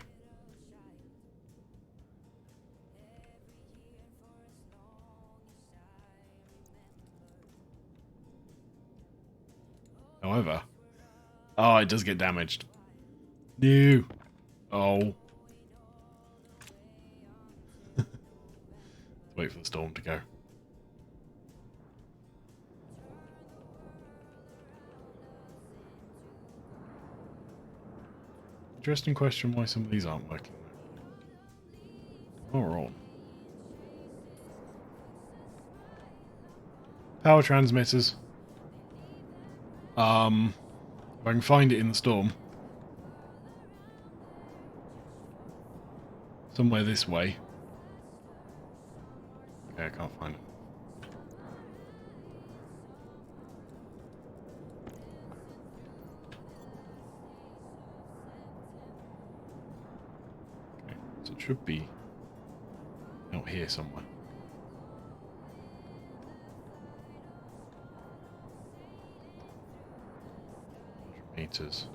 However, oh, it does get damaged. No. Oh. Wait for the storm to go. Interesting question why some of these aren't working. Or on. Power transmitters. If I can find it in the storm. Somewhere this way. Okay, I can't find it. Okay, so it should be out here somewhere. Meters.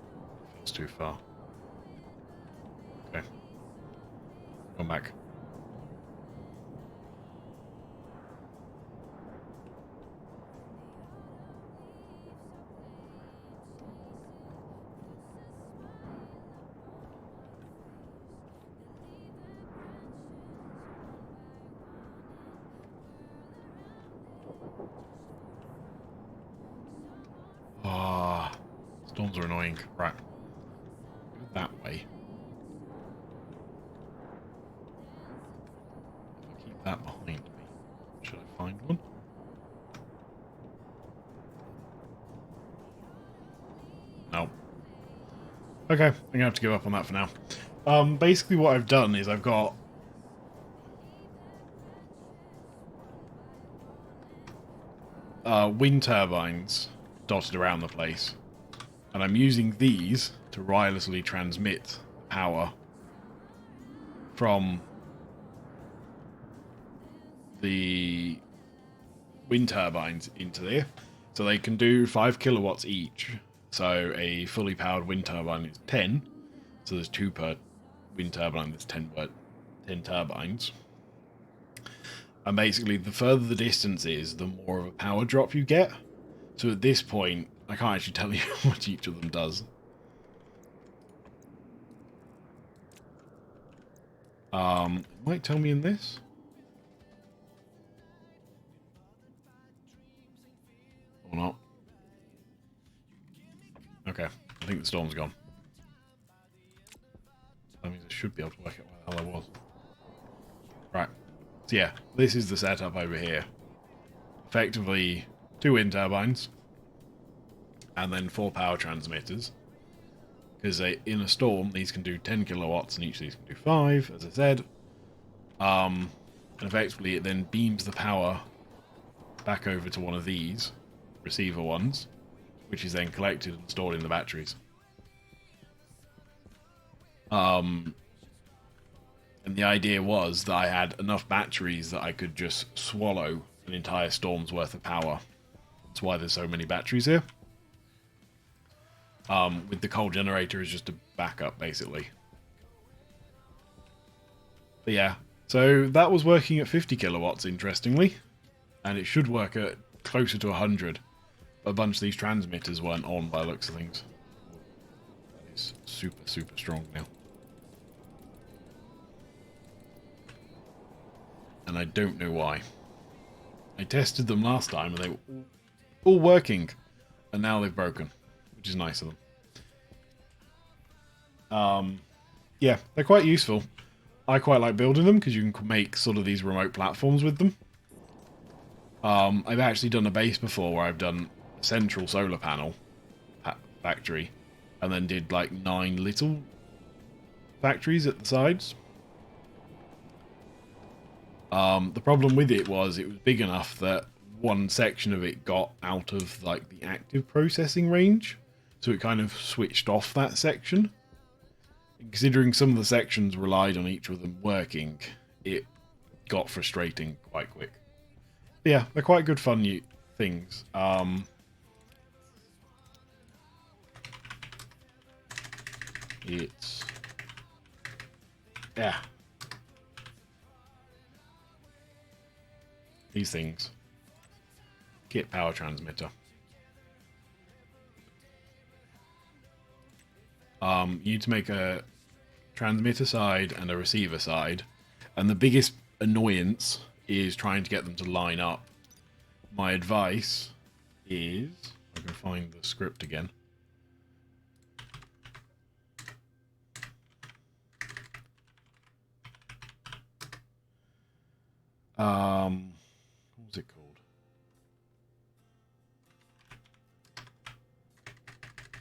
Feels too far. Okay. Come back. Ah, storms are annoying. Right. Go that way. If I keep that behind me, should I find one. No. Okay, I'm gonna have to give up on that for now. Basically what I've done is I've got wind turbines dotted around the place, and I'm using these to wirelessly transmit power from the wind turbines into there, so they can do 5 kilowatts each. So a fully powered wind turbine is 10, so there's 2 per wind turbine, there's 10 turbines. And basically, the further the distance is, the more of a power drop you get. So at this point, I can't actually tell you what each of them does. It might tell me in this. Or not. Okay, I think the storm's gone. That means I should be able to work out where the hell I was. Right. So yeah, this is the setup over here. Effectively, 2 wind turbines, and then 4 power transmitters. Because in a storm, these can do 10 kilowatts, and each of these can do 5, as I said. And effectively, it then beams the power back over to one of these receiver ones, which is then collected and stored in the batteries. And the idea was that I had enough batteries that I could just swallow an entire storm's worth of power. That's why there's so many batteries here. With the coal generator as just a backup, basically. But yeah, so that was working at 50 kilowatts, interestingly. And it should work at closer to 100. But a bunch of these transmitters weren't on by the looks of things. That is super, super strong now. And I don't know why. I tested them last time and they were all working. And now they've broken, which is nice of them. Yeah, they're quite useful. I quite like building them because you can make sort of these remote platforms with them. I've actually done a base before where I've done a central solar panel factory and then did like 9 little factories at the sides. The problem with it was big enough that one section of it got out of like the active processing range, so it kind of switched off that section. And considering some of the sections relied on each of them working, it got frustrating quite quick. But yeah, they're quite good fun things. It's yeah. These things. Get power transmitter. You need to make a transmitter side and a receiver side. And the biggest annoyance is trying to get them to line up. My advice is... I can find the script again. What was it called?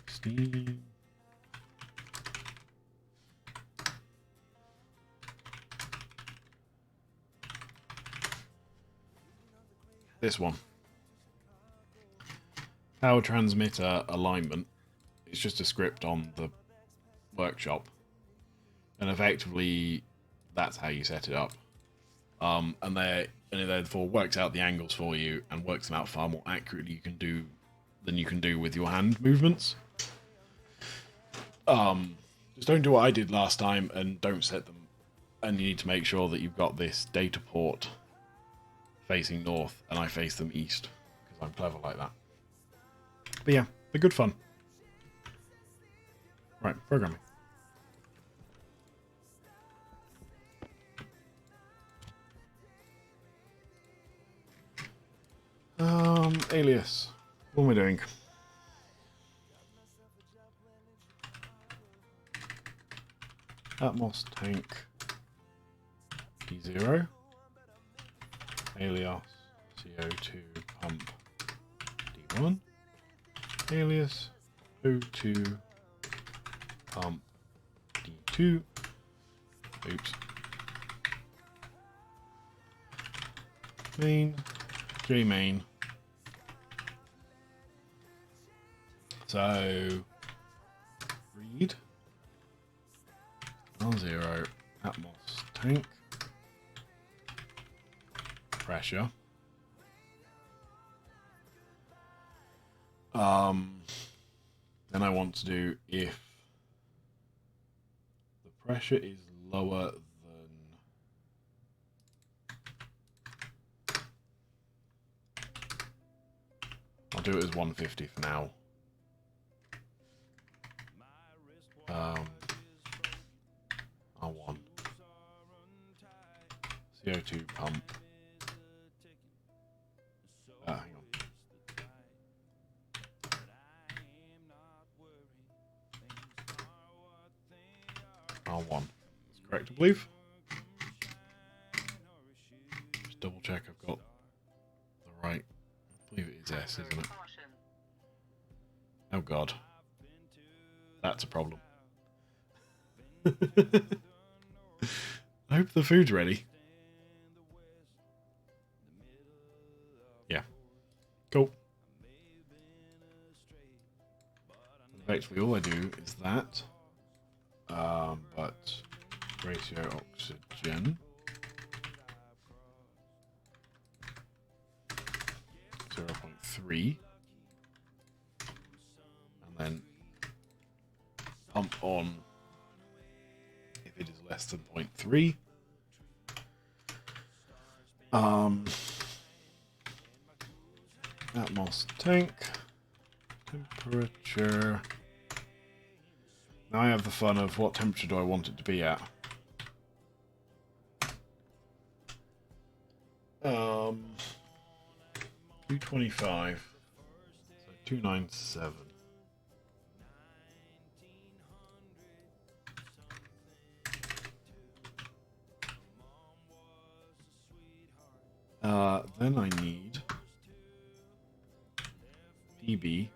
Steam. This one. Power transmitter alignment. It's just a script on the workshop. And effectively, that's how you set it up. And it therefore works out the angles for you and works them out far more accurately than you can do with your hand movements. Just don't do what I did last time and don't set them. And you need to make sure that you've got this data port facing north and I face them east because I'm clever like that. But yeah, they're good fun. Right, programming. Alias. What am I doing? Atmos tank P0. Alias CO2 pump D1, alias O2 pump D2, oops, main, J main. So read L0 Atmos tank pressure. Then I want to do if the pressure is lower than I'll do it as 150 for now. R1 CO2 pump. Hang on. R1. That's correct, I believe. Just double check I've got the right. I believe it is S, isn't it? Oh god. That's a problem. I hope the food's ready. Yeah. Cool. Effectively all I do is that. But ratio oxygen 0.3, and then pump on if it is less than 0.3. Atmos tank temperature. Now I have the fun of what temperature do I want it to be at. 225. So 297. Then I need PB.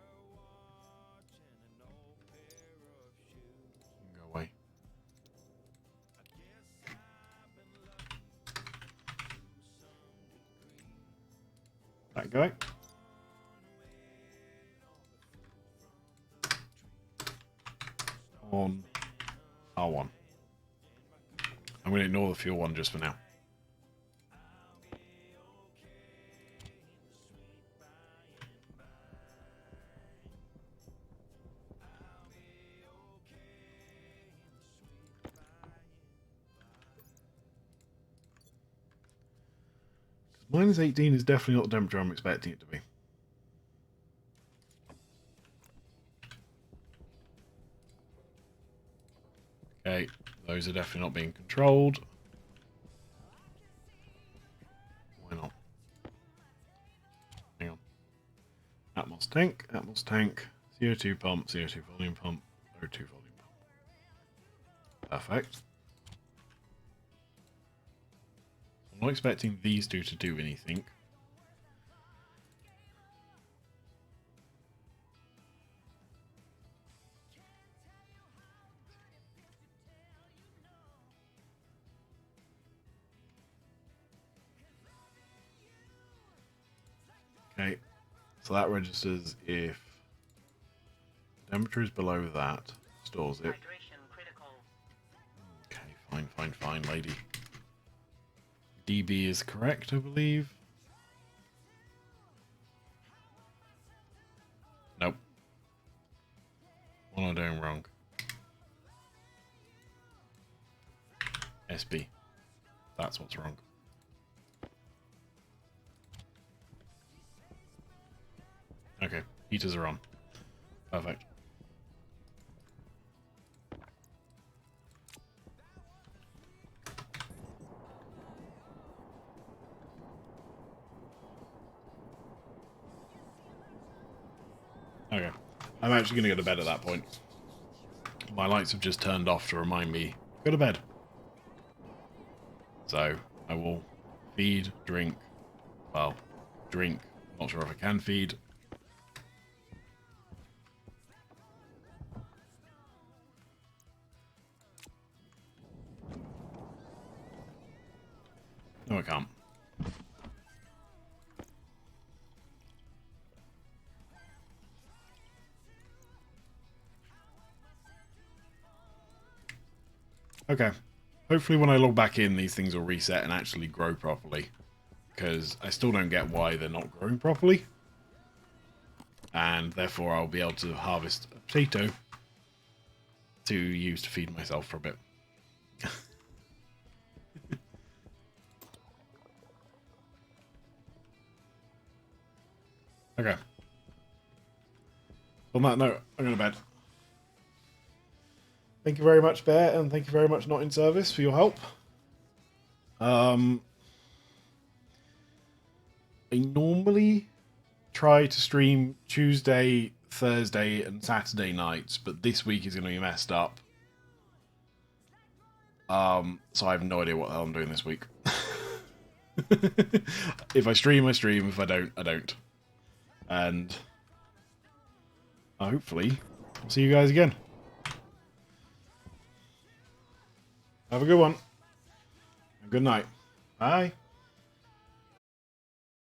Go away. That guy. On R1. I'm going to ignore the fuel one just for now. Minus 18 is definitely not the temperature I'm expecting it to be. Okay, those are definitely not being controlled. Why not? Hang on. Atmos tank, CO2 pump, CO2 volume pump, O2 volume pump. Perfect. I'm not expecting these two to do anything. Okay, so that registers if the temperature is below that, stores it. Okay, fine, lady. DB is correct, I believe. Nope. What am I doing wrong? SB. That's what's wrong. Okay, heaters are on. Perfect. Okay, I'm actually going to go to bed at that point. My lights have just turned off to remind me, go to bed. So, I will feed, drink, well, drink. Not sure if I can feed. No, I can't. Okay. Hopefully when I log back in, these things will reset and actually grow properly. Because I still don't get why they're not growing properly. And therefore I'll be able to harvest a potato to use to feed myself for a bit. Okay. On that note, I'm going to bed. Thank you very much, Bear, and thank you very much, Not in Service, for your help. I normally try to stream Tuesday, Thursday, and Saturday nights, but this week is going to be messed up. So I have no idea what the hell I'm doing this week. If I stream, I stream. If I don't, I don't. And hopefully, I'll see you guys again. Have a good one. And good night. Bye.